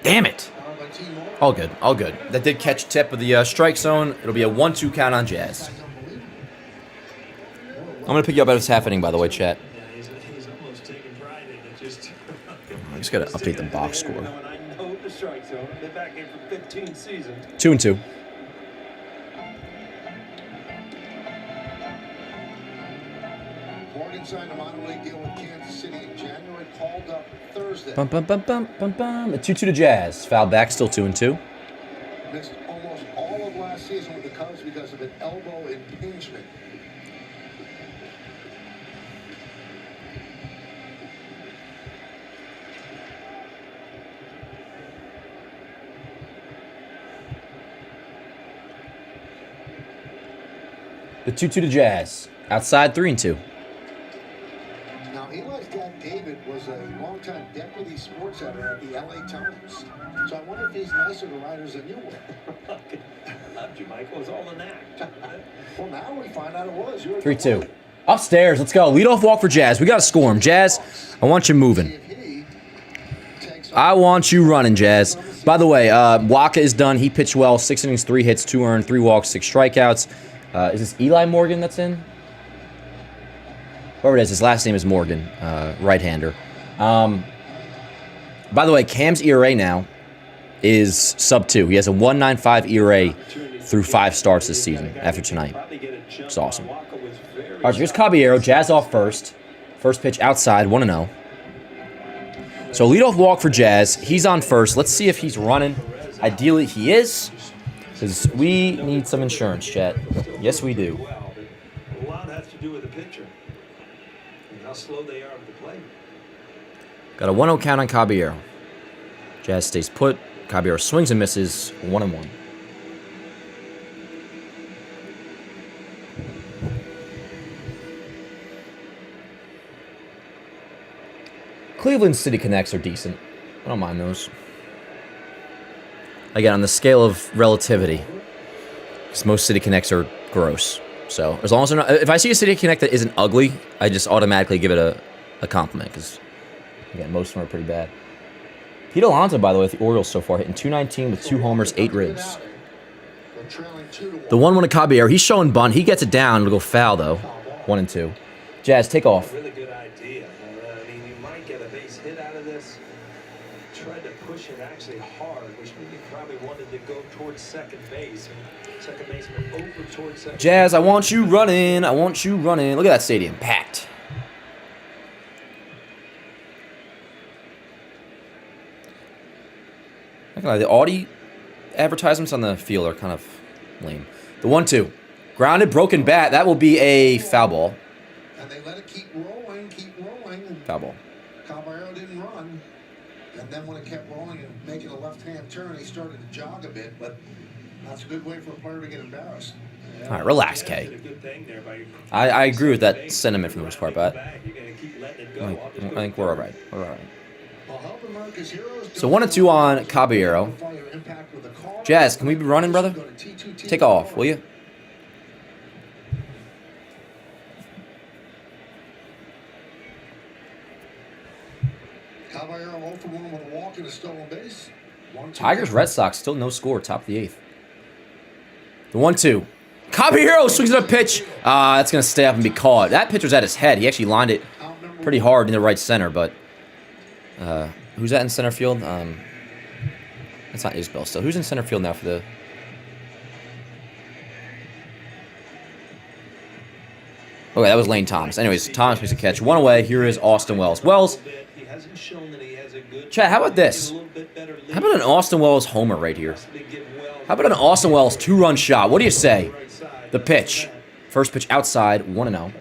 Damn it. All good, all good. That did catch tip of the strike zone. It'll be a 1-2 count on Jazz. I'm going to pick you up at his half inning, by the way, chat. He's almost taking pride in it. Just I just got to update the box score. I know the strike zone. I've been back here for 15 seasons. 2-2. Morgan signed a minor league deal with Kansas City in January, called up Thursday. Bum, bum, bum, bum, bum, bum. A 2-2 to Jazz. Foul back, still 2-2. Missed almost all of last season with the Cubs because of an elbow impingement. The 2-2 to Jazz. Outside 3-2. Now, Eli's dad, David, was a longtime deputy sports editor at the LA Times. So I wonder if he's nicer to writers than you were. Loved you, Michael. It was all an act. Well, now we find out it was. You were 3-2. Upstairs. Let's go. Leadoff walk for Jazz. We got to score him. Jazz, I want you moving. I want you running, Jazz. By the way, Waka is done. He pitched well. 6 innings, 3 hits, 2 earned, 3 walks, 6 strikeouts. Is this Eli Morgan that's in? Whoever it is, his last name is Morgan, right-hander. By the way, Cam's ERA now is sub-2. He has a 1.95 ERA through 5 starts this season after tonight. It's awesome. All right, so here's Caballero. Jazz off first. First pitch outside, 1-0. So leadoff walk for Jazz. He's on first. Let's see if he's running. Ideally, he is. Because we need some insurance, chat. Yes, we do. A lot has to do with the pitcher and how slow they are at the plate. Got a 1-0 count on Caballero. Jazz stays put. Caballero swings and misses. 1-1. Cleveland City Connects are decent. I don't mind those. Again, on the scale of relativity, because most City Connects are gross. So as long as they're not, if I see a City Connect that isn't ugly, I just automatically give it a compliment. Because again, most of them are pretty bad. Pete Alonso, by the way, with the Orioles so far, hitting .219 with 2 homers, 8 ribs. The 1-1 to Caballero, he's showing bunt. He gets it down. It'll go foul though. 1-2. Jazz, take off. Really good idea. I mean, you might get a base hit out of this. Tried to push it actually hard, which means you probably wanted to go towards second base. Second baseman over towards second. Jazz, I want you running. I want you running. Look at that stadium, packed. Not gonna lie, the Audi advertisements on the field are kind of lame. The 1-2. Grounded, broken bat. That will be a foul ball. And they let it keep rolling. Foul ball. Caballero didn't run. And then when it kept rolling and making a left-hand turn, he started to jog a bit. But that's a good way for a player to get embarrassed. All right, relax, Kay. I agree with that sentiment for the most part, but I think we're all right. We're all right. So 1-2 on Caballero. Jazz, can we be running, brother? Take off, will you? Caballero 0 for 1 with a walk and a stolen base. Tigers, Red Sox, still no score, top of the 8th. The 1-2. Caballero swings at a pitch. That's going to stay up and be caught. That pitch was at his head. He actually lined it pretty hard in the right center, but who's that in center field? That's not Isbell still. Who's in center field now for the... Okay, that was Lane Thomas. Anyways, Thomas makes a catch. One away. Here is Austin Wells. Wells. Chad, how about this? How about an Austin Wells homer right here? How about an Austin Wells 2-run shot? What do you say? The pitch. First pitch outside, 1-0.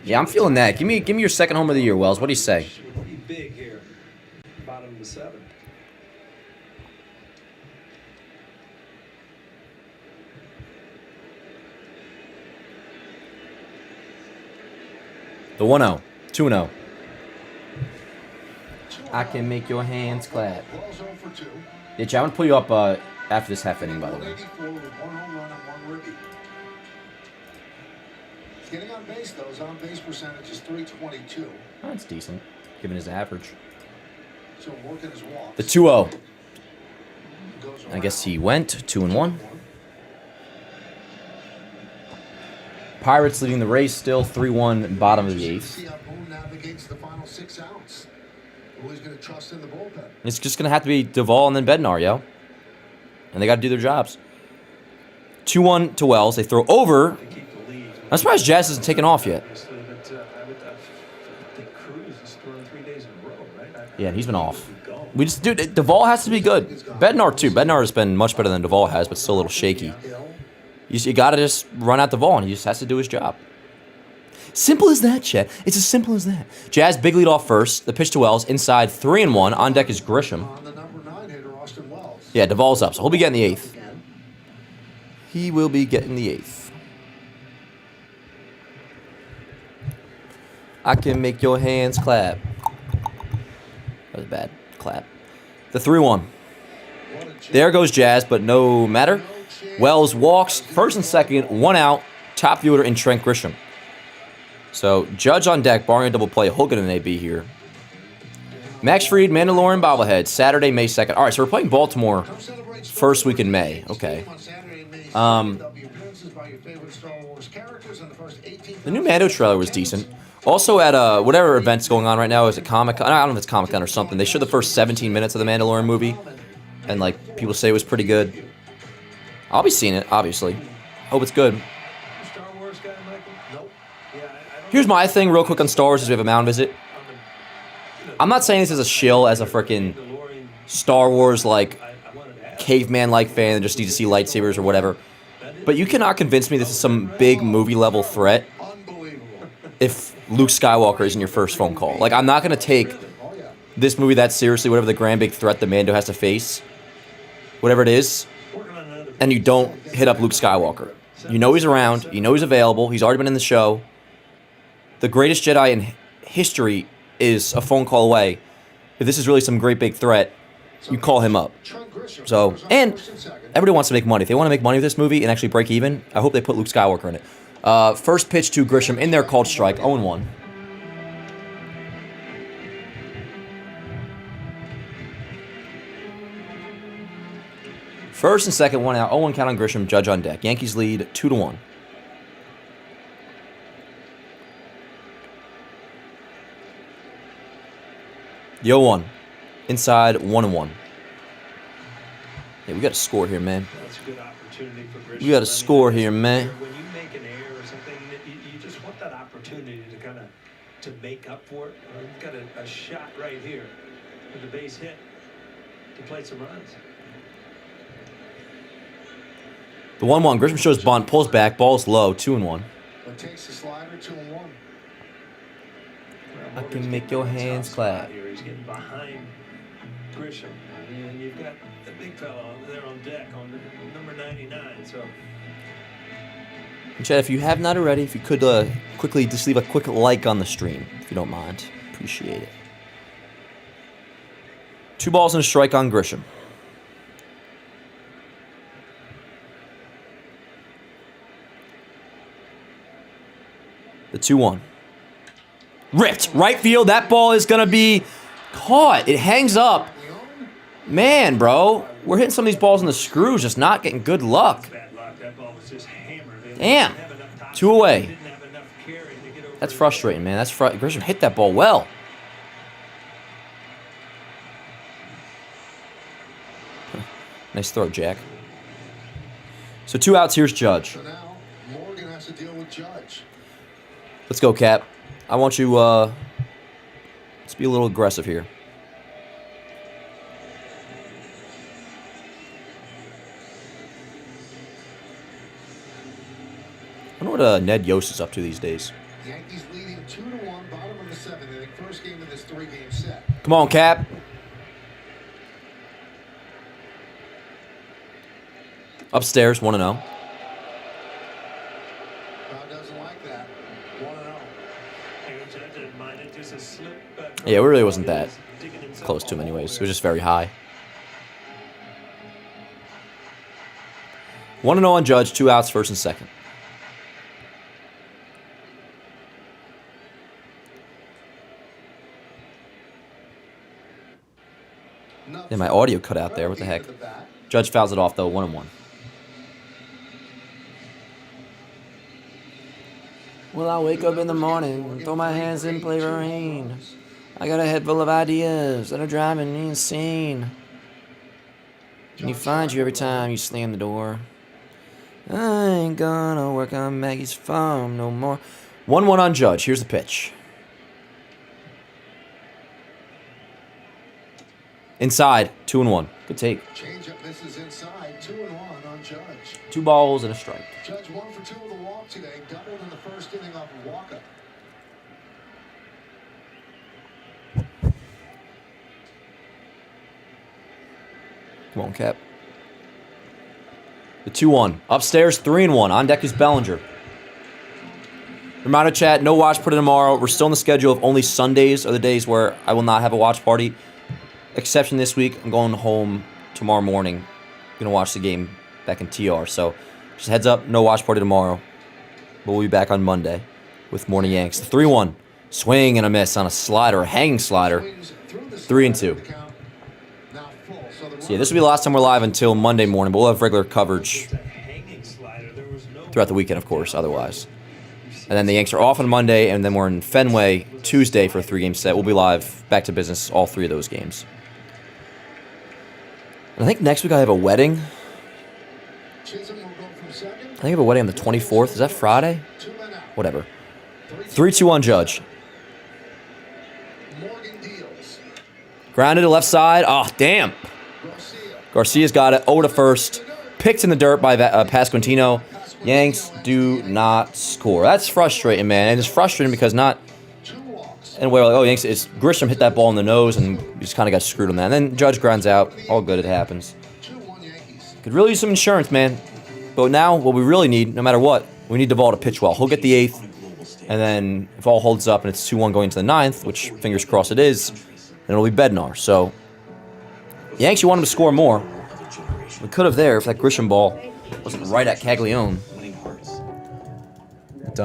Yeah, I'm feeling that. Give me your second homer of the year, Wells. What do you say? Big here. Bottom of the 7th. The 1-0. 2-0. I can make your hands clap. Yeah, Chad, I'm going to pull you up after this half inning, by the way. Getting on base, though, his on-base percentage is .322. That's decent, given his average. So working his walks. The 2-0. I guess he went 2-1. Pirates leading the race still 3-1, bottom of the 8th. See how Boone navigates the final 6 outs. Who he's going to trust in the bullpen. It's just going to have to be Duvall and then Bednar, yo. And they got to do their jobs. 2-1 to Wells. They throw over. I'm surprised Jazz hasn't taken off yet. Yeah, and he's been off. Dude, Duvall has to be good. Bednar, too. Bednar has been much better than Duvall has, but still a little shaky. You got to just run out the ball, and he just has to do his job. Simple as that, Chet. It's as simple as that. Jazz, big lead off first. The pitch to Wells. Inside, 3-1. On deck is Grisham. Yeah, Duvall's up, so he'll be getting the 8th. He will be getting the 8th. I can make your hands clap. That was a bad clap. The 3-1. There goes Jazz, but no matter. Wells walks, first and second, 1 out, top of the order in Trent Grisham. So, Judge on deck, barring a double play. He'll get an AB here. Max Fried, Mandalorian bobblehead, Saturday, May 2nd. All right, so we're playing Baltimore first week in May. Okay. The new Mando trailer was decent. Also at whatever event's going on right now, is it Comic-Con? I don't know if it's Comic-Con or something. They showed the first 17 minutes of the Mandalorian movie, and like people say it was pretty good. I'll be seeing it, obviously. Hope it's good. Here's my thing real quick on Star Wars as we have a mound visit. I'm not saying this as a shill, as a freaking Star Wars, like, caveman-like fan that just needs to see lightsabers or whatever. But you cannot convince me this is some big movie-level threat if Luke Skywalker isn't your first phone call. Like, I'm not going to take this movie that seriously, whatever the grand big threat that Mando has to face, whatever it is, and you don't hit up Luke Skywalker. You know he's around. You know he's available. He's already been in the show. The greatest Jedi in history is a phone call away. If this is really some great big threat, you call him up. So, and everybody wants to make money. If they want to make money with this movie and actually break even, I hope they put Luke Skywalker in it. First pitch to Grisham in there, called strike, 0-1. First and second, 1 out, 0-1 count on Grisham, Judge on deck. Yankees lead 2-1. The 0-1. Inside, 1-1. Yeah, we got to score here, man. That's a good opportunity for Grisham. We got to score here, man. When you make an error or something, you just want that opportunity to kind of to make up for it. You've got a shot right here with the base hit to play some runs. The 1-1. Grisham shows bunt, pulls back, ball's low, 2-1. But takes the slider 2-1. I can make your hands clap. Here. He's getting behind Grisham. And you've got the big fellow there on deck on number 99. So And Chad, if you have not already, if you could quickly just leave a quick like on the stream, if you don't mind. Appreciate it. 2 balls and a strike on Grisham. The 2-1. Ripped. Right field. That ball is going to be caught. It hangs up. Man, bro. We're hitting some of these balls in the screws, just not getting good luck. Damn. 2 away. That's frustrating, man. Grisham hit that ball well. Nice throw, Jack. So 2 outs. Here's Judge. So now Morgan has to deal with Judge. Let's go, Cap. I want you, let's be a little aggressive here. I wonder what Ned Yost is up to these days. Yankees leading 2-1, bottom of the 7th inning, first game of this 3-game set. Come on, Cap. Upstairs, 1-0. Crowd doesn't like that. 1-0. Yeah, it really wasn't that close to him anyways. It was just very high. 1-0 on Judge, 2 outs, first and second. Yeah, my audio cut out there. What the heck? Judge fouls it off, though. 1-1. Well, I wake up in the morning, throw my hands in, play rain. I got a head full of ideas that are driving me insane. And you find you every time you slam the door. I ain't gonna work on Maggie's farm no more. 1-1 on Judge. Here's the pitch. Inside, 2-1. Good take. Change up misses inside, 2-1 on Judge. 2 balls and a strike. Judge 1 for 2 with a walk today, doubled in the first inning off of walk-up. Come on, Cap. The 2-1. Upstairs, 3-1. On deck is Bellinger. Reminder, chat, no watch party tomorrow. We're still on the schedule of only Sundays are the days where I will not have a watch party. Exception this week, I'm going home tomorrow morning. I'm going to watch the game back in TR. So, just heads up, no watch party tomorrow. But we'll be back on Monday with Morning Yanks. The 3-1. Swing and a miss on a slider, a hanging slider. 3-2. So, yeah, this will be the last time we're live until Monday morning. But we'll have regular coverage throughout the weekend, of course, otherwise. And then the Yanks are off on Monday, and then we're in Fenway Tuesday for a 3-game set. We'll be live, back to business, all 3 of those games. And I think next week I have a wedding. I think I have a wedding on the 24th. Is that Friday? Whatever. 3-2 on Judge. Grounded to left side. Oh, damn. Garcia's got it. 0 to first. Picked in the dirt by Pasquantino. Yanks do not score. That's frustrating, man. And it's frustrating because not in a way like, oh, Yanks, it's Grisham hit that ball in the nose and just kind of got screwed on that. And then Judge grounds out. All good, it happens. Could really use some insurance, man. But now, what we really need, no matter what, we need Duvall to pitch well. He'll get the 8th. And then if all holds up and it's 2-1 going to the 9th, which fingers crossed it is, then it'll be Bednar. So, Yanks, you want him to score more. We could have there if that Grisham ball wasn't right at Caglione. But,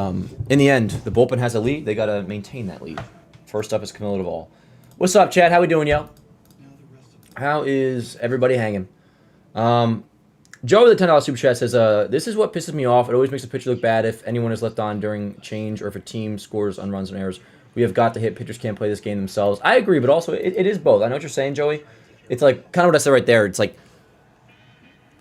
in the end, the bullpen has a lead. They got to maintain that lead. First up is Camilo Duvall. What's up, Chad? How we doing, yo? How is everybody hanging? Joe with the $10 super chat says, this is what pisses me off. It always makes a pitcher look bad if anyone is left on during change or if a team scores on runs and errors. We have got to hit. Pitchers can't play this game themselves. I agree, but also it is both. I know what you're saying, Joey. It's like kind of what I said right there. It's like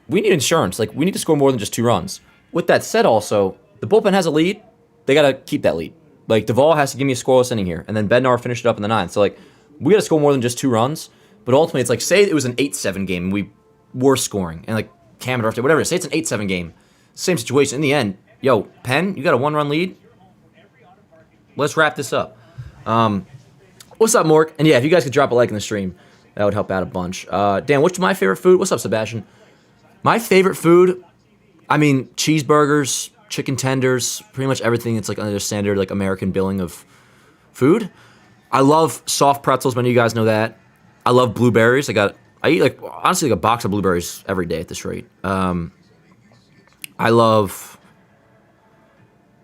we need insurance. Like we need to score more than just 2 runs. With that said, also, the bullpen has a lead. They got to keep that lead. Like Duvall has to give me a scoreless inning here, and then Bednar finished it up in the 9th. So like we got to score more than just 2 runs. But ultimately, it's like say it was an 8-7 game and we were scoring, and like Cam or whatever. Say it's an 8-7 game, same situation. In the end, yo, Penn, you got a 1-run lead. Let's wrap this up. What's up, Mork? And yeah, if you guys could drop a like in the stream, that would help out a bunch. Dan, what's my favorite food? What's up, Sebastian? My favorite food, I mean, cheeseburgers, chicken tenders, pretty much everything that's like under the standard like American billing of food. I love soft pretzels. Many of you guys know that. I love blueberries. I eat like honestly like a box of blueberries every day at this rate. I love,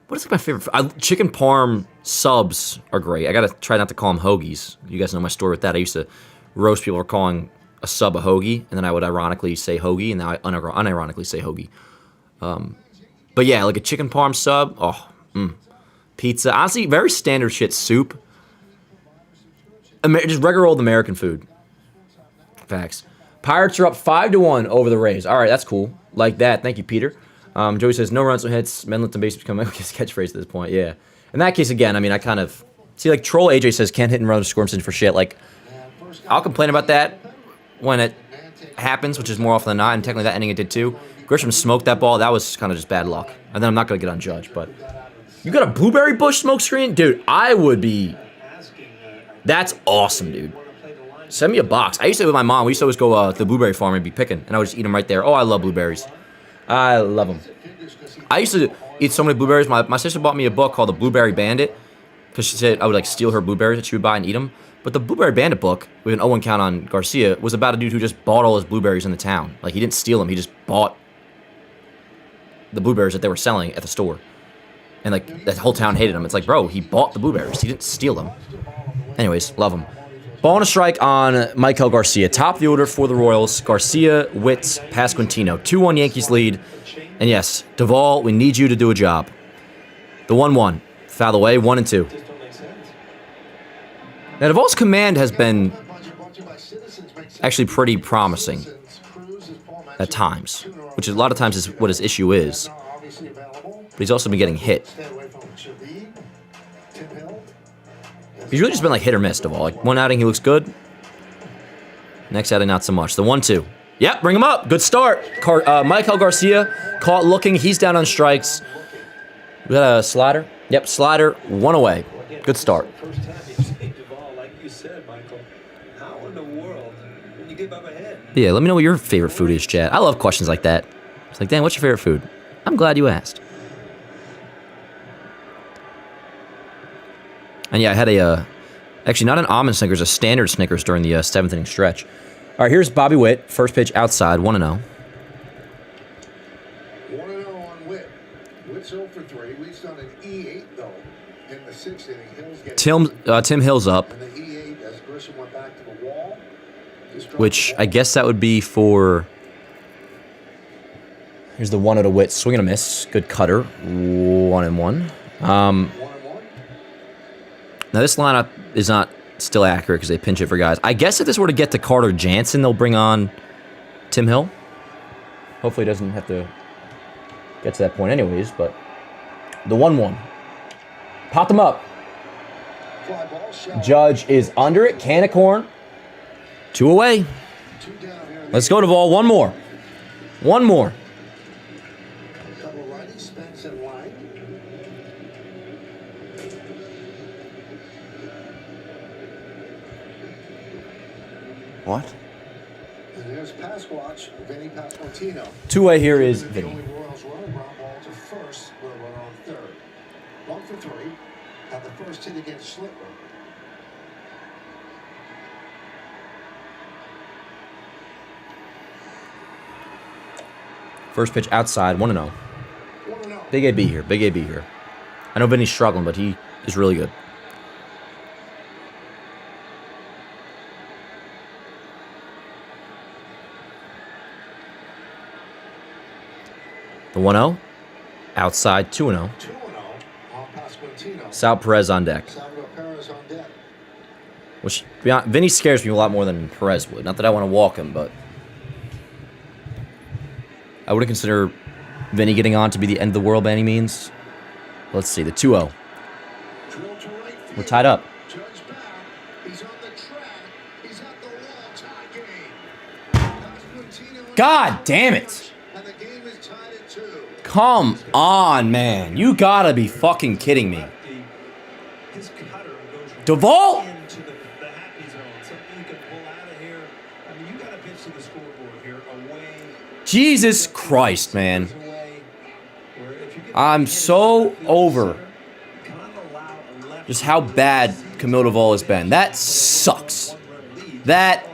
what is like my favorite? Chicken parm subs are great. I gotta try not to call them hoagies. You guys know my story with that. I used to roast people for calling a sub a hoagie, and then I would ironically say hoagie, and now I unironically say hoagie. But yeah, like a chicken parm sub. Pizza. Honestly, very standard shit. Soup. Just regular old American food. Facts. Pirates are up 5-1 over the Rays. All right, that's cool. Like that. Thank you, Peter. Joey says, no runs, no hits. Men let the base become his catchphrase at this point. Yeah. In that case, again, I mean, I kind of... See, like, Troll AJ says, can't hit and run or score him for shit. Like, I'll complain about that when it happens, which is more often than not. And technically, that inning it did too. Grisham smoked that ball. That was kind of just bad luck. And then I'm not going to get on Judge, but... You got a blueberry bush smoke screen? Dude, I would be... That's awesome, dude. Send me a box. I used to with my mom. We used to always go to the blueberry farm and be picking. And I would just eat them right there. Oh, I love blueberries. I love them. I used to eat so many blueberries. My sister bought me a book called The Blueberry Bandit. Because she said I would like steal her blueberries that she would buy and eat them. But the Blueberry Bandit book, with an 0-1 count on Garcia, was about a dude who just bought all his blueberries in the town. Like, he didn't steal them. He just bought the blueberries that they were selling at the store. And, like, the whole town hated him. It's like, bro, he bought the blueberries. He didn't steal them. Anyways, love him. Ball and a strike on Maikel Garcia. Top of the order for the Royals. Garcia, Witts, Pasquantino. 2-1 Yankees lead. And yes, Duvall, we need you to do a job. The 1-1. Foul away, 1-2. Now, Duvall's command has been actually pretty promising at times, which a lot of times is what his issue is. But he's also been getting hit. He's really just been like hit or miss, Duvall. Like one outing he looks good. Next outing not so much. The 1-2. Yep, bring him up. Good start. Maikel Garcia caught looking. He's down on strikes. We got a slider. Yep, slider. One away. Good start. First time you've seen Duvall, like you said, Michael. How in the world when you give up a hit? Yeah, let me know what your favorite food is, Chad. I love questions like that. It's like, Dan, what's your favorite food? I'm glad you asked. And yeah, I had actually not an almond Snickers, a standard Snickers during the 7th inning stretch. All right, here's Bobby Witt. First pitch outside, 1-0. 1-0 on Witt. Witt's 0 for 3. We've done an E8, though, in the 6th inning. Tim Hill's up. And the E8 as Grisham went back to the wall. Which I guess that would be for... Here's the 1-0 to Witt. Swing and a miss. Good cutter. 1-1. Now, this lineup is not still accurate because they pinch it for guys. I guess if this were to get to Carter Jansen, they'll bring on Tim Hill. Hopefully, he doesn't have to get to that point anyways, but the 1-1. Popped him up. Judge is under it. Can of corn. 2 away. Let's go, Duvall. One more. One more. What? And there's pass watch, Vinny Pasquantino. 2-way here is Vinny. Royals runner, ground ball to first, with a runner on third. 1 for 3. Had the first hit against Slipper. First pitch outside, 1-0. Big AB here, big AB here. I know Vinny's struggling, but he is really good. The 1-0. Outside, 2-0. Sal Perez on deck. Which, to be honest, Vinny scares me a lot more than Perez would. Not that I want to walk him, but... I wouldn't consider Vinny getting on to be the end of the world by any means. Let's see, the 2-0. We're tied up. God damn it! Come on, man. You gotta be fucking kidding me. Duvall? Jesus Christ, man. I'm so over just how bad Camille Duvall has been. That sucks. That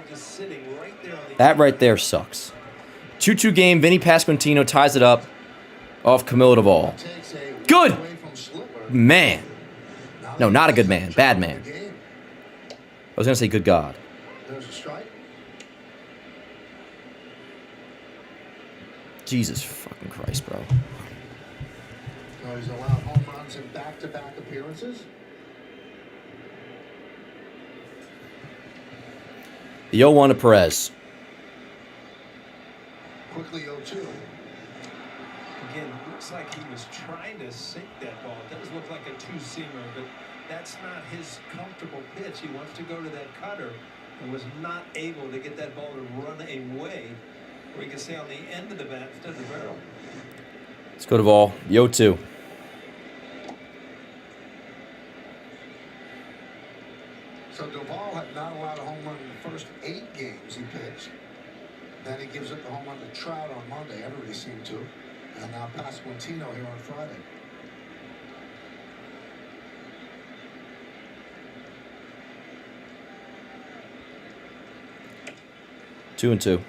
right there sucks. 2-2 game. Vinny Pasquantino ties it up off Camille Duvall. Good man. No, not a good man. Bad man. I was going to say good God. There's a strike. Jesus fucking Christ, bro. So he's allowed home runs in back-to-back appearances. The 0-1 to Perez. Quickly 0-2. Again, looks like he was trying to sink that ball. It does look like a two-seamer, but that's not his comfortable pitch. He wants to go to that cutter and was not able to get that ball to run away where he can stay on the end of the bat instead of the barrel. Let's go to Duvall. The 0-2. So Duvall had not allowed a home run in the first 8 games he pitched. Then he gives up the home run to Trout on Monday. Everybody seemed to. And now Pasquantino here on Friday. Two and 2.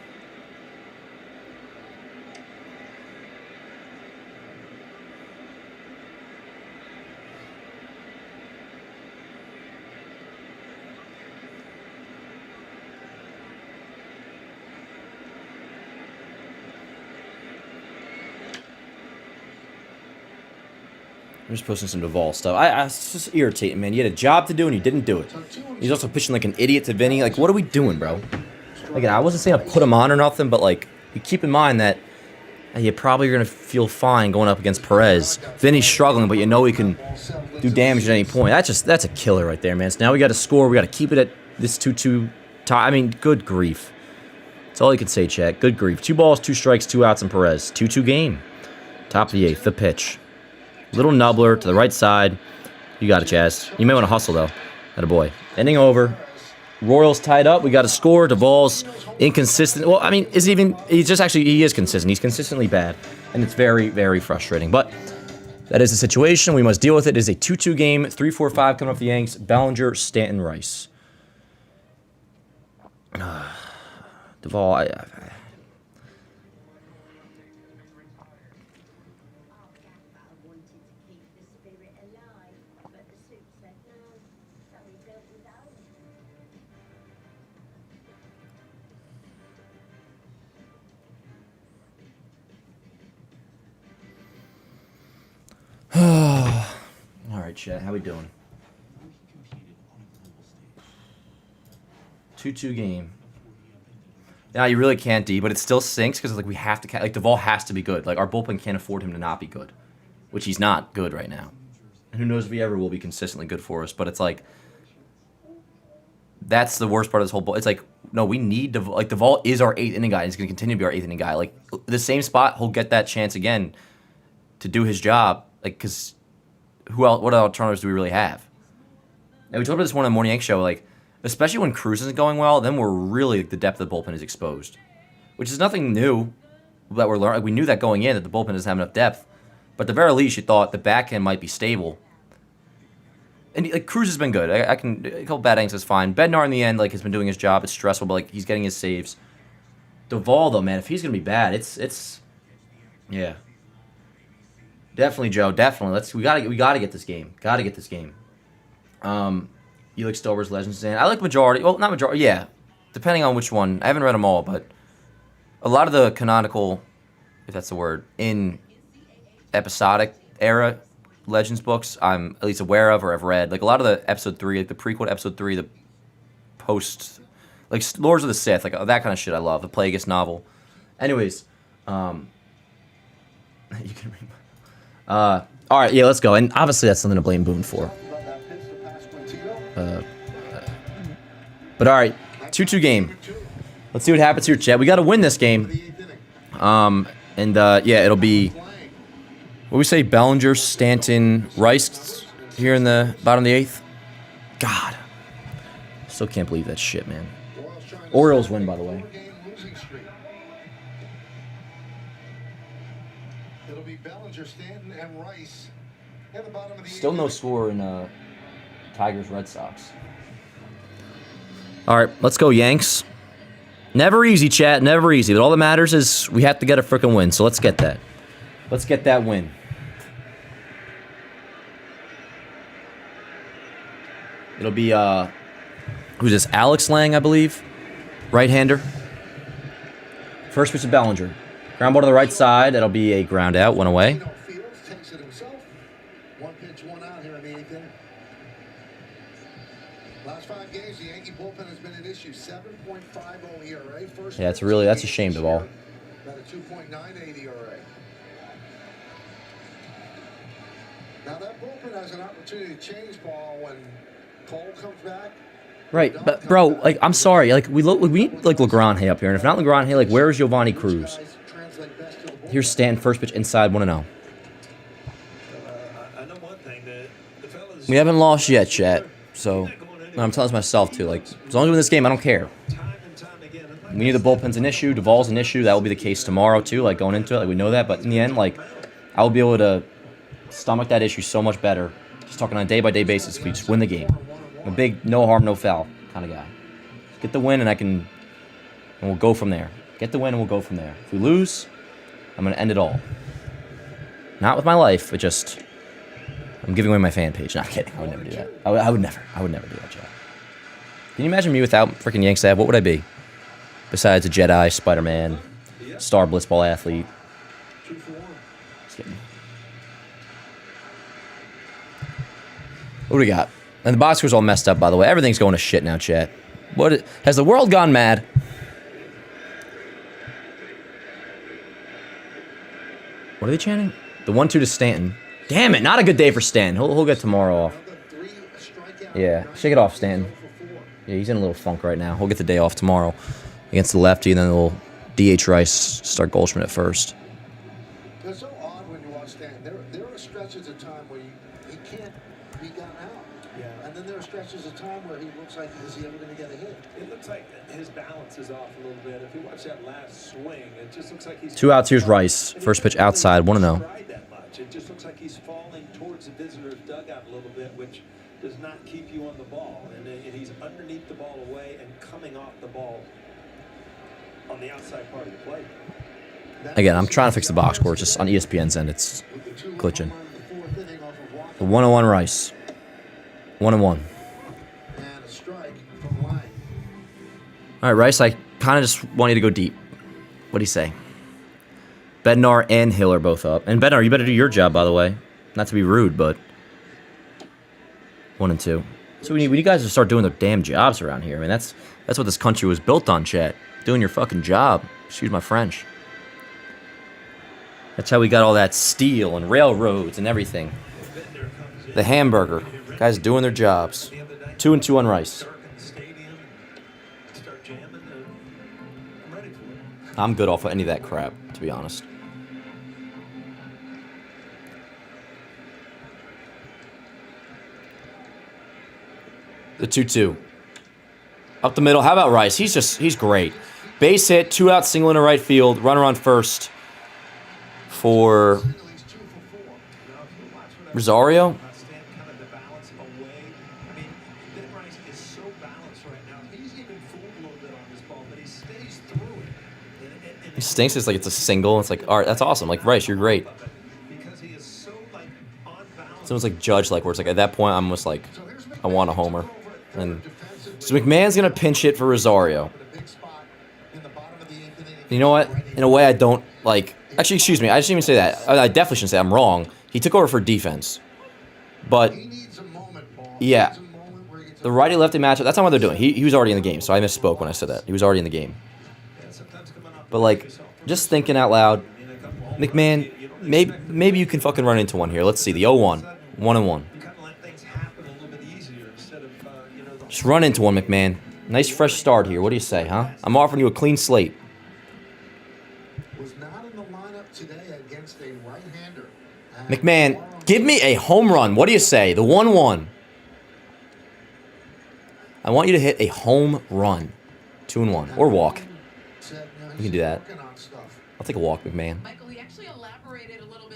I'm just posting some Duvall stuff. It's just irritating, man. You had a job to do and you didn't do it. He's also pitching like an idiot to Vinny. Like, what are we doing, bro? Again, I wasn't saying to put him on or nothing, but like, you keep in mind that you probably are gonna feel fine going up against Perez. Vinny's struggling, but you know he can do damage at any point. That's a killer right there, man. So now we got to score. We got to keep it at this 2-2 tie. I mean, good grief. That's all you can say, chat. Good grief. 2 balls, 2 strikes, 2 outs, and Perez. 2-2 game. Top of the 8th. The pitch. Little nubbler to the right side. You got it, Chaz. You may want to hustle, though. Attaboy. Inning over. Royals tied up. We got a score. Duvall's inconsistent. Well, I mean, he is consistent. He's consistently bad. And it's very, very frustrating. But that is the situation. We must deal with it. It is a 2-2 game. 3-4-5 coming off the Yanks. Bellinger, Stanton, Rice. Duvall, all right, chat. How we doing? 2-2 game. Now you really can't D, but it still sinks because like we have to. Like Duvall has to be good. Like our bullpen can't afford him to not be good, which he's not good right now. And who knows if he ever will be consistently good for us? But it's like that's the worst part of this whole. It's like no, we need Duvall. Like Duvall is our 8th inning guy. And he's going to continue to be our 8th inning guy. Like the same spot, he'll get that chance again to do his job. Like because who else? What alternatives do we really have? And we talked about this one on the Morning Yank show. Like especially when Cruz isn't going well, then we're really the depth of the bullpen is exposed, which is nothing new that we're learning. Like, we knew that going in that the bullpen doesn't have enough depth, but at the very least, you thought the back end might be stable. And like Cruz has been good. I can a couple bad innings is fine. Bednar in the end like has been doing his job. It's stressful, but like he's getting his saves. Duvall though, man, if he's gonna be bad, it's yeah. Definitely, Joe. Definitely. We gotta get this game. Gotta get this game. You like Star Wars Legends, and I like majority. Well, not majority. Yeah, depending on which one. I haven't read them all, but a lot of the canonical, if that's the word, in episodic era Legends books, I'm at least aware of or I've read. Like a lot of the episode 3, like the prequel to episode 3, the post, like Lords of the Sith, like that kind of shit. I love the Plagueis novel. Anyways, you can read. All right, yeah, let's go. And obviously, that's something to blame Boone for. But all right, 2-2 game. Let's see what happens here, chat. We got to win this game. Yeah, it'll be, what do we say, Bellinger, Stanton, Rice here in the bottom of the 8th? God. Still can't believe that shit, man. Orioles win, by the way. It'll be Bellinger, Stanton, and Rice at the bottom of the Still no score in Tigers Red Sox. All right, let's go Yanks. Never easy, chat. Never easy. But all that matters is we have to get a freaking win. So let's get that. Let's get that win. It'll be who's this? Alex Lang, I believe. Right-hander. First pitch to Bellinger. Ground ball to the right side. That'll be a ground out. One away. Takes it himself. One pitch, one out here in the eighth inning. Last 5 games, the Yankee bullpen has been an issue. 7.50 ERA. First Yeah, that's a shame, Duvall. About a 2.98 ERA. Now that bullpen has an opportunity to change ball when Cole comes back. Right, but bro, like I'm sorry, like we need like LeGrand up here, and if not LeGrand, like where is Giovanni Cruz? Here's Stanton, first pitch inside, 1-0. We haven't lost yet, chat. So I'm telling myself too, like as long as we win this game, I don't care. We need the bullpen's an issue, Duvall's an issue. That will be the case tomorrow too, like going into it, like we know that. But in the end, like I will be able to stomach that issue so much better. Just talking on a day-by-day basis. If we just win the game. I'm a big no harm, no foul kind of guy. Get the win and we'll go from there. Get the win and we'll go from there. If we lose, I'm going to end it all. Not with my life, but just, I'm giving away my fan page. Not kidding. I would never do that. I would never do that, Chad. Can you imagine me without freaking Yanks Ave? What would I be? Besides a Jedi, Spider-Man, star blitzball athlete. Just kidding. What do we got? And the box score's all messed up, by the way. Everything's going to shit now, chat. Has the world gone mad? What are they chanting? The 1-2 to Stanton. Damn it, not a good day for Stanton. He'll get tomorrow off. Yeah, shake it off, Stanton. Yeah, he's in a little funk right now. He'll get the day off tomorrow against the lefty, and then they'll DH Rice, start Goldschmidt at first. It's so odd when you watch Stanton. There are stretches of time where he can't be gotten out. Yeah. And then there are stretches of time where he looks like, is he ever going to get a hit? It looks like his balance is off a little bit. If you watch that last swing, it just looks like he's... 2 outs, here's Rice. First pitch outside, 1-0. It just looks like he's falling towards the visitor's dugout a little bit, which does not keep you on the ball. And he's underneath the ball away and coming off the ball on the outside part of the plate. Again, I'm trying to fix the box score. It's just on ESPN's end, it's glitching. The 1-1 Rice. 1-1. And a strike from Lang. All right, Rice, I kind of just want you to go deep. What do you say? Bednar and Hill are both up. And Bednar, you better do your job, by the way. Not to be rude, but 1-2. So we need you guys to start doing their damn jobs around here. I mean, that's what this country was built on, chat. Doing your fucking job. Excuse my French. That's how we got all that steel and railroads and everything. The hamburger. Guys doing their jobs. 2-2 on Rice. I'm good off of any of that crap, to be honest. The 2-2. Up the middle. How about Rice? He's great. Base hit, 2 out, single into right field, runner on first for Rosario. It stinks. It's like it's a single. It's like, all right, that's awesome. Like, Rice, you're great. So it's like Judge, like where it's like at that point I'm just like, I want a homer. And so McMahon's gonna pinch hit for Rosario. You know what? In a way, I don't like. Actually, excuse me. I shouldn't even say that. I definitely shouldn't say I'm wrong. He took over for defense, but yeah, the righty-lefty matchup. That's not what they're doing. He was already in the game, so I misspoke when I said that. He was already in the game. But like, just thinking out loud, McMahon, maybe you can fucking run into one here. Let's see the 0-1, 1-1. Just run into one, McMahon. Nice fresh start here. What do you say, huh? I'm offering you a clean slate. McMahon, give me a home run. What do you say? The 1-1. I want you to hit a home run. 2-1. Or walk. You can do that. I'll take a walk, McMahon. Michael, he actually elaborated a little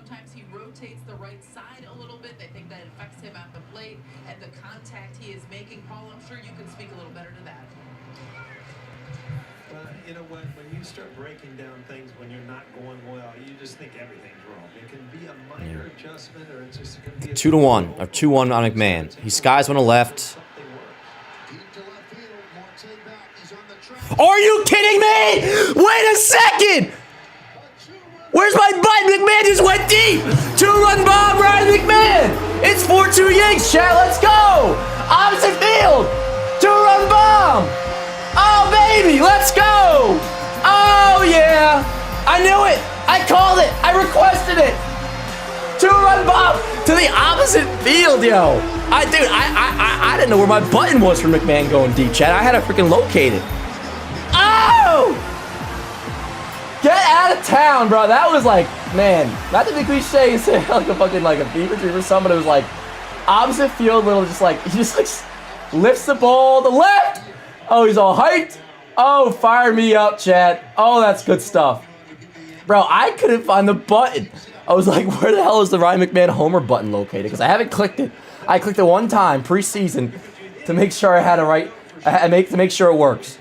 Sometimes he rotates the right side a little bit. They think that affects him at the plate and the contact he is making. Paul, I'm sure you can speak a little better to that. Well, you know what? When you start breaking down things when you're not going well, you just think everything's wrong. It can be a minor adjustment, or it's just going to be a 2-1 or 2-1 on McMahon. He skies one to left. Are you kidding me? Wait a second! Where's my button? McMahon just went deep! 2-run bomb, Ryan McMahon! It's 4-2 Yanks, chat, let's go! Opposite field! 2-run bomb! Oh, baby, let's go! Oh, yeah! I knew it! I called it! I requested it! 2-run bomb to the opposite field, yo! I didn't know where my button was for McMahon going deep, chat. I had to freaking locate it. Oh! Get out of town, bro. That was like, man, not to be cliche, say like a fucking like a fever dream or something, but it was like opposite field, little just like, he just like lifts the ball to the left. Oh, he's all hyped. Oh, fire me up, chat. Oh, that's good stuff. Bro, I couldn't find the button. I was like, where the hell is the Ryan McMahon homer button located? Because I haven't clicked it. I clicked it one time preseason to make sure I had it right, to make sure it works.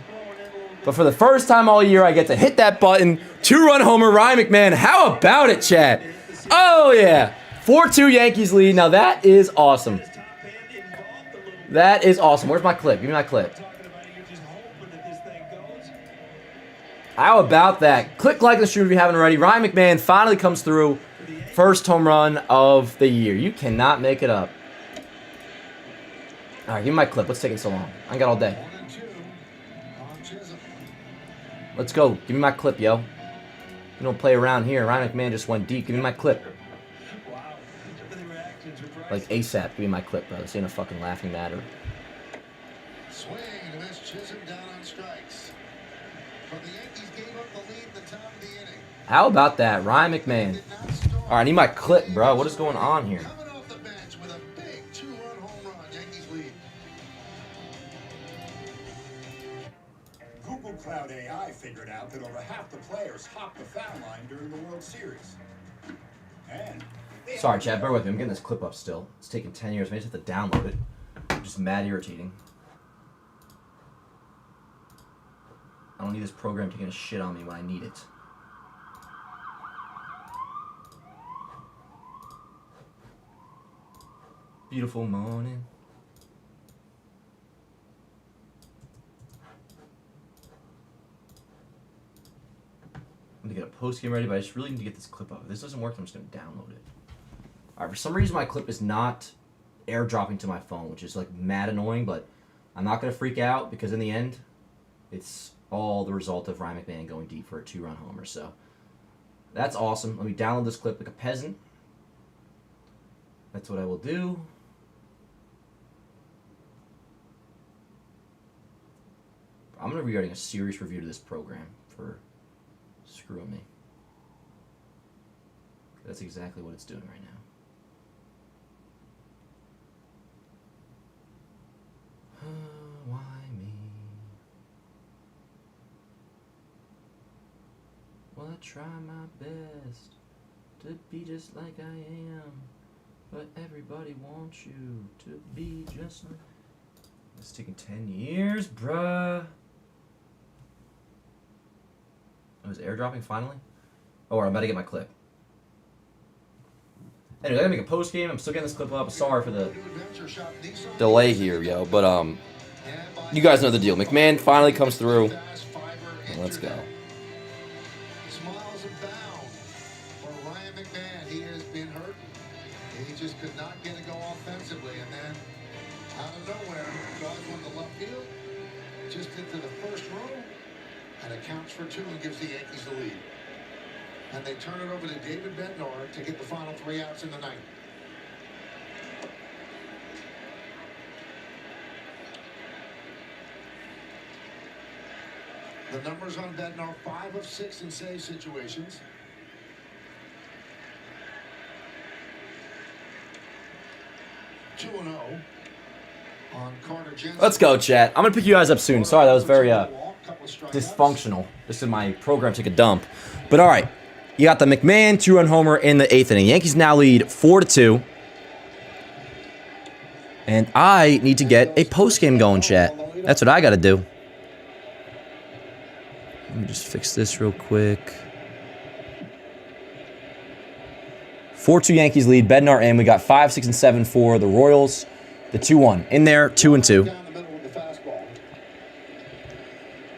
But for the first time all year, I get to hit that button. 2-run homer, Ryan McMahon. How about it, chat? Oh, yeah. 4-2 Yankees lead. Now, that is awesome. That is awesome. Where's my clip? Give me my clip. How about that? Click like and stream if you haven't already. Ryan McMahon finally comes through. First home run of the year. You cannot make it up. All right, give me my clip. What's taking so long? I got all day. Let's go. Give me my clip, yo. You don't play around here. Ryan McMahon just went deep. Give me my clip. Like ASAP. Give me my clip, bro. This ain't a fucking laughing matter. Swing and miss. Chisholm down on strikes. But the Yankees gave up the lead at the top of the inning. How about that, Ryan McMahon? All right, I need my clip, bro. What is going on here? Coming off the bench with a big 2-run home run. Yankees lead. Google Cloud AI figured out that over half the players hop the foul line during the World Series. And Sorry, Chad, bear with me. I'm getting this clip up still. It's taking 10 years. I just have to download it. Just mad irritating. I don't need this program taking a shit on me when I need it. Beautiful morning. I'm gonna get a post game ready, but I just really need to get this clip up. If this doesn't work, I'm just gonna download it. Alright, for some reason my clip is not airdropping to my phone, which is like mad annoying, but I'm not gonna freak out because in the end, it's all the result of Ryan McMahon going deep for a 2-run homer. So that's awesome. Let me download this clip like a peasant. That's what I will do. I'm gonna be writing a serious review to this program for screwing me. That's exactly what it's doing right now. Why me? Well, I try my best to be just like I am, but everybody wants you to be just like... It's taking 10 years, bruh. Oh, is it airdropping finally? Oh, I'm about to get my clip. Anyway, I gotta make a post game. I'm still getting this clip up. Sorry for the delay here, yo. But you guys know the deal. McMahon finally comes through. Let's go. Smiles abound for Ryan McMahon. He has been hurt. He just could not get it go offensively. And then, out of nowhere, drives one to left field, just into the first row, and it counts for 2 and gives the Yankees the lead. And they turn it over to David Bednar to get the final 3 outs in the ninth. The numbers on Bednar, 5 of 6 in save situations. On Carter Jensen. Let's go, chat. I'm gonna pick you guys up soon. Sorry, that was very dysfunctional. Just in my program took a dump. But all right, You got the McMahon 2-run homer in the 8th inning. Yankees now lead 4-2. And I need to get a postgame going, chat. That's what I got to do. Let me just fix this real quick. 4-2 Yankees lead. Bednar in. We got 5, 6, and 7 for the Royals. The 2-1 in there, 2-2.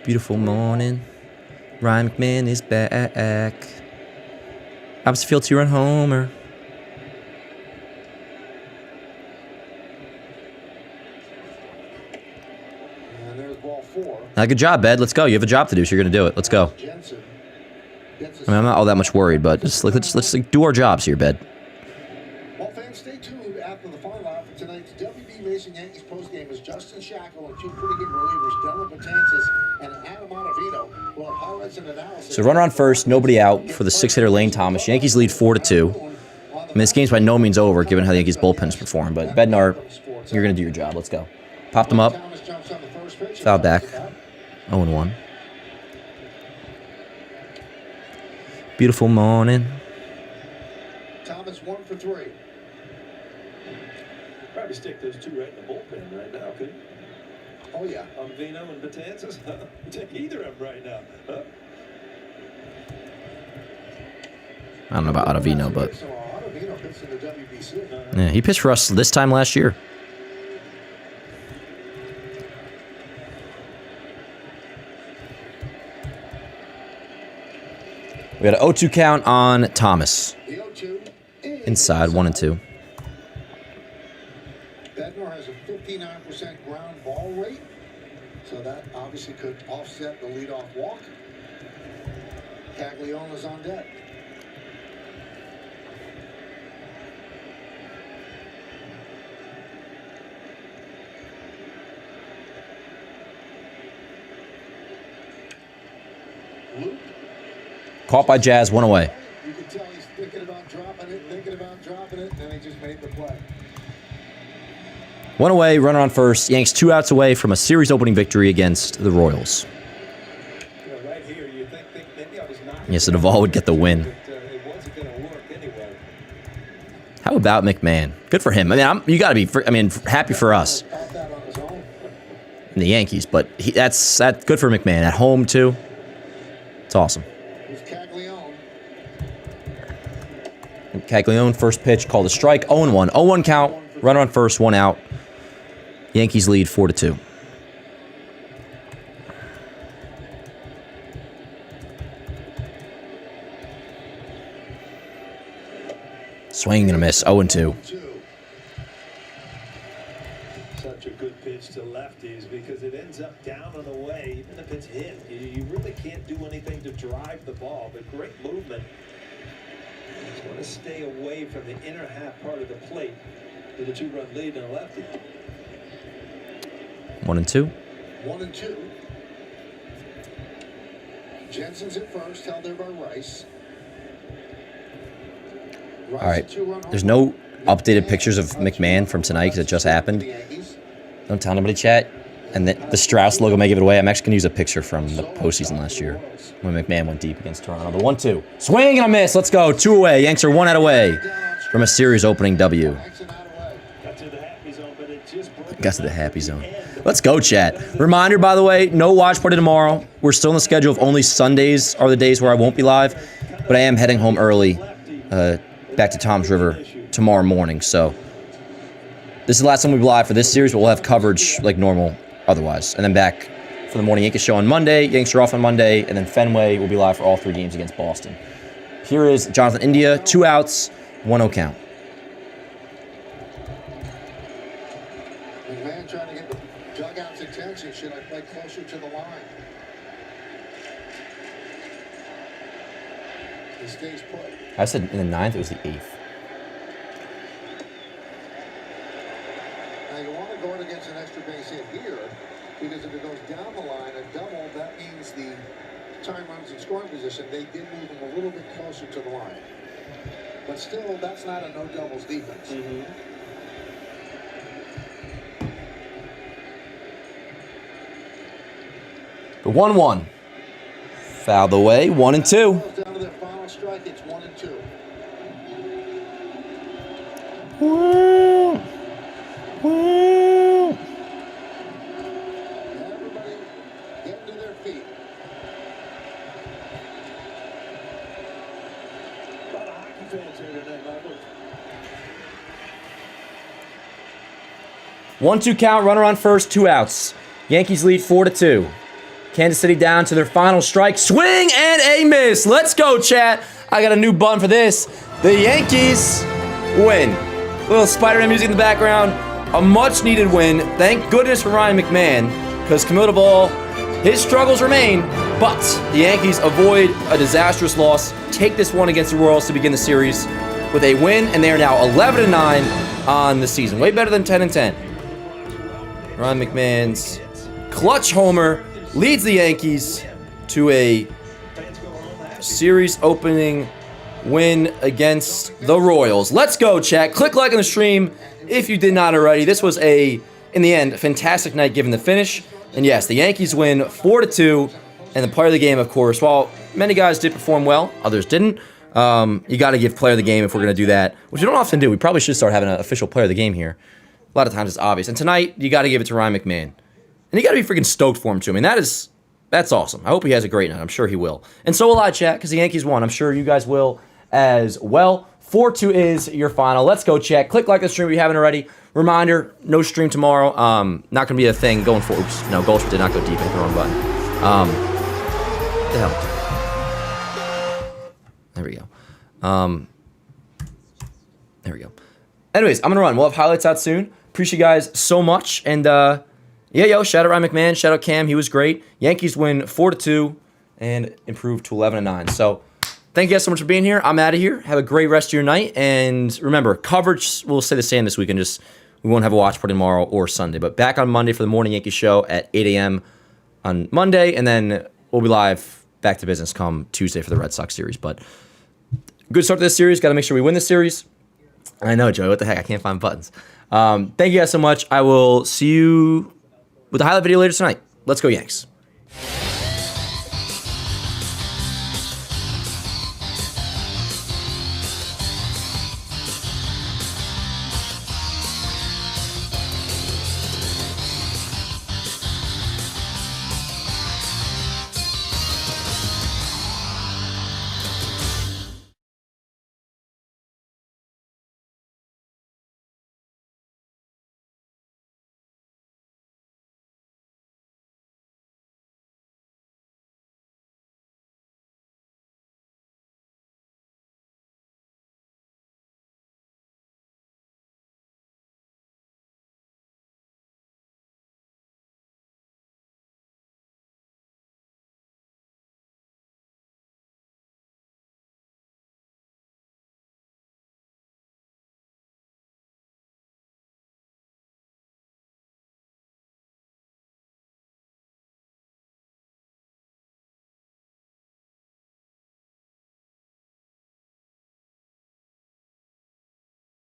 Beautiful morning. Ryan McMahon is back. Opposite field 2-run homer. And there's ball 4. Good job, Bed. Let's go. You have a job to do, so you're gonna do it. Let's go. I mean, I'm not all that much worried, but just like let's do our jobs here, Bed. Well, fans, stay tuned after the final out for tonight's WB Racing Yankees postgame as Justin Shackle and 2 pretty good relievers, Dylan Betances and Adam Ottavino, will have highlights and analysis. So runner on first, nobody out for the 6-hitter Lane Thomas. Yankees lead 4-2. I mean, this game's by no means over, given how the Yankees bullpen's performed. But Bednar, you're gonna do your job. Let's go. Popped him up. Foul back. 0-1. Beautiful morning. Thomas 1 for 3. Probably stick those 2 right in the bullpen right now, couldn't you? Oh, yeah. Vino and Betances. Take either of them right now. Huh? I don't know about Ottavino, but yeah, he pitched for us this time last year. We got an 0-2 count on Thomas. Inside, 1-2. Bednar has a 59% ground ball rate, so that obviously could offset the leadoff walk. Cagliano's on deck. Luke. Caught by Jazz, 1 away. You can tell he's thinking about dropping it, and then he just made the play. 1 away, runner on first. Yanks 2 outs away from a series opening victory against the Royals. Right here, you think maybe I was not. Yes, the Duvall would get the win. It wasn't going to work anyway. How about McMahon? Good for him. I mean, you got to be. Happy for us. And the Yankees, but that's good for McMahon at home too. It's awesome. Caglione, first pitch, called a strike, 0-1. 0-1 count, runner on first, 1 out. Yankees lead 4-2. Swing and a miss, 0-2. Such a good pitch to lefties because it ends up down and away, even if it's hit. You really can't do anything to drive the ball, but great movement. Just want to stay away from the inner half part of the plate with a 2-run lead and a lefty. 1-2. 1-2. Jensen's at first, held there by Rice. All right. There's no updated pictures of McMahon from tonight because it just happened. Don't tell anybody, chat. And the Strauss logo may give it away. I'm actually going to use a picture from the postseason last year when McMahon went deep against Toronto. The 1-2. Swing and a miss. Let's go. 2 away. Yanks are 1 out away from a series opening W. Got to the happy zone. Let's go, chat. Reminder, by the way, no watch party tomorrow. We're still on the schedule of only Sundays are the days where I won't be live. But I am heading home early back to Toms River tomorrow morning. So this is the last time we'll be live for this series, but we'll have coverage like normal otherwise. And then back for the Morning Yankees show on Monday. Yanks are off on Monday. And then Fenway will be live for all 3 games against Boston. Here is Jonathan India. 2 outs, 1-0 count. McMahon trying to get the dugout's attention. Should I play closer to the line? He stays put. I said in the 9th, it was the 8th. Now you want to guard against an extra base hit here, because if it goes down the line, a double, that means the time runs in scoring position. They did move him a little bit closer to the line. But still, that's not a no doubles defense. The 1-1. Fouled away, 1-2. Down to their final strike. It's 1-2 count, runner on first, 2 outs. Yankees lead 4-2. Kansas City down to their final strike. Swing and a miss. Let's go, chat. I got a new button for this. The Yankees win. Little Spider-Man music in the background. A much-needed win. Thank goodness for Ryan McMahon, because Camilo Ball, his struggles remain, but the Yankees avoid a disastrous loss. Take this one against the Royals to begin the series with a win, and they are now 11-9 on the season. Way better than 10-10. Ryan McMahon's clutch homer leads the Yankees to a series opening win against the Royals. Let's go, chat. Click like on the stream if you did not already. This was in the end, a fantastic night given the finish. And yes, the Yankees win 4-2. And the player of the game, of course, while many guys did perform well, others didn't. You got to give player of the game if we're going to do that, which we don't often do. We probably should start having an official player of the game here. A lot of times it's obvious. And tonight, you got to give it to Ryan McMahon. And you got to be freaking stoked for him, too. I mean, that's awesome. I hope he has a great night. I'm sure he will. And so will I, chat, because the Yankees won. I'm sure you guys will as well. 4-2 is your final. Let's go, chat. Click like the stream if you haven't already. Reminder, no stream tomorrow. Not going to be a thing going forward. Oops, no, Gulch did not go deep. I hit the wrong button. What the hell? There we go. There we go. Anyways, I'm going to run. We'll have highlights out soon. Appreciate you guys so much. And, shout out Ryan McMahon. Shout out Cam. He was great. Yankees win 4-2 and improve to 11-9. So, thank you guys so much for being here. I'm out of here. Have a great rest of your night. And remember, coverage will stay the same this weekend. Just we won't have a watch party tomorrow or Sunday. But back on Monday for the Morning Yankees show at 8 a.m. on Monday. And then we'll be live back to business come Tuesday for the Red Sox series. But good start to this series. Got to make sure we win this series. I know, Joey. What the heck? I can't find buttons. Thank you guys so much. I will see you with a highlight video later tonight. Let's go, Yanks.